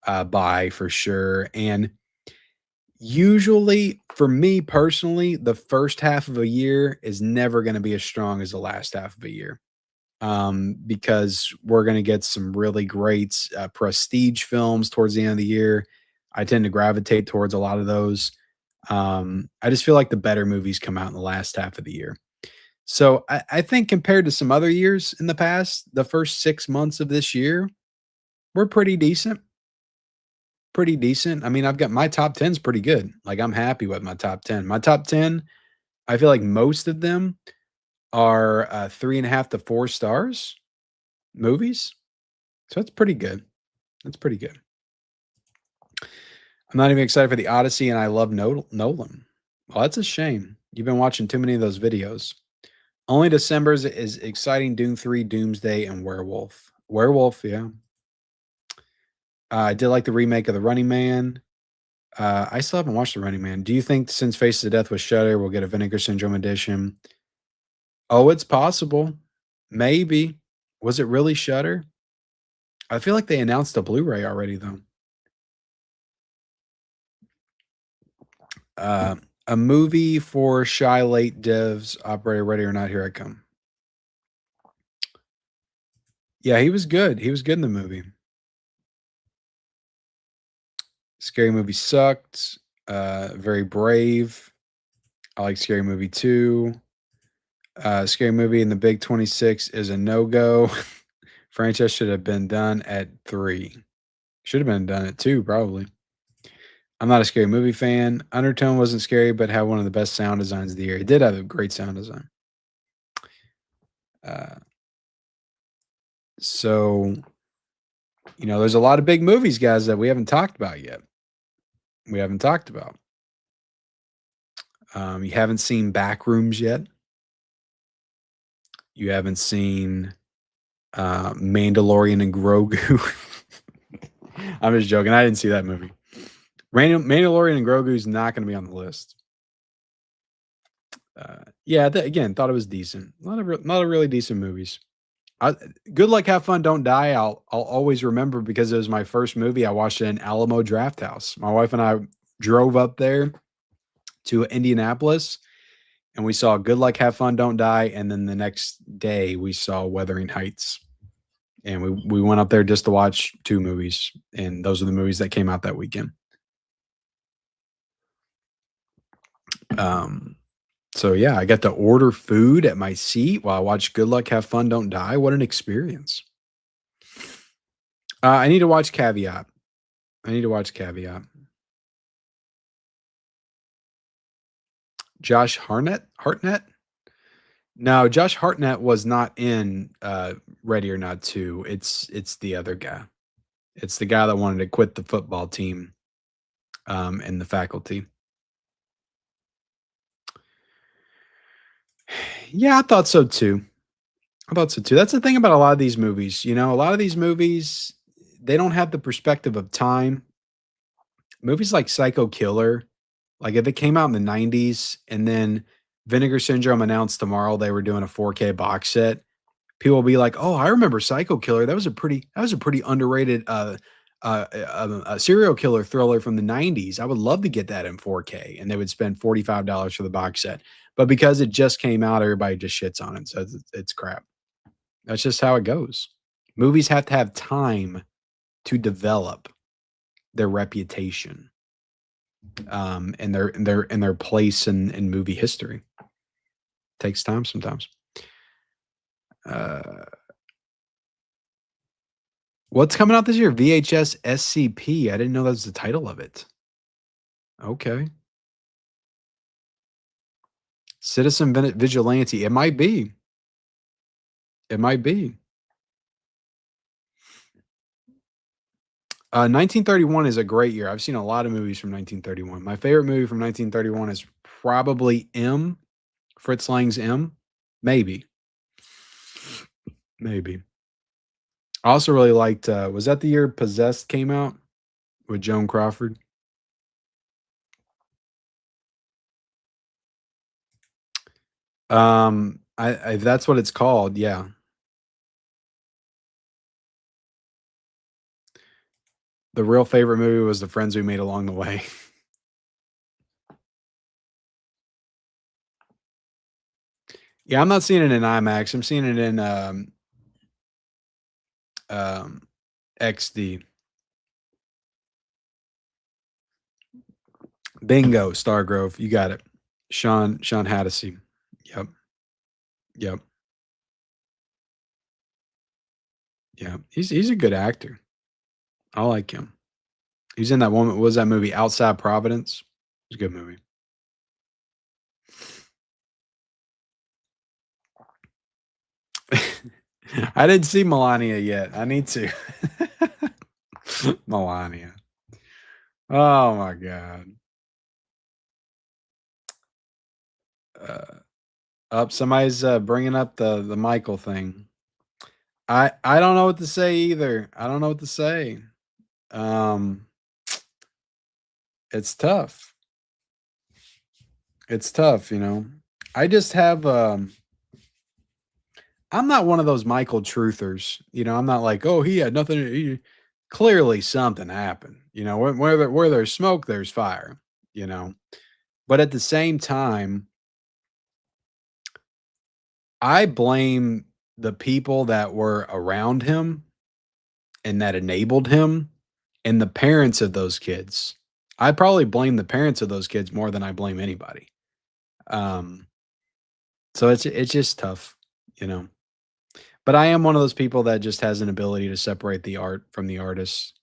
by, for sure. And usually, for me personally, the first half of a year is never going to be as strong as the last half of a year. Because we're going to get some really great prestige films towards the end of the year. I tend to gravitate towards a lot of those. I just feel like the better movies come out in the last half of the year. So I think compared to some other years in the past, the first 6 months of this year, we're pretty decent. Pretty decent. I mean, I've got my top 10's pretty good. Like, I'm happy with my top 10. My top 10, I feel like most of them are 3.5 to 4 stars movies. So that's pretty good. That's pretty good. I'm not even excited for the Odyssey, and I love Nolan. Well, that's a shame. You've been watching too many of those videos. Only December's is exciting Doom 3, Doomsday, and Werewolf. Werewolf, yeah. I did like the remake of The Running Man. I still haven't watched The Running Man. Do you think since Faces of Death was Shudder, we'll get a Vinegar Syndrome edition? Oh, it's possible. Maybe. Was it really Shudder? I feel like they announced a Blu-ray already, though. A movie for shy late devs. Operator ready or not, here I come. Yeah, he was good. He was good in the movie. Scary Movie sucked. Very Brave. I like Scary Movie 2. Scary Movie in the Big 26 is a no-go. Franchise should have been done at 3. Should have been done at 2, probably. I'm not a Scary Movie fan. Undertone wasn't scary, but had one of the best sound designs of the year. It did have a great sound design. So, there's a lot of big movies, guys, that we haven't talked about yet. We haven't talked about. You haven't seen Backrooms yet. You haven't seen Mandalorian and Grogu. I'm just joking. I didn't see that movie. Mandalorian and Grogu is not going to be on the list. Again, thought it was decent. Not a really decent movies. Good Luck, Have Fun, Don't Die. I'll always remember because it was my first movie. I watched it in Alamo Drafthouse. My wife and I drove up there to Indianapolis, and we saw Good Luck, Have Fun, Don't Die. And then the next day, we saw Wuthering Heights. And we went up there just to watch 2 movies, and those are the movies that came out that weekend. So yeah, I got to order food at my seat while I watch Good Luck, Have Fun, Don't Die. What an experience. I need to watch Caveat. Josh Hartnett? No, Josh Hartnett was not in Ready or Not 2. It's the other guy. It's the guy that wanted to quit the football team and the faculty. Yeah, I thought so too. That's the thing about a lot of these movies. A lot of these movies, they don't have the perspective of time. Movies like Psycho Killer, like if it came out in the 90s and then Vinegar Syndrome announced tomorrow they were doing a 4K box set, people will be like, "Oh, I remember Psycho Killer. That was a pretty underrated a serial killer thriller from the 90s. I would love to get that in 4K." And they would spend $45 for the box set. But because it just came out, everybody just shits on it. So it's crap. That's just how it goes. Movies have to have time to develop their reputation, and their place in movie history. Takes time sometimes. What's coming out this year? VHS SCP. I didn't know that was the title of it. Okay. Citizen Vigilante. It might be. 1931 is a great year. I've seen a lot of movies from 1931. My favorite movie from 1931 is probably M. Fritz Lang's M. Maybe. I also really liked, was that the year Possessed came out with Joan Crawford? I that's what it's called, yeah. The real favorite movie was The Friends We Made Along the Way. Yeah, I'm not seeing it in IMAX. I'm seeing it in XD. Bingo, Stargrove. You got it. Sean Hattasey. Yep. Yeah. He's a good actor. I like him. He's in that one. What was that movie? Outside Providence. It's a good movie. I didn't see Melania yet. I need to. Melania. Oh my god. Uh, Up, somebody's bringing up the Michael thing. I don't know what to say either. I don't know what to say. Um, it's tough. It's tough, you know. I just have I'm not one of those Michael truthers. You know, I'm not like, oh, he had nothing. Clearly, something happened. You know, where there's smoke, there's fire. You know, but at the same time, I blame the people that were around him and that enabled him and the parents of those kids. I probably blame the parents of those kids more than I blame anybody. Um, so it's just tough, you know. But I am one of those people that just has an ability to separate the art from the artist,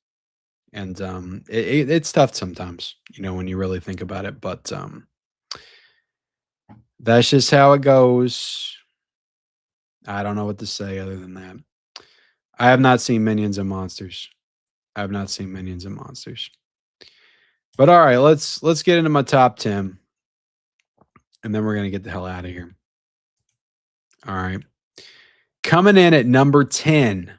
and it's tough sometimes, you know, when you really think about it. But that's just how it goes. I don't know what to say other than that. I have not seen Minions and Monsters. I have not seen Minions and Monsters. But all right, let's get into my top 10 and then we're going to get the hell out of here. All right. Coming in at number 10.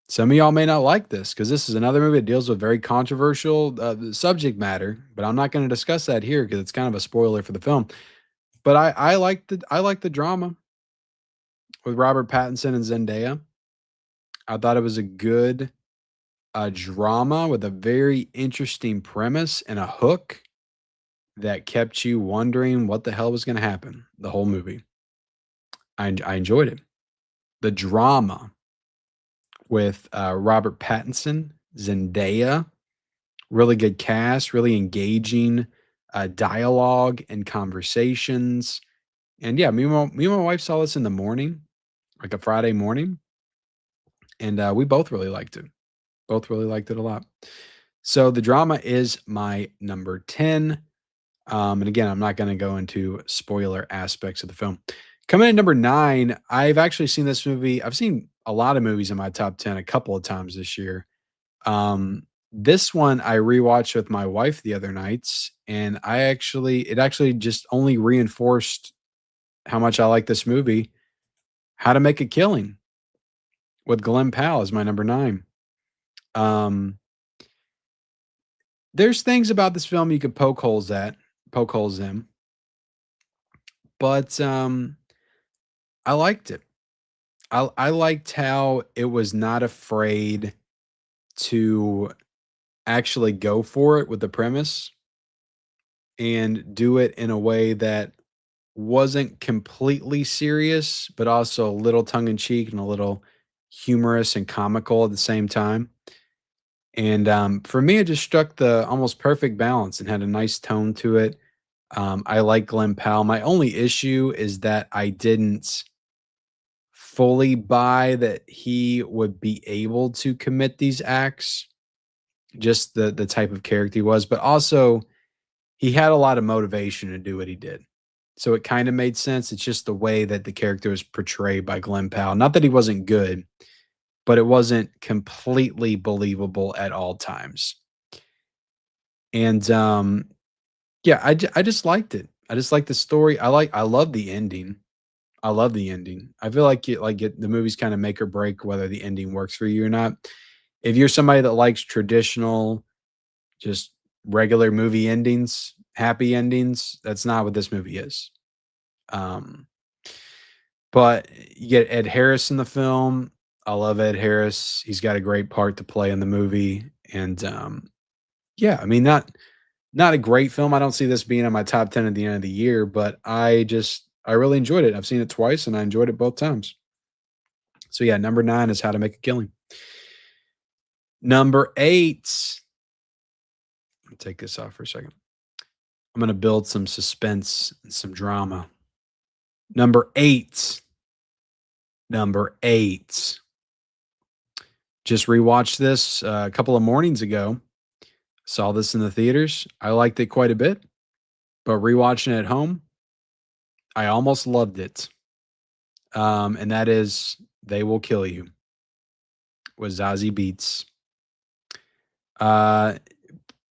Some of y'all may not like this because this is another movie that deals with very controversial subject matter, but I'm not going to discuss that here because it's kind of a spoiler for the film. But I like the drama with Robert Pattinson and Zendaya. I thought it was a good drama with a very interesting premise and a hook that kept you wondering what the hell was going to happen the whole movie. I enjoyed it. The drama with Robert Pattinson, Zendaya, really good cast, really engaging dialogue and conversations. And yeah, me and my wife saw this in the morning, like a Friday morning, and we both really liked it. Both really liked it a lot. So the drama is my number 10. And again, I'm not going to go into spoiler aspects of the film. Coming in number 9, I've actually seen this movie. I've seen a lot of movies in my top 10 a couple of times this year. This one I rewatched with my wife the other nights, and it actually just only reinforced how much I like this movie. How to Make a Killing with Glenn Powell is my number 9. Um, there's things about this film you could poke holes in, but I liked it. I liked how it was not afraid to actually go for it with the premise and do it in a way that wasn't completely serious, but also a little tongue in cheek and a little humorous and comical at the same time. And for me, it just struck the almost perfect balance and had a nice tone to it. I like Glenn Powell. My only issue is that I didn't fully buy that he would be able to commit these acts, just the type of character he was, but also he had a lot of motivation to do what he did. So it kind of made sense. It's just the way that the character was portrayed by Glenn Powell. Not that he wasn't good, but it wasn't completely believable at all times. And yeah, I just liked it. I just like the story. I love the ending. I love the ending. I feel like the movies kind of make or break whether the ending works for you or not. If you're somebody that likes traditional, just regular movie endings, happy endings, that's not what this movie is. Um, but you get Ed Harris in the film. I love Ed Harris. He's got a great part to play in the movie. And yeah, I mean not a great film. I don't see this being on my top 10 at the end of the year, but I really enjoyed it. I've seen it twice and I enjoyed it both times. So yeah, number 9 is How to Make a Killing. Number 8. Let me take this off for a second. I'm going to build some suspense and some drama. Number 8. Number 8. Just rewatched this a couple of mornings ago. Saw this in the theaters. I liked it quite a bit, but rewatching it at home, I almost loved it. And that is They Will Kill You with Zazie Beetz. Uh,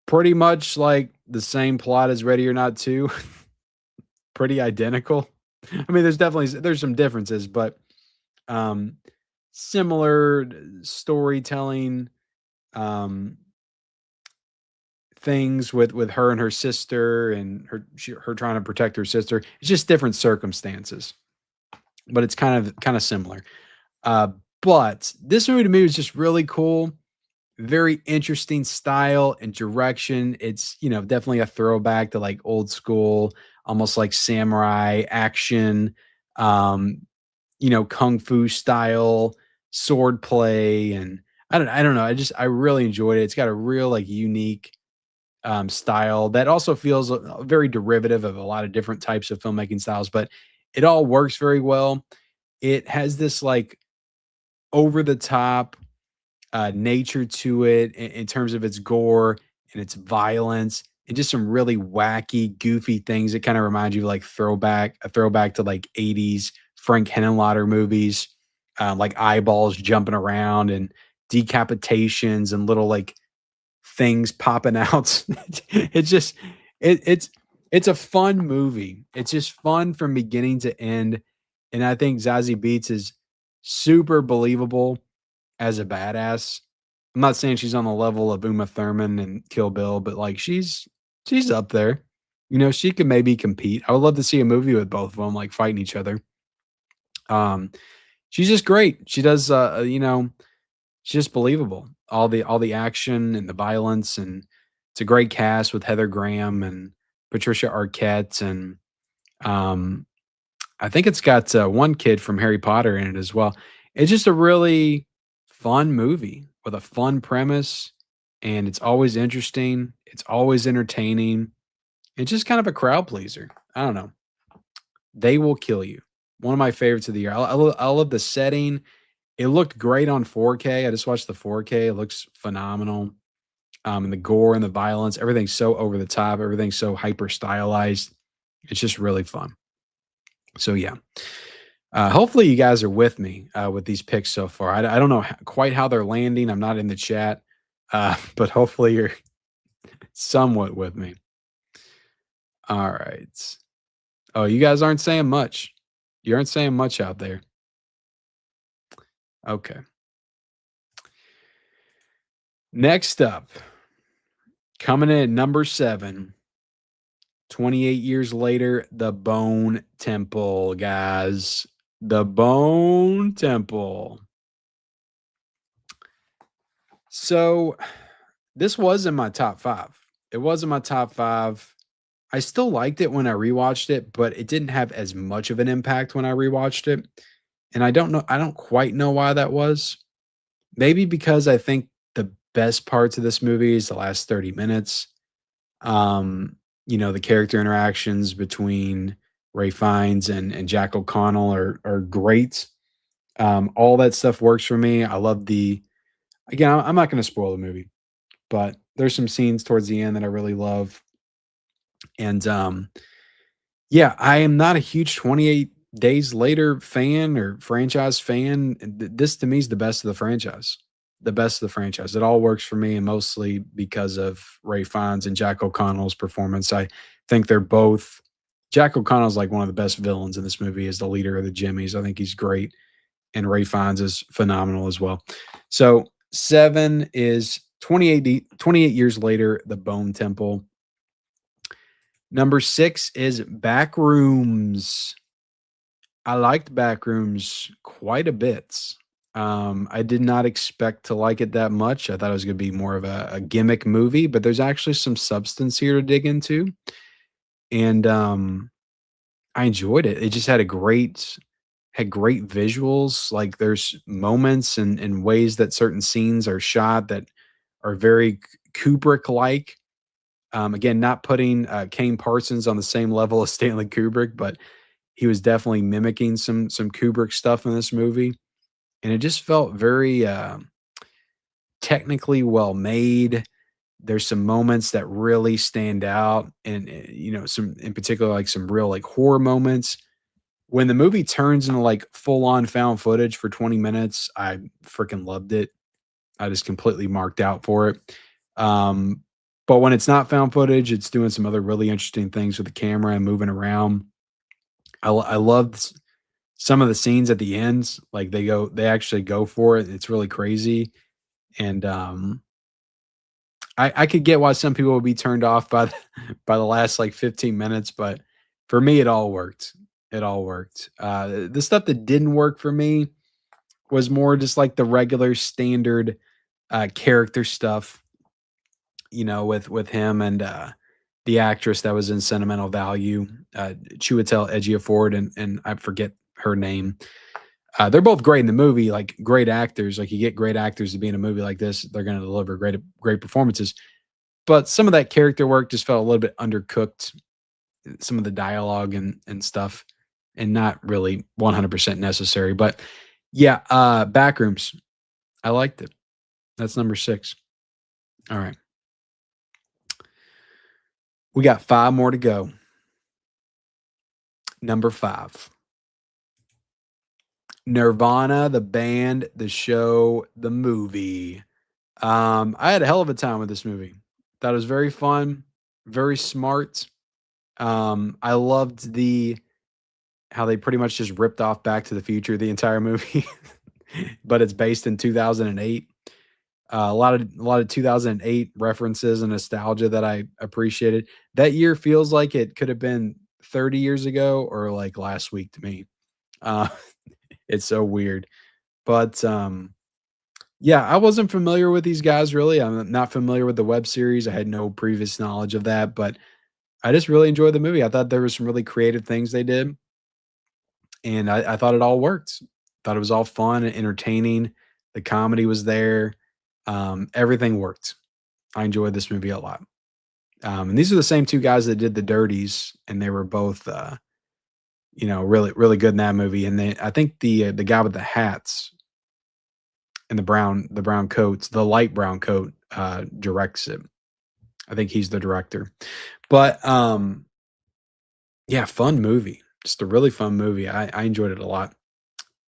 Pretty much like the same plot as Ready or Not 2. Pretty identical. I mean, there's some differences, but um, similar storytelling, um, things with her and her sister and her trying to protect her sister. It's just different circumstances, but it's kind of similar. Uh, but this movie to me was just really cool. Very interesting style and direction. It's, definitely a throwback to like old school, almost like samurai action, um, kung fu style, sword play, and I don't know. I really enjoyed it. It's got a real like unique style that also feels very derivative of a lot of different types of filmmaking styles, but it all works very well. It has this like over the top nature to it in terms of its gore and its violence and just some really wacky, goofy things that kind of remind you of like a throwback to like 80s Frank Henenlotter movies, like eyeballs jumping around and decapitations and little like things popping out. it's just it, it's it's a fun movie. It's just fun from beginning to end. And I think Zazie Beetz is super believable as a badass. I'm not saying she's on the level of Uma Thurman and Kill Bill, but like she's up there. She could maybe compete. I would love to see a movie with both of them like fighting each other. Um, she's just great. She does she's just believable. All the action and the violence, and it's a great cast with Heather Graham and Patricia Arquette, and um, I think it's got one kid from Harry Potter in it as well. It's just a really fun movie with a fun premise, and it's always interesting. It's always entertaining. It's just kind of a crowd pleaser. I don't know. They Will Kill You. One of my favorites of the year. I love the setting. It looked great on 4K. I just watched the 4K. It looks phenomenal. And the gore and the violence, everything's so over the top. Everything's so hyper stylized. It's just really fun. So yeah. Hopefully you guys are with me with these picks so far. I don't know quite how they're landing. I'm not in the chat, but hopefully you're somewhat with me. All right. Oh, you guys aren't saying much. You aren't saying much out there. Okay. Next up, coming in at number 7, 28 years later, The Bone Temple, guys. The Bone Temple. So, this was in my top 5. It was in my top 5. I still liked it when I rewatched it, but it didn't have as much of an impact when I rewatched it. And I don't quite know why that was. Maybe because I think the best parts of this movie is the last 30 minutes. The character interactions between Ray Fiennes and Jack O'Connell are great. All that stuff works for me. I love again, I'm not going to spoil the movie, but there's some scenes towards the end that I really love. And yeah, I am not a huge 28 Days Later fan or franchise fan. This to me is the best of the franchise. The best of the franchise. It all works for me, and mostly because of Ray Fiennes and Jack O'Connell's performance. I think they're both. Jack O'Connell's like one of the best villains in this movie as the leader of the Jimmies. I think he's great, and Ray Fiennes is phenomenal as well. So 7 is 28 years later, The Bone Temple. Number 6 is Backrooms. I liked Backrooms quite a bit. I did not expect to like it that much. I thought it was going to be more of a gimmick movie, but there's actually some substance here to dig into. And I enjoyed it. It just had great visuals. Like there's moments and ways that certain scenes are shot that are very Kubrick-like. Again, not putting Kane Parsons on the same level as Stanley Kubrick, but he was definitely mimicking some Kubrick stuff in this movie. And it just felt very technically well made. There's some moments that really stand out, and some in particular, like some real like horror moments. When the movie turns into like full on found footage for 20 minutes, I freaking loved it. I just completely marked out for it. Um, but when it's not found footage, it's doing some other really interesting things with the camera and moving around. I loved some of the scenes at the ends, like they actually go for it. It's really crazy. And I could get why some people would be turned off by by the last like 15 minutes, but for me it all worked. It all worked. The stuff that didn't work for me was more just like the regular standard character stuff, with him and the actress that was in Sentimental Value, Chiwetel Ejiofor, and I forget her name. They're both great in the movie, like great actors. Like you get great actors to be in a movie like this, they're going to deliver great performances. But some of that character work just felt a little bit undercooked. Some of the dialogue and stuff, and not really 100% necessary. But yeah, Backrooms, I liked it. That's number 6. All right, we got 5 more to go. Number 5. Nirvana, the band, the show, the movie. I had a hell of a time with this movie. Thought it was very fun, very smart. I loved how they pretty much just ripped off Back to the Future the entire movie, but it's based in 2008. A lot of 2008 references and nostalgia that I appreciated. That year feels like it could have been 30 years ago or like last week to me. Uh, it's so weird. But yeah, I wasn't familiar with these guys really. I'm not familiar with the web series. I had no previous knowledge of that, but I just really enjoyed the movie. I thought there were some really creative things they did, and I thought it all worked. Thought it was all fun and entertaining. The comedy was there. Everything worked. I enjoyed this movie a lot. And these are the same 2 guys that did The Dirties, and they were both, really, really good in that movie. And I think the guy with the hats and the brown coats, the light brown coat, directs it. I think he's the director. But yeah, fun movie. Just a really fun movie. I enjoyed it a lot.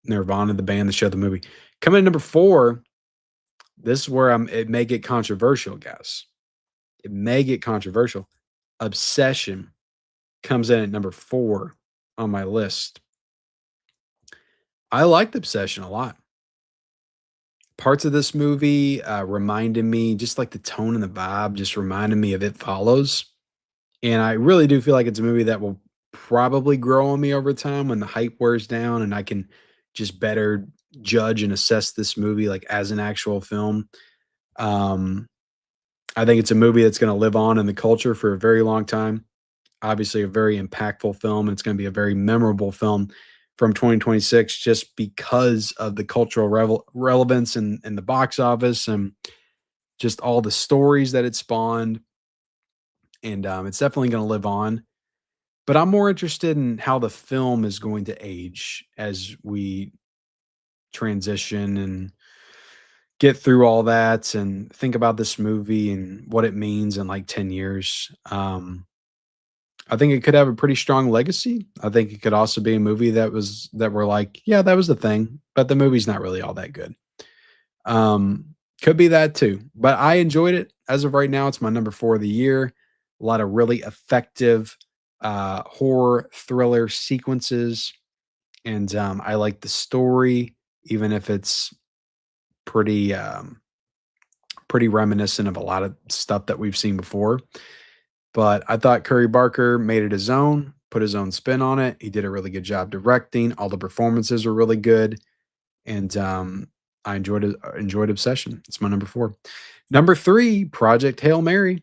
Nirvana, the band, the show, the movie. Coming in number 4, this is where it may get controversial, guys. It may get controversial. Obsession comes in at number 4 on my list. I liked Obsession a lot. Parts of this movie reminded me, just like the tone and the vibe, just reminded me of It Follows. And I really do feel like it's a movie that will probably grow on me over time when the hype wears down and I can just better judge and assess this movie like as an actual film. Um, I think it's a movie that's going to live on in the culture for a very long time. Obviously, a very impactful film, and it's going to be a very memorable film from 2026 just because of the cultural relevance and the box office and just all the stories that it spawned. And it's definitely going to live on. But I'm more interested in how the film is going to age as we transition and get through all that and think about this movie and what it means in like 10 years. I think it could have a pretty strong legacy. I think it could also be a movie that we're like, yeah, that was the thing, but the movie's not really all that good. Could be that too, but I enjoyed it. As of right now, it's my number 4 of the year. A lot of really effective horror thriller sequences, and I like the story, even if it's pretty pretty reminiscent of a lot of stuff that we've seen before. But I thought Curry Barker made it his own, put his own spin on it. He did a really good job directing. All the performances were really good, and I enjoyed Obsession. It's my number 4. Number 3, Project Hail Mary.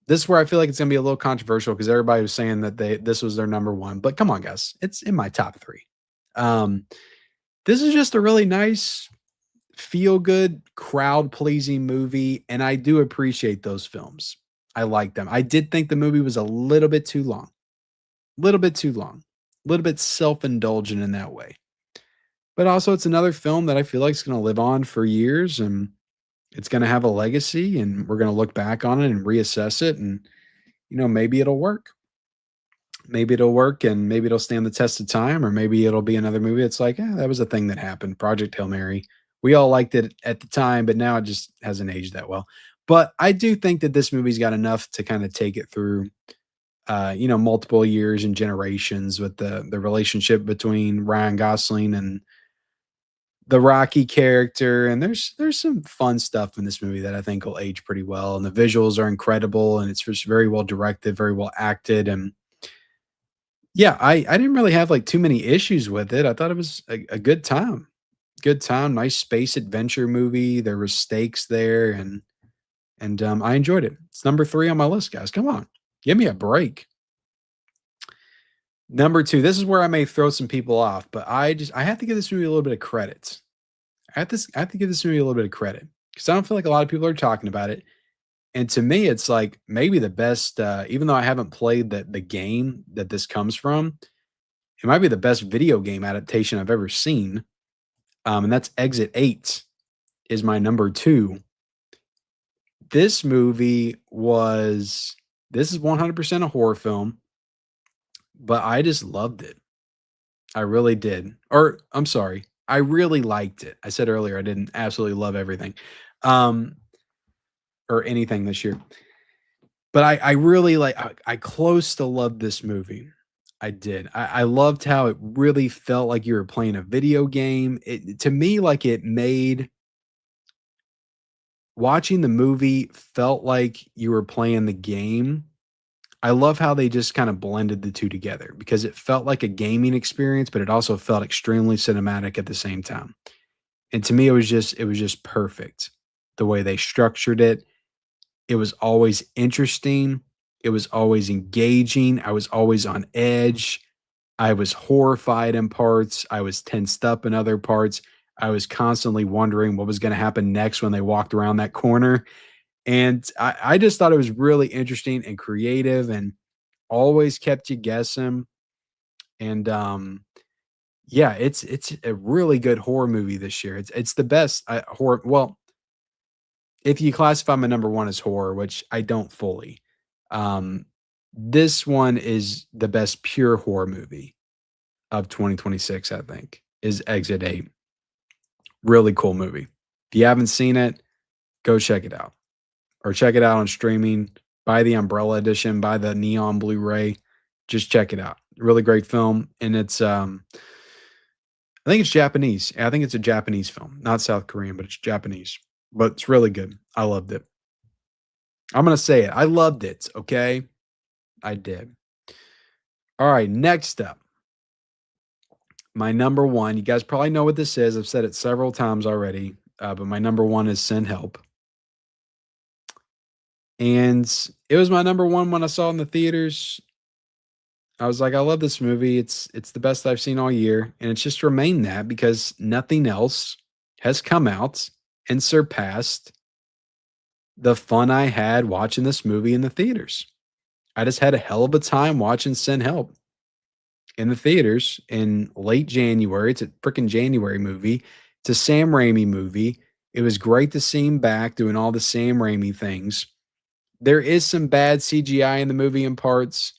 This is where I feel like it's gonna be a little controversial because everybody was saying that this was their number 1. But come on, guys, it's in my top 3. This is just a really nice, feel-good, crowd-pleasing movie, and I do appreciate those films. I like them. I did think the movie was a little bit too long. Little bit too long. A little bit self-indulgent in that way. But also it's another film that I feel like is gonna live on for years, and it's gonna have a legacy, and we're gonna look back on it and reassess it, and, maybe it'll work. Maybe it'll work, and maybe it'll stand the test of time, or maybe it'll be another movie that's like, "Yeah, that was a thing that happened, Project Hail Mary. We all liked it at the time, but now it just hasn't aged that well." But I do think that this movie's got enough to kind of take it through, multiple years and generations with the relationship between Ryan Gosling and the Rocky character. And there's some fun stuff in this movie that I think will age pretty well. And the visuals are incredible, and it's just very well directed, very well acted. And yeah, I didn't really have like too many issues with it. I thought it was a good time. Good time, nice space adventure movie. There was stakes there, and I enjoyed it. It's number 3 on my list, guys. Come on, give me a break. Number 2, this is where I may throw some people off, but I have to give this movie a little bit of credit. I have to give this movie a little bit of credit because I don't feel like a lot of people are talking about it. And to me, it's like maybe the best, even though I haven't played the game that this comes from, it might be the best video game adaptation I've ever seen. And that's Exit 8 is my number 2. This movie this is 100% a horror film, but I just loved it. I really did. Or I'm sorry, I really liked it. I said earlier I didn't absolutely love everything, um, or anything this year. But I really I close to love this movie. I did. I loved how it really felt like you were playing a video game. It to me, like it made watching the movie felt like you were playing the game. I love how they just kind of blended the two together because it felt like a gaming experience, but it also felt extremely cinematic at the same time. And to me, it was just perfect the way they structured it. It was always interesting. It was always engaging. I was always on edge. I was horrified in parts. I was tensed up in other parts. I was constantly wondering what was going to happen next when they walked around that corner. And I just thought it was really interesting and creative and always kept you guessing. And yeah, it's a really good horror movie this year. It's the best horror. Well, if you classify my number 1 as horror, which I don't fully, um, this one is the best pure horror movie of 2026, I think, is Exit 8. Really cool movie. If you haven't seen it, go check it out. Or check it out on streaming. Buy the Umbrella Edition, buy the Neon Blu-ray. Just check it out. Really great film. And it's I think it's Japanese. I think it's a Japanese film, not South Korean, but it's Japanese. But it's really good. I loved it. I'm gonna say it. I loved it. Okay. I did. All right. Next up, my number 1. You guys probably know what this is. I've said it several times already. But my number 1 is Send Help. And it was my number 1 when I saw it in the theaters. I was like, I love this movie. It's the best I've seen all year. And it's just remained that because nothing else has come out and surpassed the fun I had watching this movie in the theaters. I just had a hell of a time watching Send Help in the theaters in late January. It's a freaking January movie. It's a Sam Raimi movie. It was great to see him back doing all the Sam Raimi things. There is some bad CGI in the movie in parts.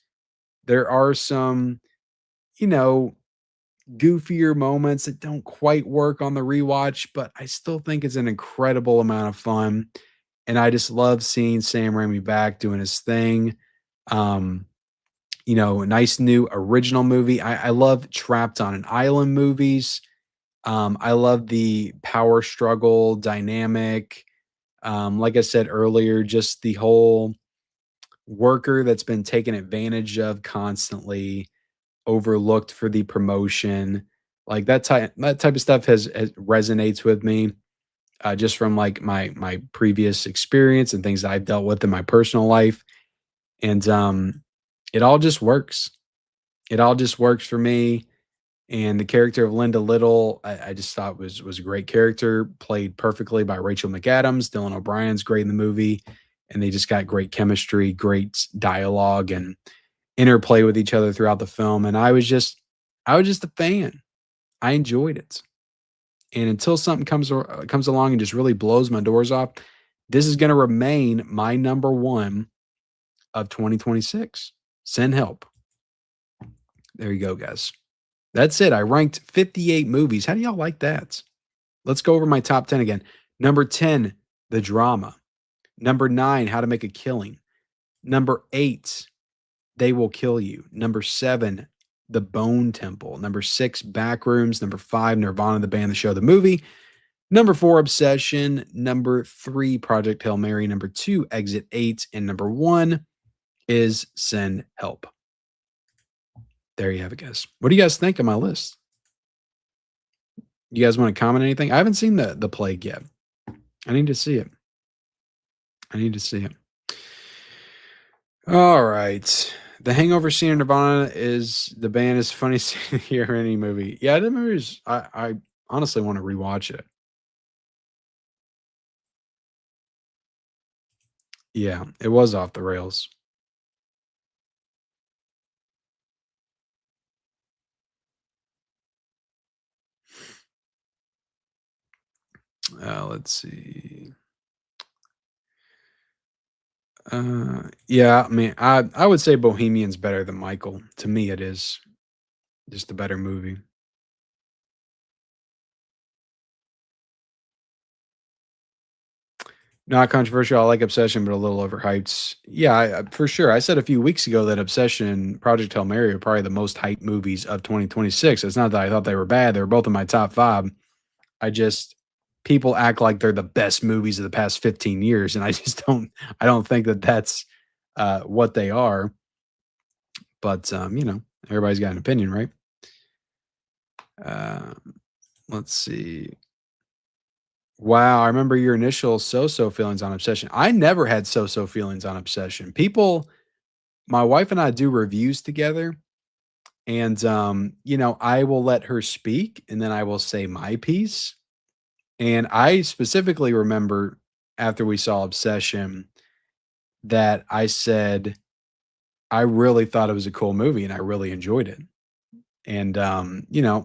There are some, you know, goofier moments that don't quite work on the rewatch, but I still think it's an incredible amount of fun. And I just love seeing Sam Raimi back doing his thing. A nice new original movie. I love Trapped on an Island movies. I love the power struggle dynamic. Like I said earlier, just the whole worker that's been taken advantage of constantly, overlooked for the promotion. Like that type of stuff has resonates with me, just from like my previous experience and things that I've dealt with in my personal life. And it all just works. It all just works for me. And the character of Linda Little, I just thought was a great character, played perfectly by Rachel McAdams. Dylan O'Brien's great in the movie, and they just got great chemistry, great dialogue, and interplay with each other throughout the film. And I was just a fan. I enjoyed it. And until something comes along and just really blows my doors off, this is going to remain my number 1 of 2026. Send Help. There you go, guys. That's it. I ranked 58 movies. How do y'all like that? Let's go over my top 10 again. Number 10, The Drama. Number 9, How to Make a Killing. Number 8, They Will Kill You. Number 7, The Bone Temple. Number 6, Backrooms. Number 5, Nirvana, the band, the show, the movie. Number 4, Obsession. Number 3, Project Hail Mary. Number 2, Exit 8. And number 1 is Send Help. There you have it, guys. What do you guys think of my list? You guys want to comment anything? I haven't seen the Plague yet. I need to see it. All right. The Hangover scene in Nirvana is the band is funniest scene here in any movie. Yeah, the movie is. I honestly want to rewatch it. Yeah, it was off the rails. Let's see. Yeah, I mean, I would say Bohemian's better than Michael. To me, it is just a better movie. Not controversial. I like Obsession, but a little overhyped. Yeah, for sure. I said a few weeks ago that Obsession and Project Hail Mary are probably the most hyped movies of 2026. It's not that I thought they were bad. They were both in my top 5. I just people act like they're the best movies of the past 15 years, and I don't think that that's what they are. But everybody's got an opinion, right? Let's see. Wow, I remember your initial so-so feelings on Obsession. I never had so-so feelings on Obsession. My wife and I do reviews together, and I will let her speak, and then I will say my piece. And I specifically remember after we saw Obsession that I said I really thought it was a cool movie and I really enjoyed it. And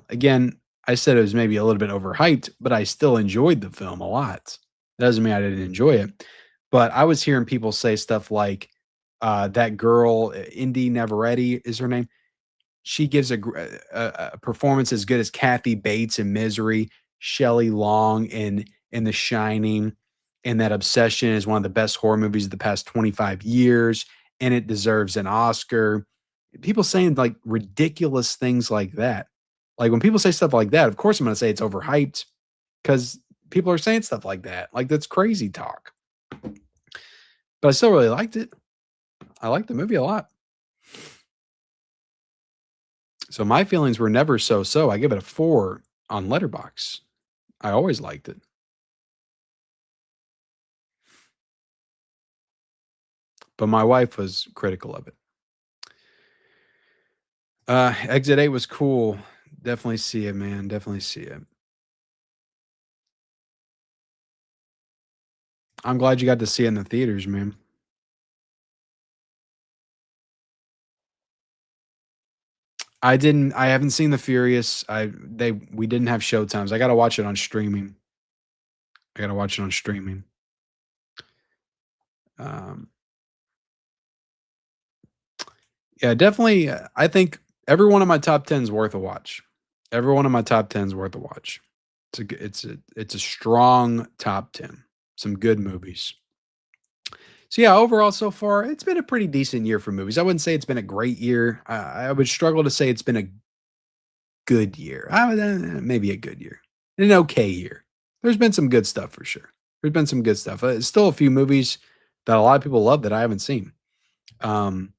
again, I said it was maybe a little bit overhyped, but I still enjoyed the film a lot. That doesn't mean I didn't enjoy it. But I was hearing people say stuff like that girl, Indy Navarrete is her name. She gives a performance as good as Kathy Bates in Misery, Shelley Long in The Shining, and that Obsession is one of the best horror movies of the past 25 years, and it deserves an Oscar. People saying like ridiculous things like that. Like when people say stuff like that, of course I'm going to say it's overhyped because people are saying stuff like that. Like that's crazy talk. But I still really liked it. I liked the movie a lot. So my feelings were never so-so. I give it a 4 on Letterboxd. I always liked it. But my wife was critical of it. Exit 8 was cool. Definitely see it, man. Definitely see it. I'm glad you got to see it in the theaters, man. I haven't seen The Furious. We didn't have showtimes. I gotta watch it on streaming. Yeah, definitely. I think every one of my top 10 is worth a watch. Every one of my top 10 is worth a watch. It's a strong top 10. Some good movies. So yeah, overall so far, it's been a pretty decent year for movies. I wouldn't say it's been a great year. I would struggle to say it's been a good year. Maybe a good year, an okay year. There's been some good stuff for sure. There's been some good stuff. Still a few movies that a lot of people love that I haven't seen. So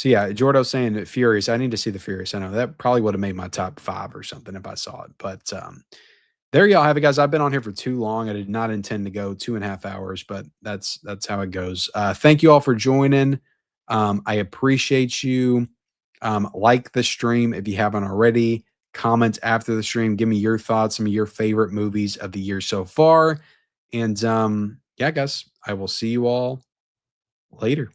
yeah, Jordo's saying that Furious. I need to see the Furious. I know that probably would have made my top 5 or something if I saw it. But there y'all have it, guys. I've been on here for too long. I did not intend to go 2.5 hours, but that's how it goes. Thank you all for joining. I appreciate you. Like the stream if you haven't already. Comment after the stream. Give me your thoughts, some of your favorite movies of the year so far. And yeah, guys, I will see you all later.